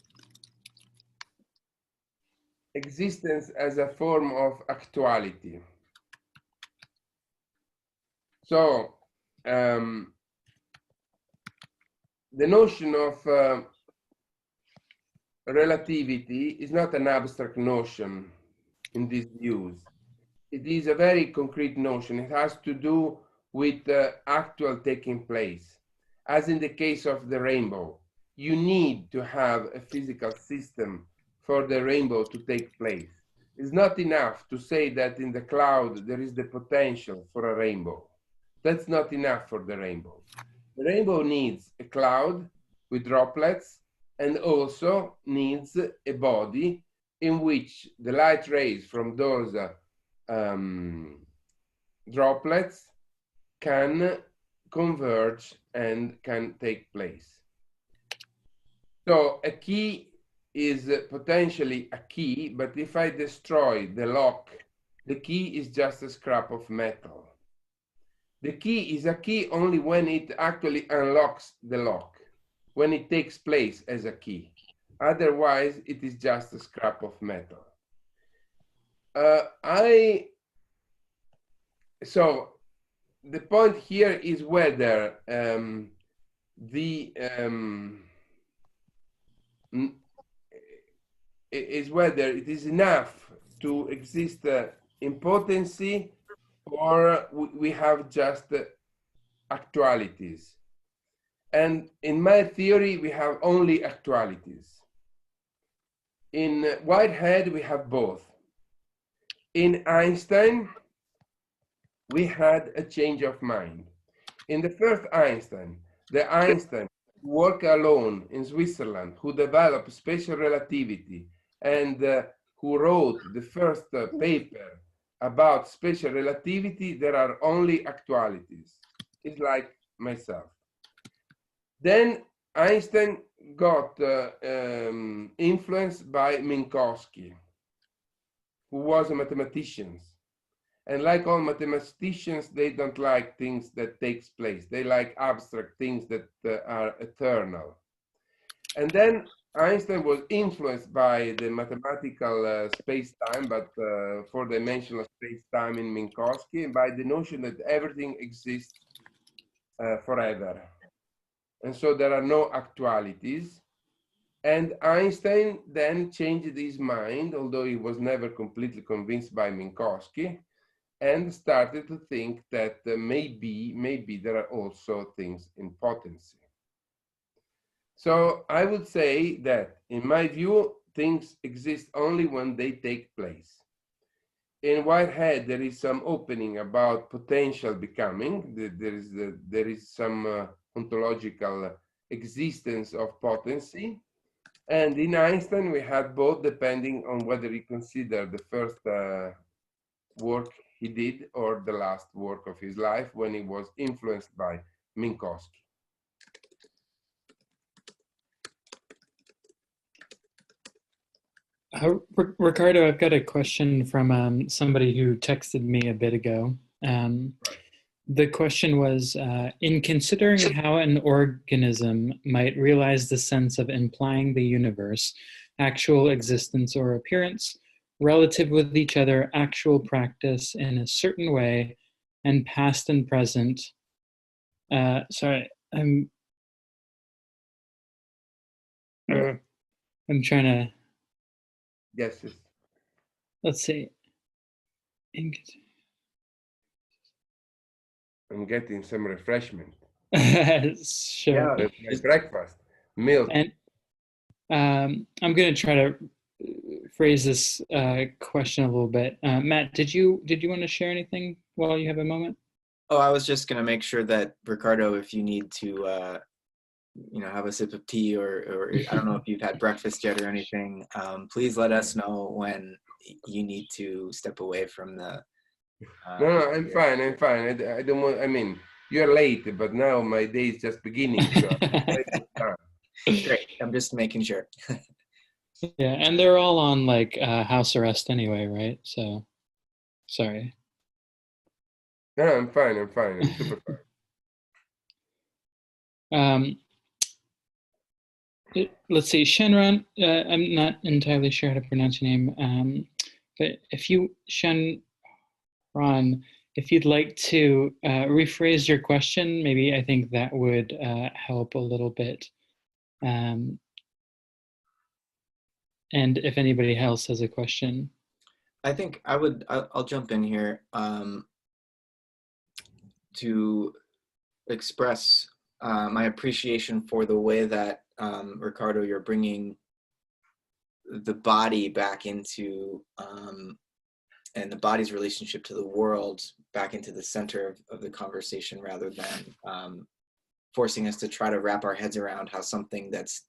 existence as a form of actuality. So the notion of relativity is not an abstract notion in these views. It is a very concrete notion. It has to do with actual taking place. As in the case of the rainbow, you need to have a physical system for the rainbow to take place. It's not enough to say that in the cloud there is the potential for a rainbow. That's not enough for the rainbow. The rainbow needs a cloud with droplets and also needs a body in which the light rays from those droplets can converge and can take place. So a key is potentially a key, but if I destroy the lock, the key is just a scrap of metal. The key is a key only when it actually unlocks the lock, when it takes place as a key. Otherwise, it is just a scrap of metal. So the point here is whether whether it is enough to exist in potency, or we have just actualities. And in my theory, we have only actualities. In Whitehead, we have both. In Einstein, we had a change of mind. In the first Einstein, the Einstein who worked alone in Switzerland, who developed special relativity, and who wrote the first paper about special relativity, there are only actualities. It's like myself. Then Einstein got influenced by Minkowski, who was a mathematician. And like all mathematicians, they don't like things that takes place. They like abstract things that are eternal. And then Einstein was influenced by the mathematical space-time, but four-dimensional space-time in Minkowski, and by the notion that everything exists forever. And so there are no actualities. And Einstein then changed his mind, although he was never completely convinced by Minkowski, and started to think that maybe there are also things in potency. So I would say that, in my view, things exist only when they take place. In Whitehead, there is some opening about potential becoming. There is some ontological existence of potency. And in Einstein, we had both, depending on whether you consider the first work he did or the last work of his life, when he was influenced by Minkowski. Ricardo, I've got a question from somebody who texted me a bit ago. The question was, in considering how an organism might realize the sense of implying the universe, actual existence or appearance, relative with each other, actual practice in a certain way, and past and present. Sorry, I'm trying to. Yes. Let's see. I'm getting some refreshment. Sure. That's my breakfast, milk. And I'm going to try to phrase this question a little bit. Matt, did you want to share anything while you have a moment? Oh, I was just going to make sure that, Ricardo, if you need to, have a sip of tea, or I don't know if you've had breakfast yet or anything, please let us know when you need to step away from the. No, I'm fine. I don't want. I mean, You're late, but now my day is just beginning. So Great. I'm just making sure. Yeah, and they're all on like house arrest anyway, right? So, sorry. No, I'm fine. I'm fine. I'm super fine. Let's see, Shenron. I'm not entirely sure how to pronounce your name, but if you, Shenron, if you'd like to rephrase your question, maybe I think that would help a little bit. And if anybody else has a question. I think I'll jump in here to express my appreciation for the way that, Ricardo, you're bringing the body back into, and the body's relationship to the world back into the center of the conversation, rather than forcing us to try to wrap our heads around how something that's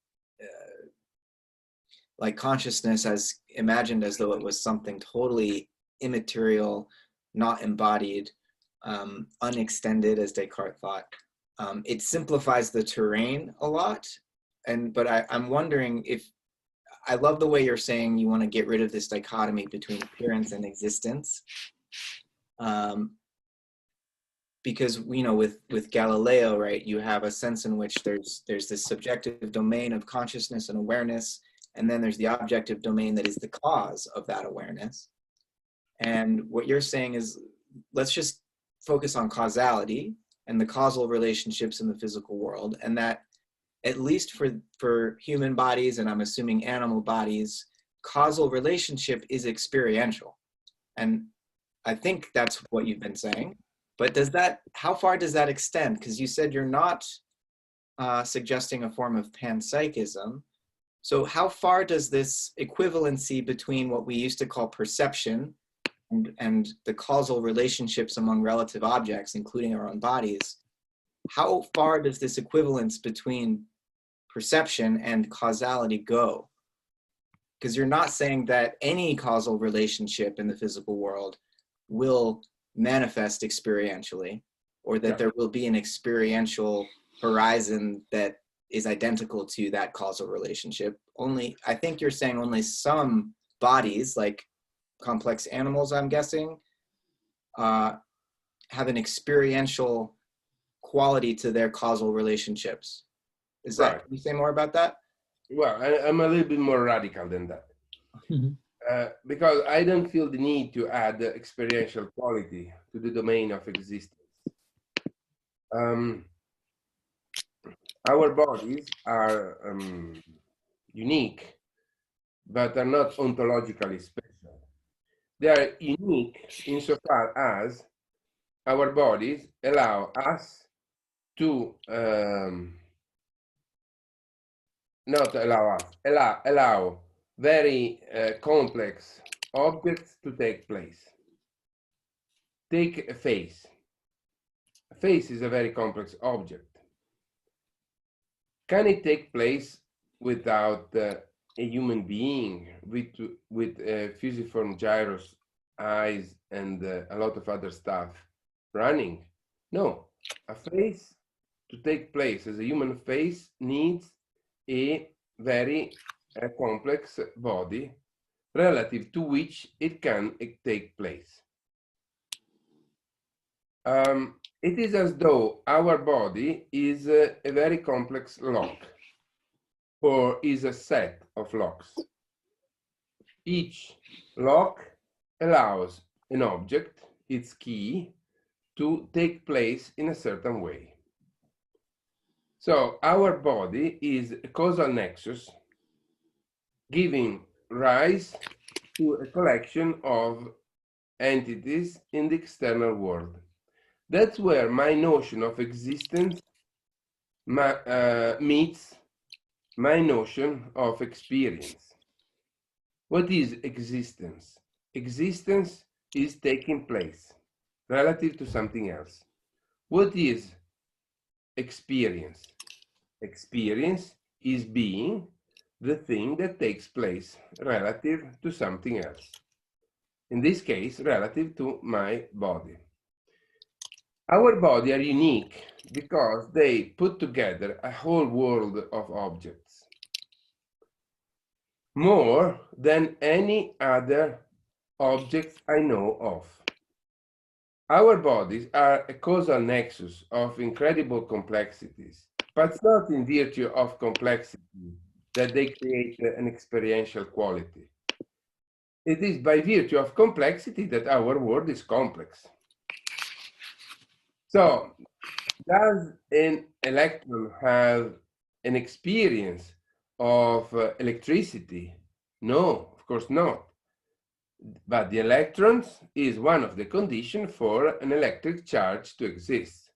like consciousness, as imagined as though it was something totally immaterial, not embodied, unextended, as Descartes thought. It simplifies the terrain a lot. But I'm wondering if, I love the way you're saying you want to get rid of this dichotomy between appearance and existence. Because, you know, with Galileo, right, you have a sense in which there's this subjective domain of consciousness and awareness, and then there's the objective domain that is the cause of that awareness. And what you're saying is, let's just focus on causality and the causal relationships in the physical world, and that at least for human bodies, and I'm assuming animal bodies, causal relationship is experiential. And I think that's what you've been saying. But how far does that extend? Because you said you're not suggesting a form of panpsychism. So how far does this equivalency between what we used to call perception and the causal relationships among relative objects, including our own bodies, how far does this equivalence between perception and causality go? Because you're not saying that any causal relationship in the physical world will manifest experientially, or that there will be an experiential horizon that is identical to that causal relationship. Only, I think you're saying only some bodies, like complex animals, I'm guessing, have an experiential quality to their causal relationships. Is that, can you say more about that? Well, I'm a little bit more radical than that. Because I don't feel the need to add experiential quality to the domain of existence. Our bodies are unique, but are not ontologically special. They are unique insofar as our bodies allow us to allow very complex objects to take place. Take a face. A face is a very complex object. Can it take place without a human being with fusiform gyros, eyes, and a lot of other stuff running? No. A face, to take place as a human face, needs a very complex body relative to which it can take place. It is as though our body is a very complex lock, or is a set of locks. Each lock allows an object, its key, to take place in a certain way. So our body is a causal nexus giving rise to a collection of entities in the external world. That's where my notion of existence meets my notion of experience. What is existence? Existence is taking place relative to something else. What is experience? Experience is being the thing that takes place relative to something else. In this case, relative to my body. Our body are unique because they put together a whole world of objects, more than any other objects I know of. Our bodies are a causal nexus of incredible complexities, but it's not in virtue of complexity that they create an experiential quality. It is by virtue of complexity that our world is complex. So, does an electron have an experience of electricity? No, of course not. But the electrons is one of the conditions for an electric charge to exist.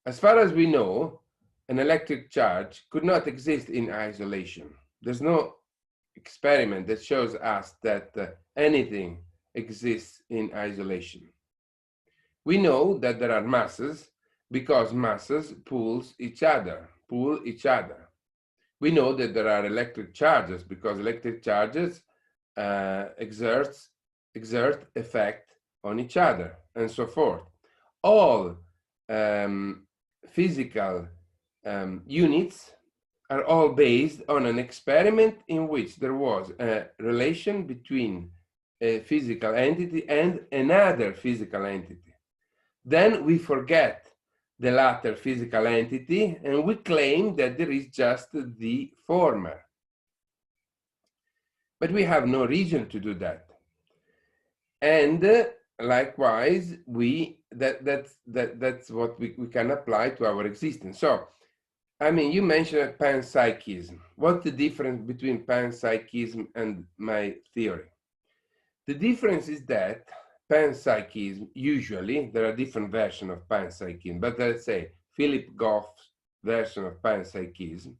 As far as we know, an electric charge could not exist in isolation. There's no experiment that shows us that anything exists in isolation. We know that there are masses because masses pull each other. We know that there are electric charges because electric charges exert effect on each other, and so forth. All physical units are all based on an experiment in which there was a relation between a physical entity and another physical entity. Then we forget the latter physical entity and we claim that there is just the former. But we have no reason to do that. And likewise, that's what we can apply to our existence. So, I mean, you mentioned panpsychism. What's the difference between panpsychism and my theory? The difference is that panpsychism, usually, there are different versions of panpsychism, but let's say Philip Goff's version of panpsychism,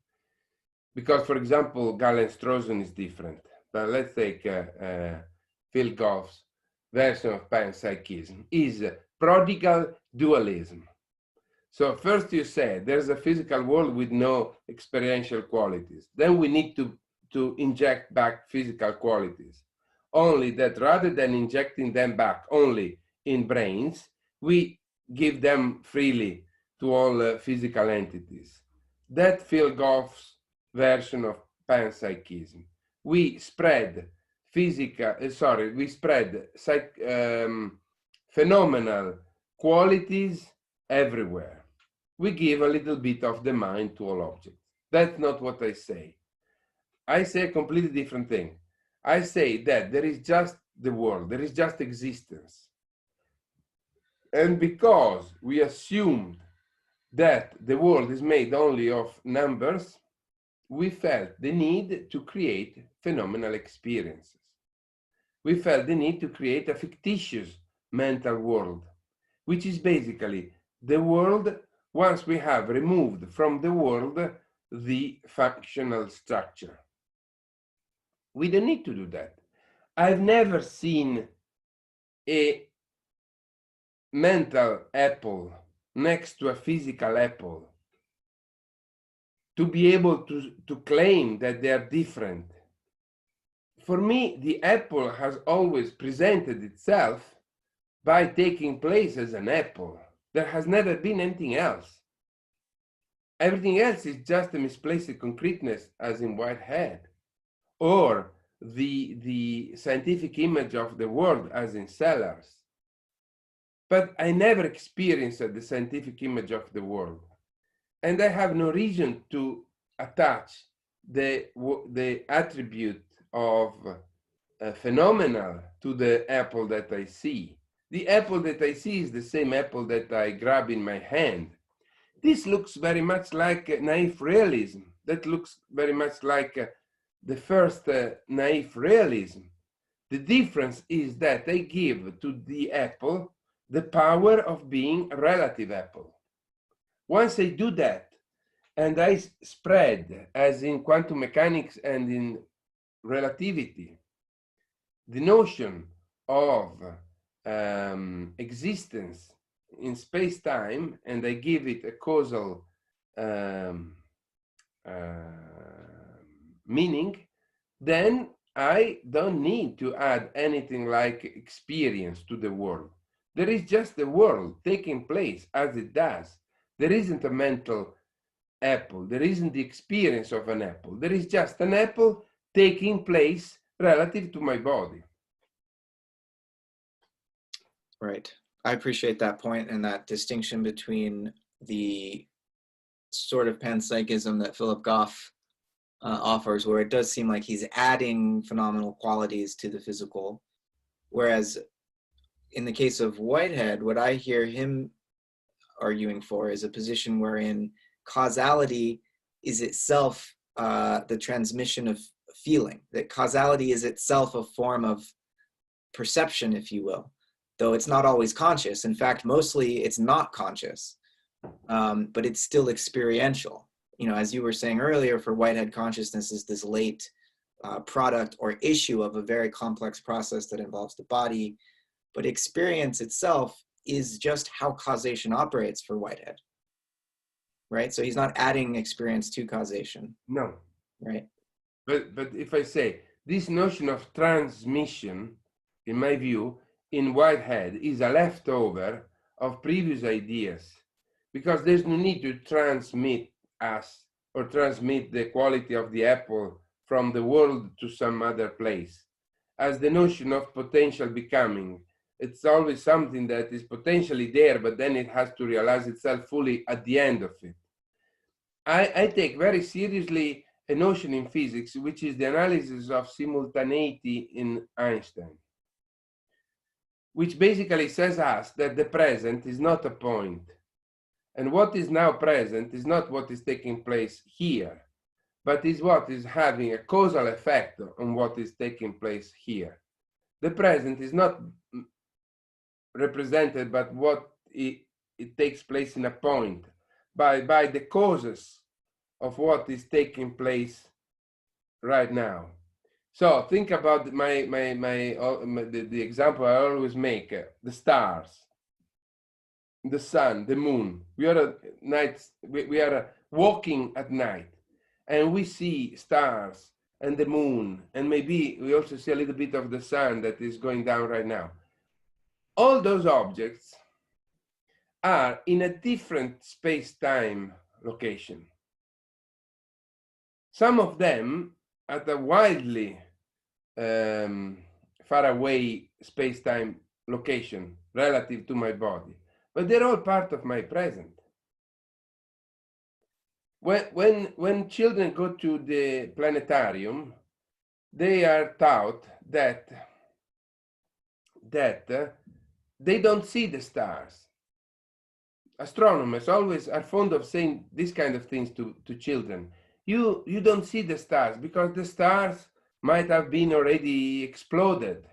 because, for example, Gallen-Strawson is different. But let's take Phil Goff's version of panpsychism is prodigal dualism. So first you say there's a physical world with no experiential qualities. Then we need to inject back physical qualities. Only that rather than injecting them back only in brains, we give them freely to all physical entities. That Phil Goff's version of panpsychism. We spread phenomenal qualities everywhere. We give a little bit of the mind to all objects. That's not what I say. I say a completely different thing. I say that there is just the world, there is just existence. And because we assumed that the world is made only of numbers, we felt the need to create phenomenal experiences. We felt the need to create a fictitious mental world, which is basically the world once we have removed from the world the functional structure. We don't need to do that. I've never seen a mental apple next to a physical apple to be able to claim that they are different. For me, the apple has always presented itself by taking place as an apple. There has never been anything else. Everything else is just a misplaced concreteness, as in Whitehead, or the scientific image of the world, as in Sellars. But I never experienced the scientific image of the world. And I have no reason to attach the attribute of phenomenal to the apple that I see. The apple that I see is the same apple that I grab in my hand. This looks very much like naive realism. That looks very much like the first naive realism. The difference is that I give to the apple the power of being a relative apple. Once I do that, and I spread, as in quantum mechanics and in relativity, the notion of existence in space-time, and I give it a causal meaning, then I don't need to add anything like experience to the world. There is just the world taking place as it does. There isn't a mental apple. There isn't the experience of an apple. There is just an apple taking place relative to my body. Right. I appreciate that point and that distinction between the sort of panpsychism that Philip Goff offers, where it does seem like he's adding phenomenal qualities to the physical. Whereas in the case of Whitehead, what I hear him arguing for is a position wherein causality is itself the transmission of feeling, that causality is itself a form of perception, if you will, though it's not always conscious. In fact, mostly it's not conscious, but it's still experiential. You know, as you were saying earlier, for Whitehead, consciousness is this late product or issue of a very complex process that involves the body, but experience itself is just how causation operates for Whitehead, right? So he's not adding experience to causation. No. Right. But if I say this notion of transmission, in my view, in Whitehead is a leftover of previous ideas, because there's no need to transmit us or transmit the quality of the apple from the world to some other place. As the notion of potential becoming, it's always something that is potentially there, but then it has to realize itself fully at the end of it. I take very seriously a notion in physics, which is the analysis of simultaneity in Einstein, which basically says us that the present is not a point. And what is now present is not what is taking place here, but is what is having a causal effect on what is taking place here. The present is not represented by what it takes place in a point, by the causes of what is taking place right now. So think about the example I always make: the stars, the sun, the moon. We are we are walking at night, and we see stars and the moon, and maybe we also see a little bit of the sun that is going down right now. All those objects are in a different space-time location. Some of them at a wildly far away space-time location relative to my body, but they're all part of my present. When children go to the planetarium, they are taught that they don't see the stars. Astronomers always are fond of saying these kind of things to children. You don't see the stars because the stars might have been already exploded.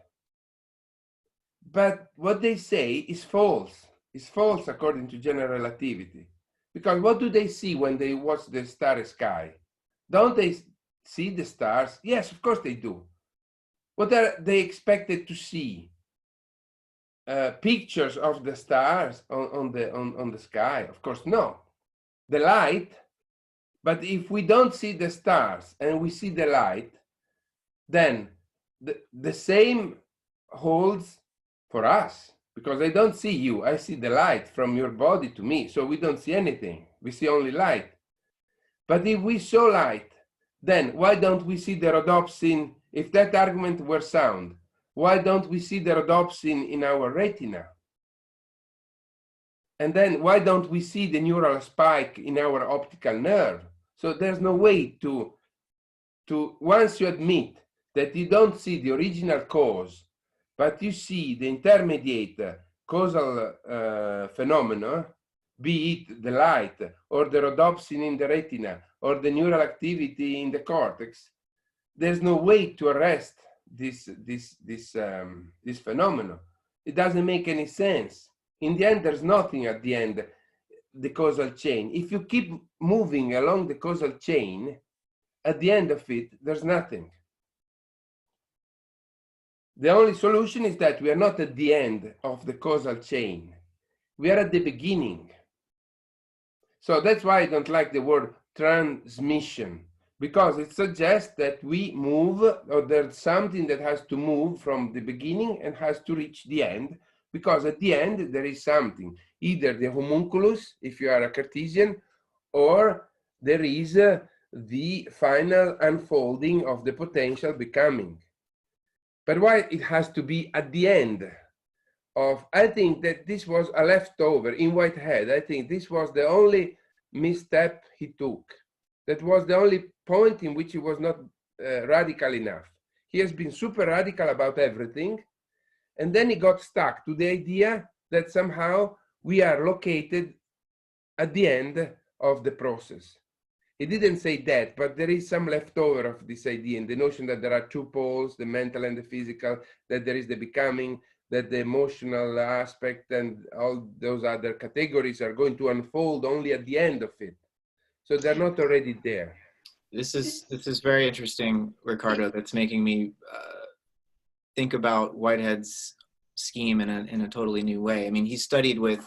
But what they say is false. It's false according to general relativity. Because what do they see when they watch the starry sky? Don't they see the stars? Yes, of course they do. What are they expected to see? Pictures of the stars on the sky? Of course not. The light. But if we don't see the stars and we see the light, then the same holds for us, because I don't see you. I see the light from your body to me. So we don't see anything. We see only light. But if we saw light, then why don't we see the rhodopsin? If that argument were sound, why don't we see the rhodopsin in our retina? And then why don't we see the neural spike in our optical nerve? So there's no way to once you admit that you don't see the original cause, but you see the intermediate causal phenomena, be it the light or the rhodopsin in the retina or the neural activity in the cortex, there's no way to arrest this phenomenon. It doesn't make any sense. In the end, there's nothing at the end, the causal chain. If you keep moving along the causal chain, at the end of it, there's nothing. The only solution is that we are not at the end of the causal chain. We are at the beginning. So that's why I don't like the word transmission, because it suggests that we move, or there's something that has to move from the beginning and has to reach the end, because at the end there is something, either the homunculus, if you are a Cartesian, or there is the final unfolding of the potential becoming. But why it has to be at the end of, I think that this was a leftover in Whitehead. I think this was the only misstep he took. That was the only point in which he was not radical enough. He has been super radical about everything. And then he got stuck to the idea that somehow we are located at the end of the process. He didn't say that, but there is some leftover of this idea, and the notion that there are two poles, the mental and the physical, that there is the becoming, that the emotional aspect and all those other categories are going to unfold only at the end of it. So they're not already there. This is very interesting, Ricardo. That's making me think about Whitehead's scheme in a totally new way. I mean, he studied with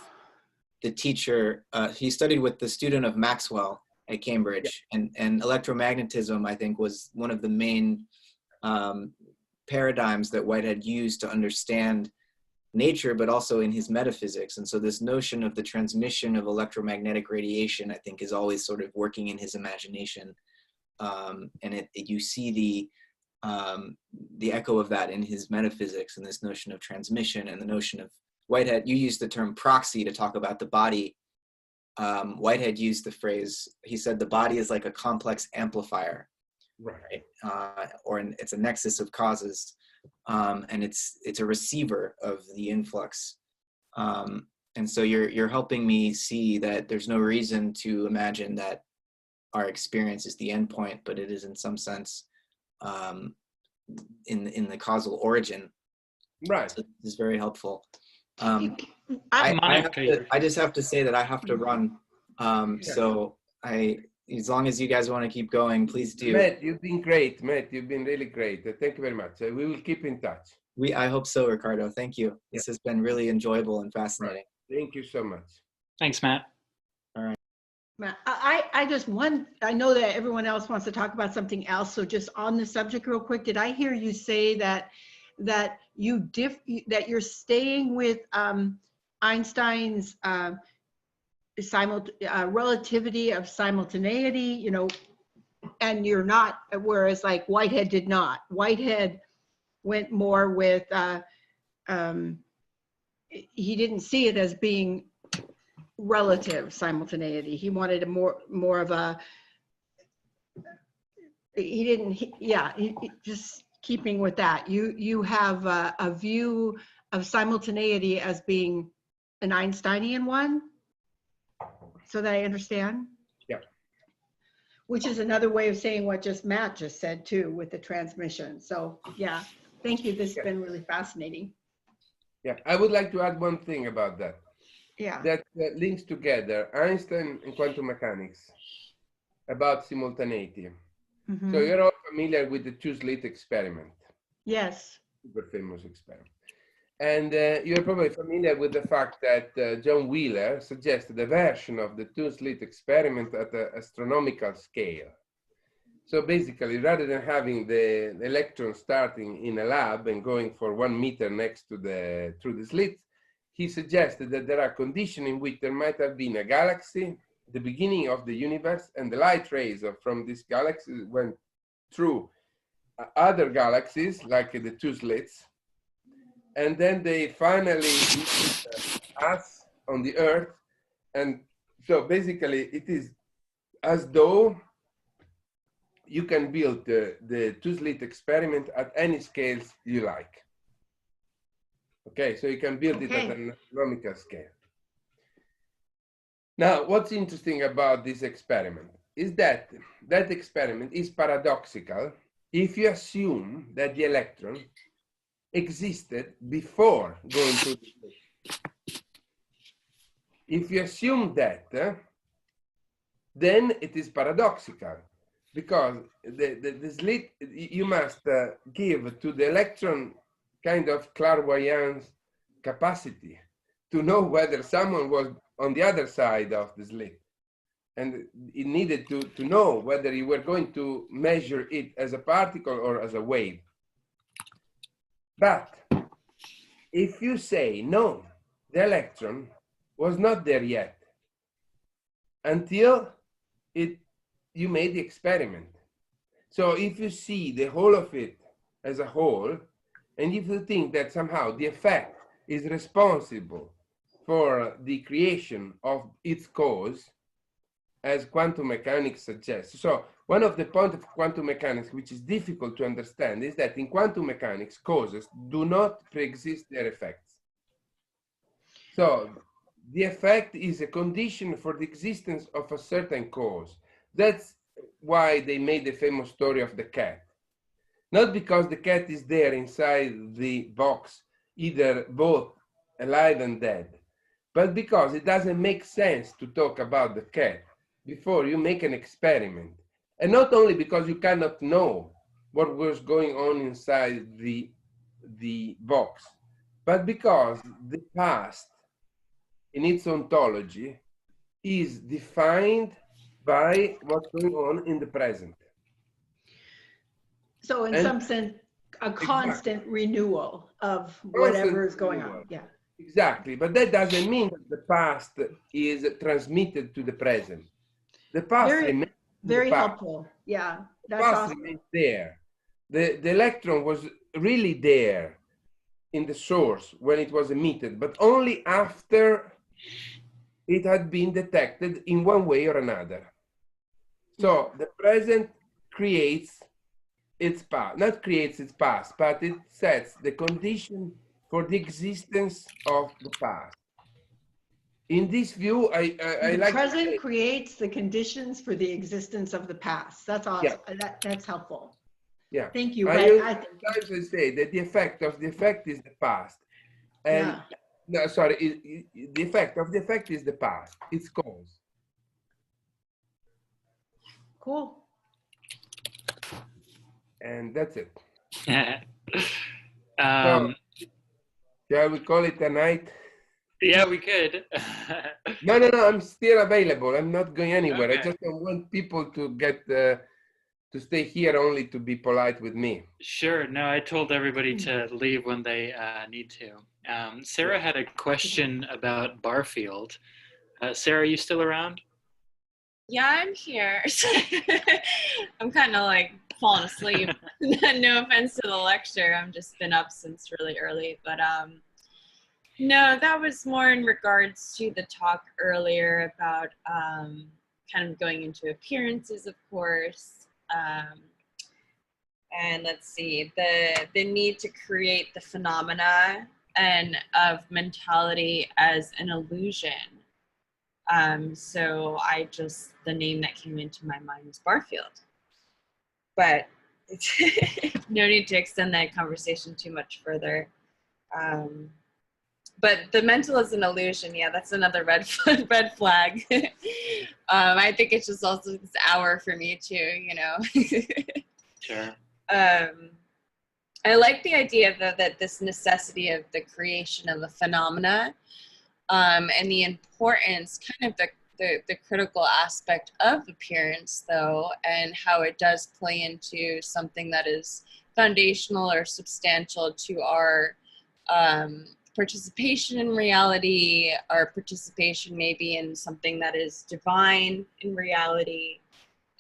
the teacher, he studied with the student of Maxwell at Cambridge, and electromagnetism, I think, was one of the main paradigms that Whitehead used to understand nature, but also in his metaphysics. And so this notion of the transmission of electromagnetic radiation, I think, is always sort of working in his imagination. And you see the echo of that in his metaphysics, and this notion of transmission, and the notion of Whitehead. You used the term proxy to talk about the body. Whitehead used the phrase, he said the body is like a complex amplifier, right? It's a nexus of causes, and it's a receiver of the influx. And so you're helping me see that there's no reason to imagine that our experience is the endpoint, but it is in some sense in the causal origin. Right. So this is very helpful. I I just have to say that I have to run. So as long as you guys want to keep going, please do. Matt, you've been great. Matt, you've been really great. Thank you very much. We will keep in touch. I hope so, Ricardo. Thank you. This has been really enjoyable and fascinating. Right. Thank you so much. Thanks, Matt. All right. Matt, I know that everyone else wants to talk about something else. So just on the subject real quick, did I hear you say that you're staying with Einstein's relativity of simultaneity, and you're not, whereas like Whitehead did not. Whitehead went more with, he didn't see it as being relative simultaneity. He wanted a more of a, just keeping with that. You have a view of simultaneity as being an Einsteinian one, so that I understand? Yeah. Which is another way of saying what Matt just said too, with the transmission. So yeah, thank you. This has been really fascinating. Yeah, I would like to add one thing about that. Yeah. That links together Einstein and quantum mechanics about simultaneity. Mm-hmm. So you're all familiar with the two-slit experiment. Yes. Super famous experiment. And you're probably familiar with the fact that John Wheeler suggested a version of the two-slit experiment at an astronomical scale. So basically, rather than having the electron starting in a lab and going for 1 meter next to through the slit, he suggested that there are conditions in which there might have been a galaxy, the beginning of the universe, and the light rays from this galaxy went through other galaxies, like the two slits, and then they finally hit us on the Earth. And so basically, it is as though you can build the two-slit experiment at any scales you like. Okay, so you can build it at an astronomical scale. Now, what's interesting about this experiment is that that experiment is paradoxical if you assume that the electron existed before going to the slit. If you assume that, then it is paradoxical, because the slit, you must give to the electron kind of clairvoyance capacity to know whether someone was on the other side of the slit. And it needed to know whether you were going to measure it as a particle or as a wave. But if you say, no, the electron was not there yet until you made the experiment. So if you see the whole of it as a whole, and if you think that somehow the effect is responsible for the creation of its cause, as quantum mechanics suggests. So one of the points of quantum mechanics, which is difficult to understand, is that in quantum mechanics, causes do not pre-exist their effects. So the effect is a condition for the existence of a certain cause. That's why they made the famous story of the cat. Not because the cat is there inside the box, either both alive and dead, but because it doesn't make sense to talk about the cat before you make an experiment. And not only because you cannot know what was going on inside the box, but because the past in its ontology is defined by what's going on in the present. So in some sense, a constant renewal of whatever is going on. Yeah. Exactly, but that doesn't mean that the past is transmitted to the present. The past remains very the past. helpful. Yeah, that's awesome. Remains there. The electron was really there in the source when it was emitted, but only after it had been detected in one way or another. So the present creates its past, not creates its past, but it sets the condition for the existence of the past. In this view, I the like present creates the conditions for the existence of the past. That's awesome. Yeah. That's helpful. Yeah. Thank you. Sometimes I say that the effect of the effect is the past. And no, sorry, the effect of the effect is the past. It's cause. Cool. And that's it. So, shall we call it a night? Yeah, we could. No, I'm still available. I'm not going anywhere. Okay. I just don't want people to get to stay here only to be polite with me. Sure. No, I told everybody to leave when they need to. Sarah had a question about Barfield. Sarah, are you still around? Yeah, I'm here. I'm kind of like falling asleep. No offense to the lecture. I've just been up since really early. But no, that was more in regards to the talk earlier about kind of going into appearances, of course. And let's see, the need to create the phenomena and of mentality as an illusion. So the name that came into my mind was Barfield. But no need to extend that conversation too much further. But the mental is an illusion. Yeah, that's another red flag. I think it's just also this hour for me too, you know. Sure. I like the idea that this necessity of the creation of a phenomena and the importance, kind of the critical aspect of appearance, though, and how it does play into something that is foundational or substantial to our participation in reality, our participation maybe in something that is divine in reality,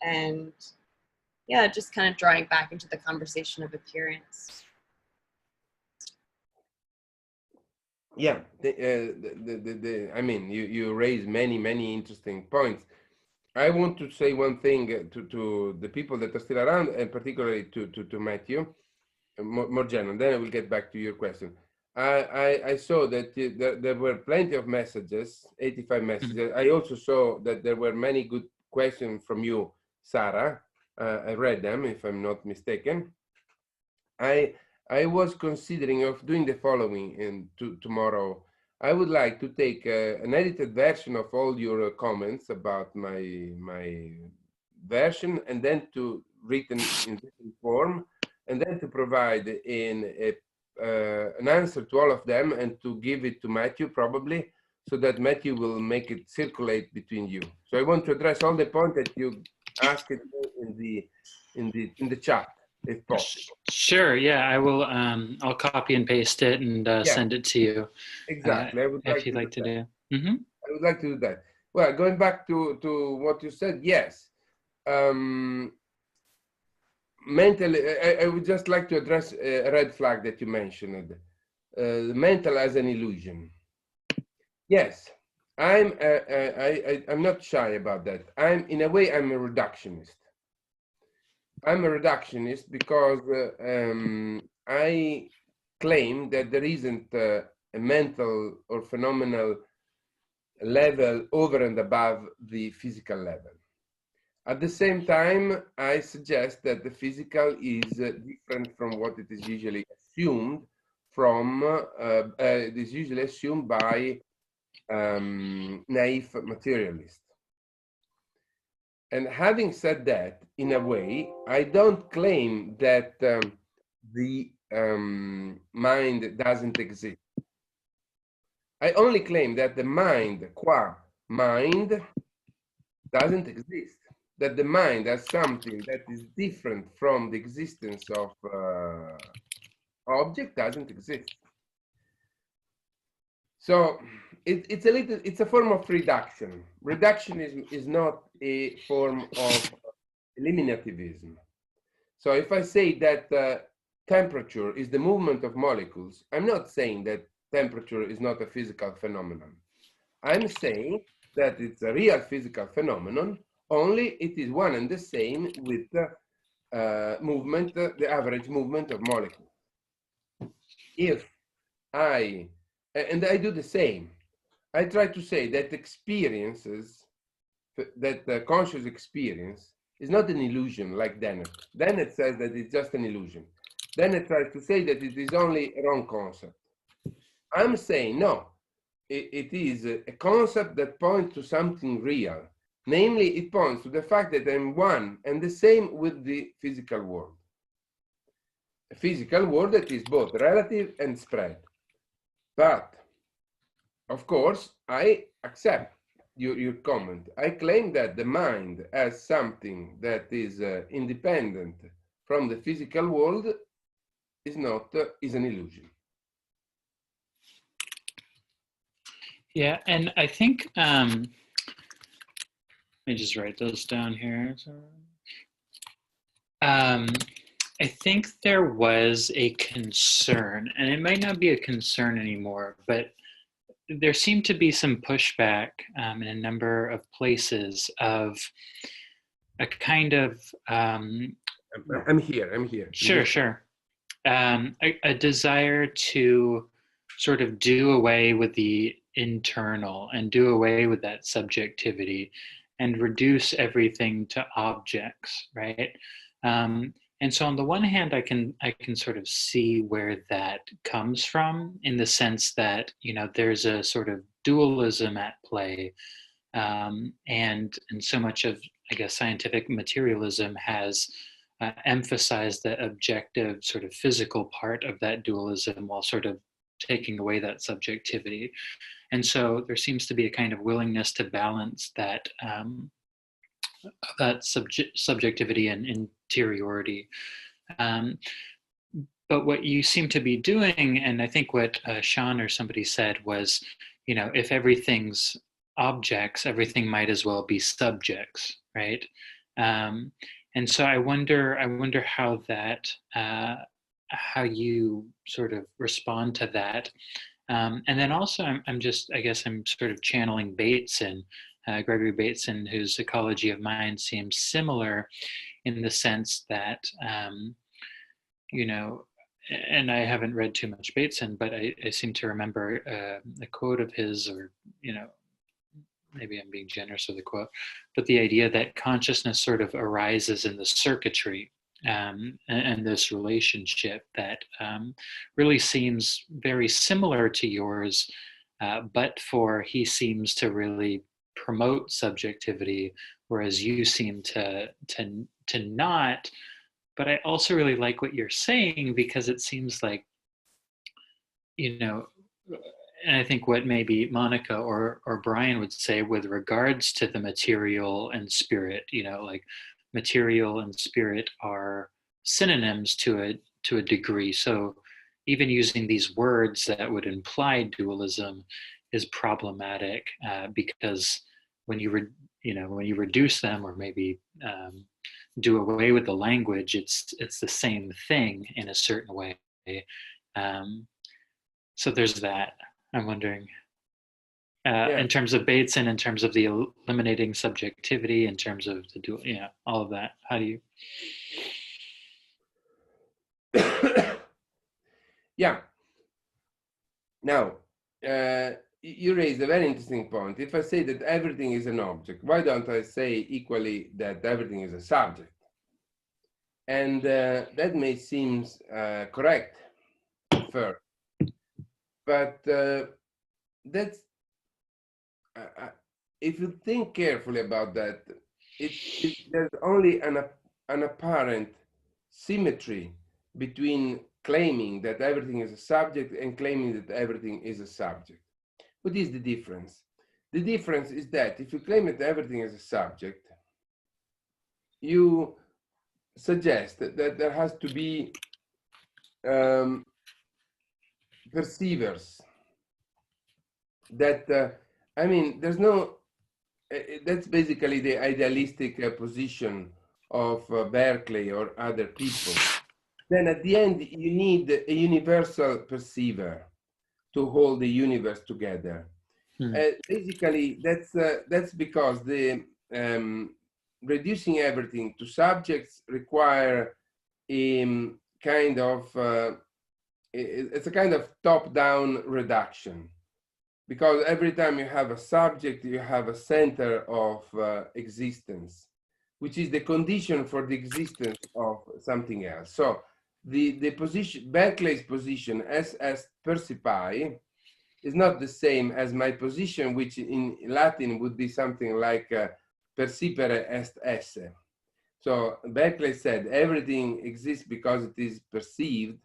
and yeah, just kind of drawing back into the conversation of appearance. Yeah, I mean, you raise many interesting points. I want to say one thing to the people that are still around, and particularly to Matthew, more general. Then I will get back to your question. I saw that there were plenty of messages, 85 messages. I also saw that there were many good questions from you, Sarah. I read them, if I'm not mistaken. I was considering of doing the following tomorrow. I would like to take an edited version of all your comments about my version, and then to written in written form, and then to provide in an answer to all of them, and to give it to Matthew probably, so that Matthew will make it circulate between you. So I want to address all the points that you asked in the chat. if possible. Sure. Yeah, I will. I'll copy and paste it and send it to you. Exactly. I would like if you'd to like do to that. do. Mm-hmm. I would like to do that. Well, going back to what you said, yes. Mentally, I would just like to address a red flag that you mentioned. Mental as an illusion. Yes, I'm not shy about that. In a way, I'm a reductionist. I'm a reductionist because I claim that there isn't a mental or phenomenal level over and above the physical level. At the same time, I suggest that the physical is different from what it is usually assumed from, it is usually assumed by naive materialists. And having said that, in a way, I don't claim that the mind doesn't exist. I only claim that the mind, qua mind, doesn't exist. That the mind has something that is different from the existence of object doesn't exist. So it's a form of reduction. Reductionism is not a form of eliminativism. So if I say that temperature is the movement of molecules, I'm not saying that temperature is not a physical phenomenon. I'm saying that it's a real physical phenomenon, only it is one and the same with the movement, the average movement of molecules. If and I do the same, I try to say that experiences, that conscious experience is not an illusion like Dennett. Dennett says that it's just an illusion. Dennett tries to say that it is only a wrong concept. I'm saying no, it is a concept that points to something real. Namely, it points to the fact that I'm one and the same with the physical world. A physical world that is both relative and spread. But, of course, I accept your comment. I claim that the mind as something that is independent from the physical world is an illusion. Yeah, and I think, let me just write those down here. I think there was a concern, and it might not be a concern anymore, but there seemed to be some pushback in a number of places of a kind of... I'm here. Sure. A desire to sort of do away with the internal and do away with that subjectivity and reduce everything to objects, right? And so on the one hand, I can sort of see where that comes from, in the sense that, you know, there's a sort of dualism at play, and so much of, I guess, scientific materialism has emphasized the objective sort of physical part of that dualism while sort of taking away that subjectivity. And so there seems to be a kind of willingness to balance that subjectivity and interiority. But what you seem to be doing, and I think what Sean or somebody said was, you know, if everything's objects, everything might as well be subjects, right? And so I wonder how that, how you sort of respond to that. And then also, I guess I'm sort of channeling Bateson, Gregory Bateson, whose ecology of mind seems similar in the sense that, you know, and I haven't read too much Bateson, but I seem to remember a quote of his, or, you know, maybe I'm being generous with the quote, but the idea that consciousness sort of arises in the circuitry, and this relationship that really seems very similar to yours, but for he seems to really promote subjectivity, whereas you seem to not. But I also really like what you're saying, because it seems like, you know, and I think what maybe Monica or Brian would say with regards to the material and spirit, you know, like material and spirit are synonyms to a degree. So even using these words that would imply dualism is problematic because when you reduce them, or maybe do away with the language, it's the same thing in a certain way. So there's that. I'm wondering, in terms of Bateson, in terms of the eliminating subjectivity, in terms of the dual, all of that. How do you? Yeah. Now, you raised a very interesting point. If I say that everything is an object, why don't I say equally that everything is a subject? And that may seem correct at first, but that's if you think carefully about that, there's only an apparent symmetry between claiming that everything is a subject and claiming that everything is a subject. What is the difference? The difference is that if you claim that everything is a subject, you suggest that there has to be perceivers. That I mean, there's no. That's basically the idealistic position of Berkeley or other people. Then at the end, you need a universal perceiver to hold the universe together. Basically, that's because the reducing everything to subjects require a kind of it's a kind of top-down reduction, because every time you have a subject, you have a center of existence, which is the condition for the existence of something else. So the position, Berkeley's position as percipi is not the same as my position, which in Latin would be something like percipere est esse. So Berkeley said everything exists because it is perceived,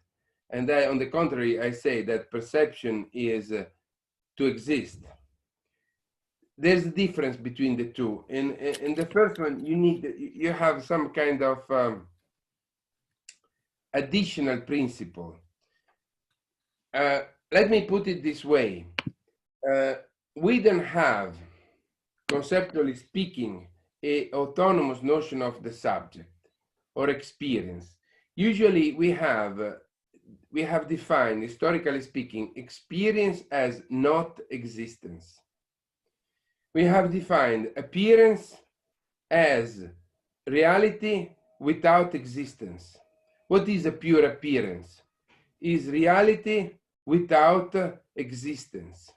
and I, on the contrary, I say that perception is to exist. There's a difference between the two. In the first one, you have some kind of additional principle. Let me put it this way. We don't have, conceptually speaking, an autonomous notion of the subject or experience. Usually we have defined, historically speaking, experience as not existence. We have defined appearance as reality without existence. What is a pure appearance? Is reality without existence.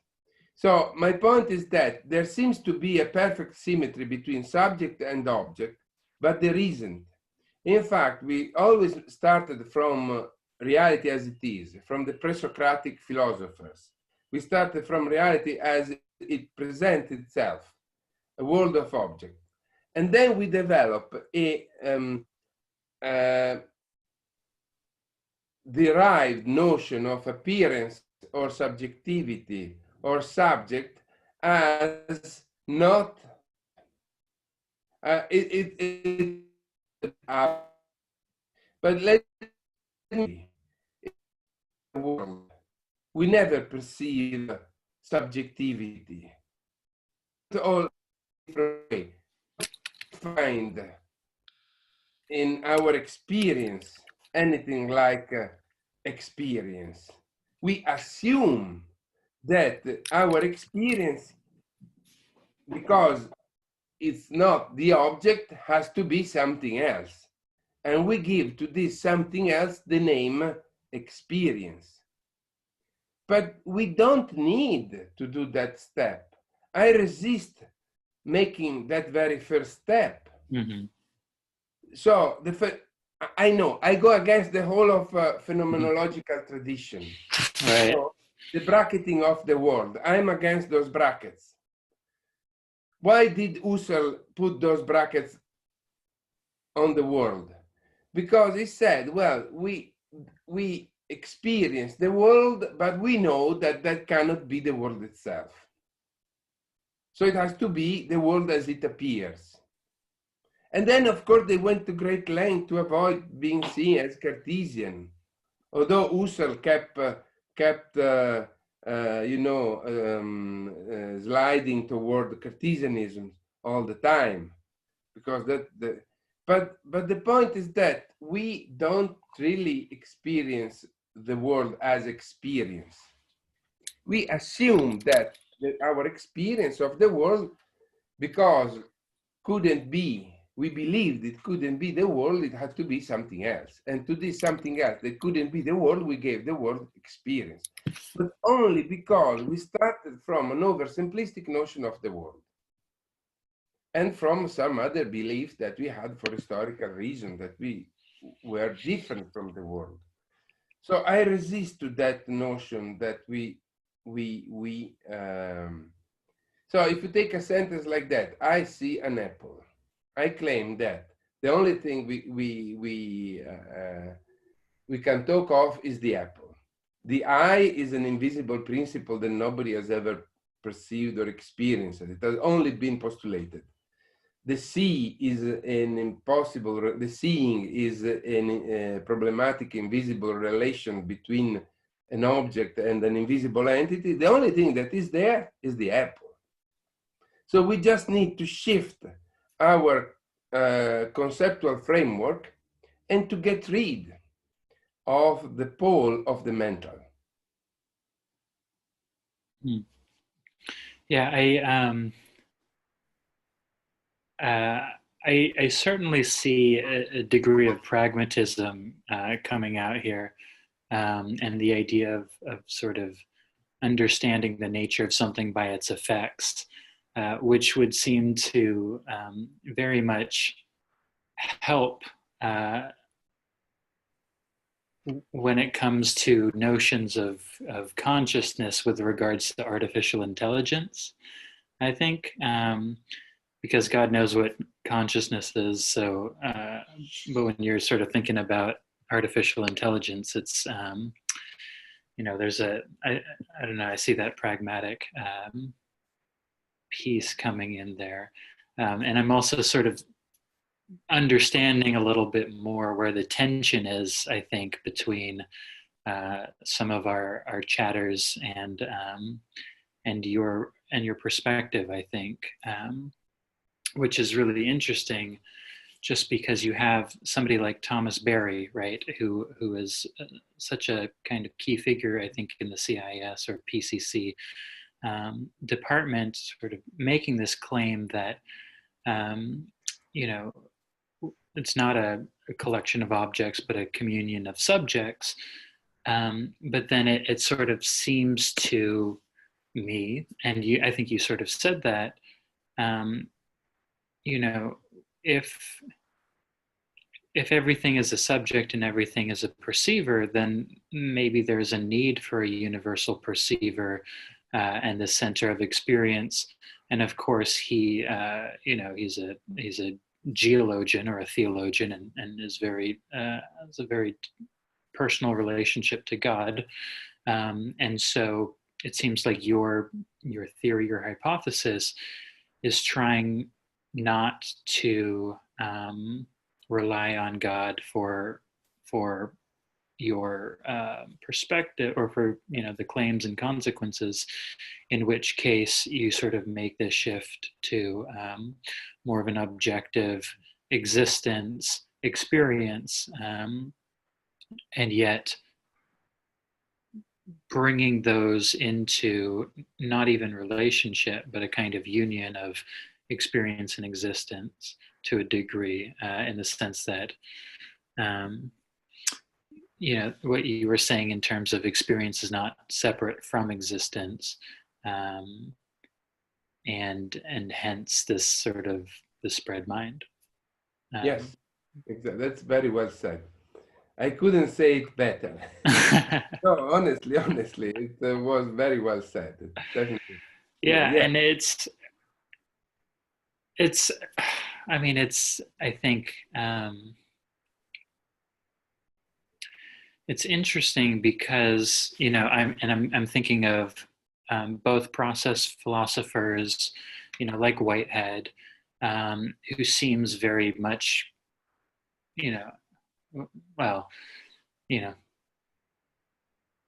So my point is that there seems to be a perfect symmetry between subject and object, but there isn't. In fact, we always started from reality as it is, from the pre-Socratic philosophers. We started from reality as it presents itself, a world of objects. And then we develop a derived notion of appearance or subjectivity or subject as not but let me, we never perceive subjectivity. All find in our experience anything like experience. We assume that our experience, because it's not the object, has to be something else. And we give to this something else the name experience. But we don't need to do that step. I resist making that very first step. Mm-hmm. So I know I go against the whole of phenomenological tradition. Right. So the bracketing of the world, I'm against those brackets. Why did Husserl put those brackets on the world? Because he said, well, we experience the world, but we know that that cannot be the world itself. So it has to be the world as it appears. And then, of course, they went to great length to avoid being seen as Cartesian. Although Husserl kept sliding toward Cartesianism all the time, because but the point is that we don't really experience the world as experience. We assume that our experience of the world, because couldn't be, we believed it couldn't be the world, it had to be something else. And to this something else that couldn't be the world, we gave the world experience. But only because we started from an oversimplistic notion of the world, and from some other beliefs that we had for historical reasons, that we were different from the world. So I resist to that notion that so if you take a sentence like that, I see an apple. I claim that the only thing we can talk of is the apple. The eye is an invisible principle that nobody has ever perceived or experienced. It has only been postulated. The sea is an impossible, the seeing is a problematic, invisible relation between an object and an invisible entity. The only thing that is there is the apple. So we just need to shift our conceptual framework and to get rid of the pole of the mental. Yeah, I certainly see a degree of pragmatism coming out here, and the idea of sort of understanding the nature of something by its effects, which would seem to very much help when it comes to notions of consciousness with regards to artificial intelligence, I think. Because God knows what consciousness is. So, but when you're sort of thinking about artificial intelligence, it's, there's I don't know, I see that pragmatic piece coming in there. And I'm also sort of understanding a little bit more where the tension is, I think, between some of our chatters and your perspective, I think. Which is really interesting, just because you have somebody like Thomas Berry, right, who is such a kind of key figure, I think, in the CIS or PCC department, sort of making this claim that, it's not a collection of objects, but a communion of subjects. But then it sort of seems to me, and I think you sort of said that, if everything is a subject and everything is a perceiver, then maybe there's a need for a universal perceiver and the center of experience. And of course, he's a geologian or a theologian, and is has a very personal relationship to God. And so it seems like your theory, your hypothesis, is trying not to rely on God for your perspective, or for the claims and consequences, in which case you sort of make this shift to more of an objective existence experience, and yet bringing those into not even relationship, but a kind of union of experience and existence to a degree, in the sense that, what you were saying in terms of experience is not separate from existence, and hence this sort of the spread mind. Yes, exactly. That's very well said. I couldn't say it better. No, honestly, it was very well said. Definitely. Yeah, and I think it's interesting because I'm thinking of both process philosophers, like Whitehead, who seems very much, well,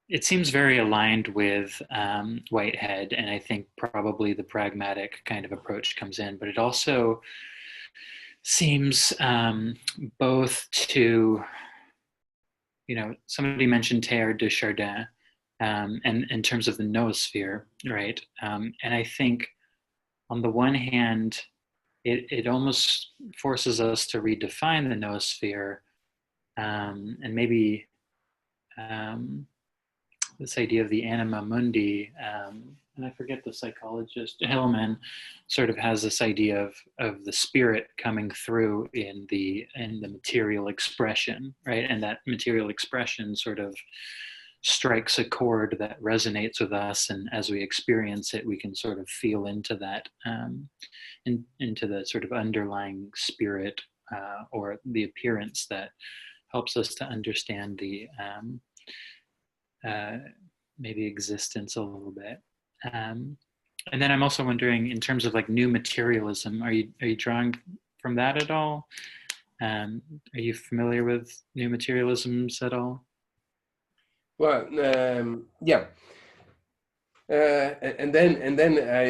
it seems very aligned with Whitehead, and I think probably the pragmatic kind of approach comes in, but it also seems both to, somebody mentioned Teilhard de Chardin, and in terms of the noosphere, right? And I think on the one hand, it almost forces us to redefine the noosphere, and maybe this idea of the anima mundi, and I forget the psychologist, Hillman sort of has this idea of the spirit coming through in the material expression, right? And that material expression sort of strikes a chord that resonates with us, and as we experience it, we can sort of feel into that, into the sort of underlying spirit or the appearance that helps us to understand the maybe existence a little bit. And then I'm also wondering, in terms of like new materialism, are you drawing from that at all? Are you familiar with new materialisms at all? Well, yeah. And then I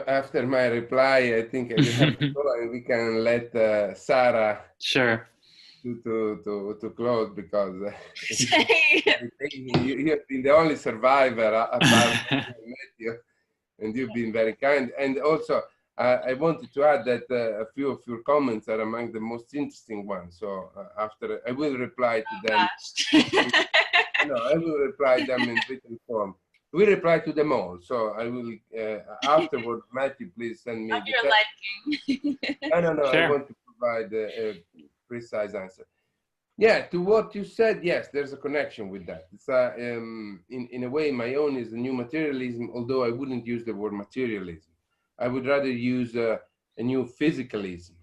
after my reply, I think I will have to go, and we can let Sarah. Sure. To close, because you have been the only survivor apart from Matthew, and you've been very kind. And also, I wanted to add that a few of your comments are among the most interesting ones. So after I will reply to them. No, I will reply them in written form. We reply to them all. So I will afterward. Matthew, please send me. Of your liking. No. Sure. I want to provide a precise answer. Yeah, to what you said, yes, there's a connection with that. It's in a way, my own is a new materialism, although I wouldn't use the word materialism. I would rather use a new physicalism,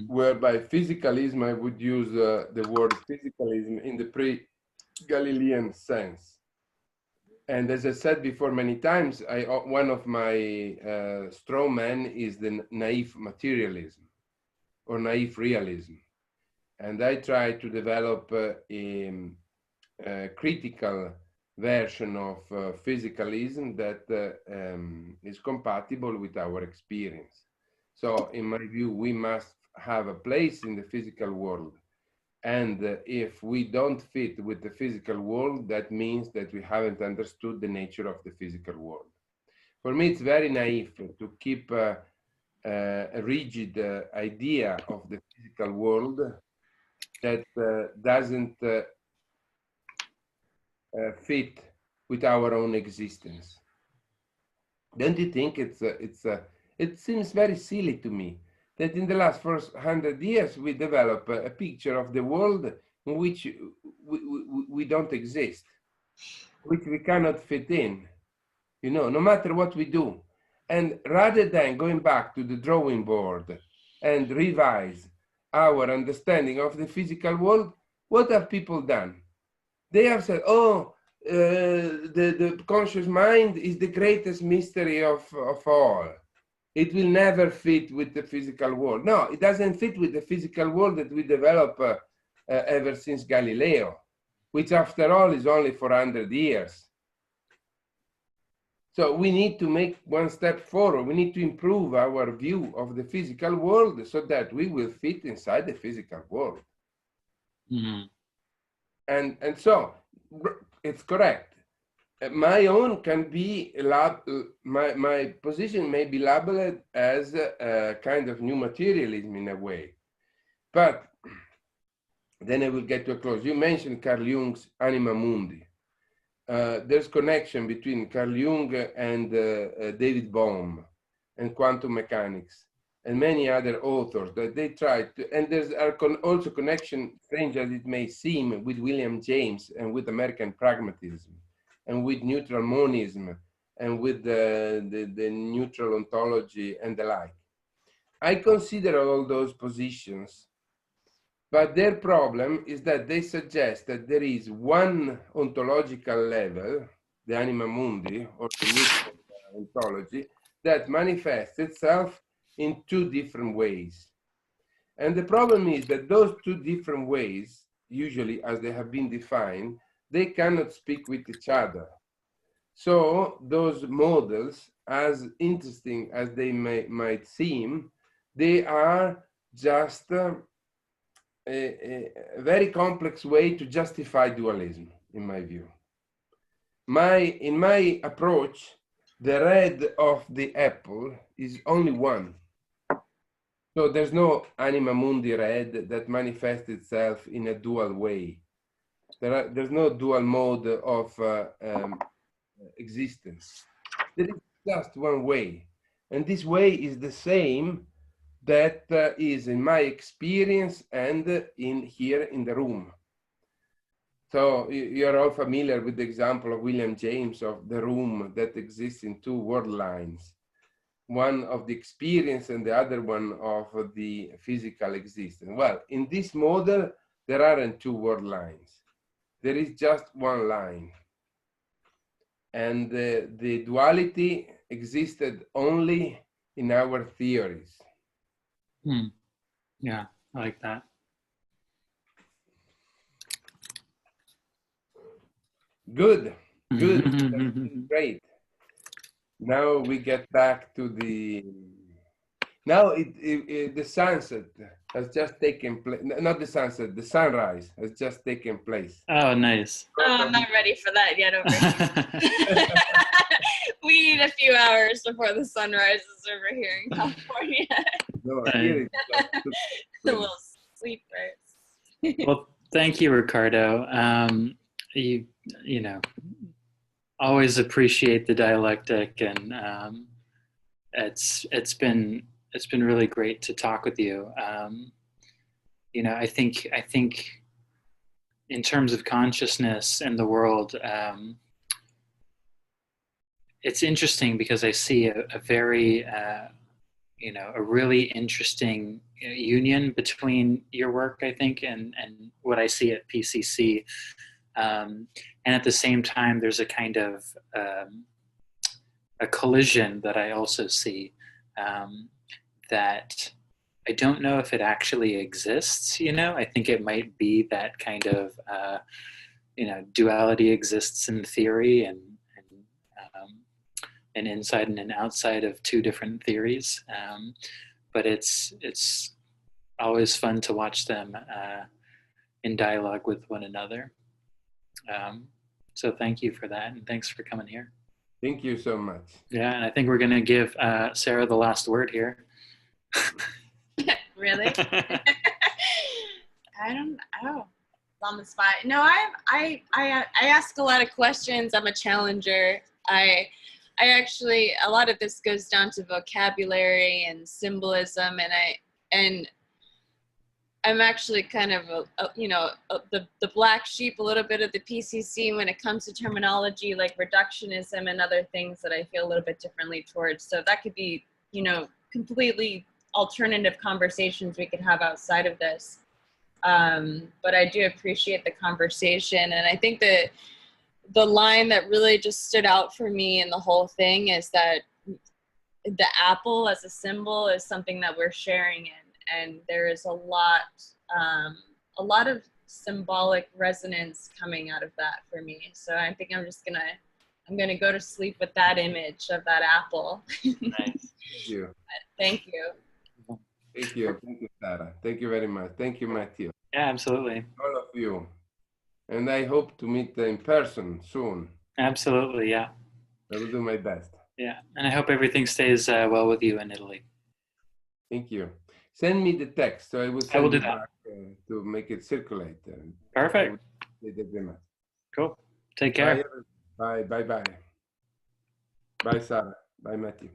whereby physicalism, I would use the word physicalism in the pre-Galilean sense. And as I said before many times, one of my straw men is the naive materialism or naive realism. And I try to develop a critical version of physicalism that is compatible with our experience. So in my view, we must have a place in the physical world. And if we don't fit with the physical world, that means that we haven't understood the nature of the physical world. For me, it's very naive to keep a rigid idea of the physical world that doesn't fit with our own existence. Don't you think it seems very silly to me that in the last 100 years we develop a picture of the world in which we don't exist, which we cannot fit in, no matter what we do. And rather than going back to the drawing board and revise our understanding of the physical world, what have people done? They have said, oh, the conscious mind is the greatest mystery of all. It will never fit with the physical world. No, it doesn't fit with the physical world that we develop ever since Galileo, which after all is only 400 years. So we need to make one step forward. We need to improve our view of the physical world so that we will fit inside the physical world. Mm-hmm. And so it's correct. My own can be, my position may be labeled as a kind of new materialism in a way. But then I will get to a close. You mentioned Carl Jung's Anima Mundi. There's connection between Carl Jung and David Bohm and quantum mechanics and many other authors that they tried to, and there's also connection, strange as it may seem, with William James and with American pragmatism and with neutral monism and with the neutral ontology and the like. I consider all those positions, but their problem is that they suggest that there is one ontological level, the anima mundi, or the neutral ontology, that manifests itself in two different ways. And the problem is that those two different ways, usually as they have been defined, they cannot speak with each other. So those models, as interesting as they might seem, they are just a very complex way to justify dualism, in my view. In my approach, the red of the apple is only one. So there's no anima mundi red that manifests itself in a dual way. There's no dual mode of existence. There is just one way. And this way is the same that is in my experience and here in the room. So you're all familiar with the example of William James of the room that exists in two world lines. One of the experience and the other one of the physical existence. Well, in this model, there aren't two world lines. There is just one line. And the duality existed only in our theories. Yeah, I like that. Good, good, great. Now we get back to the, now the sunset has just taken place, not the sunset, the sunrise has just taken place. Oh, nice. Oh, I'm not ready for that yet over here. We need a few hours before the sun rises over here in California. No, here A little sleep first. Well, thank you, Ricardo. You know, always appreciate the dialectic, and it's been really great to talk with you. You know, I think in terms of consciousness and the world, it's interesting because I see a very you know, a really interesting union between your work, I think, and what I see at PCC. And at the same time, there's a kind of a collision that I also see that I don't know if it actually exists. You know, I think it might be that kind of you know, duality exists in theory, and an inside and an outside of two different theories. But it's always fun to watch them in dialogue with one another. So thank you for that, and thanks for coming here. Thank you so much. Yeah, and I think we're gonna give Sarah the last word here. Really? I don't know. On the spot. No, I ask a lot of questions. I'm a challenger. I actually, a lot of this goes down to vocabulary and symbolism, and I'm actually kind of the black sheep a little bit of the PCC when it comes to terminology like reductionism and other things that I feel a little bit differently towards. So that could be, you know, completely alternative conversations we could have outside of this. But I do appreciate the conversation, and I think that the line that really just stood out for me in the whole thing is that the apple as a symbol is something that we're sharing in, and there is a lot of symbolic resonance coming out of that for me. So I think I'm gonna go to sleep with that image of that apple. Nice. Thank you. Thank you. Thank you. Thank you, Sarah. Thank you very much. Thank you, Matthew. Yeah, absolutely. All of you. And I hope to meet in person soon. Absolutely, yeah. I will do my best. Yeah, and I hope everything stays well with you in Italy. Thank you. Send me the text, so I will send I will do it that. back to make it circulate. Perfect. Cool. Take care. Bye. Bye. Bye. Bye, Sarah. Bye, Matthew.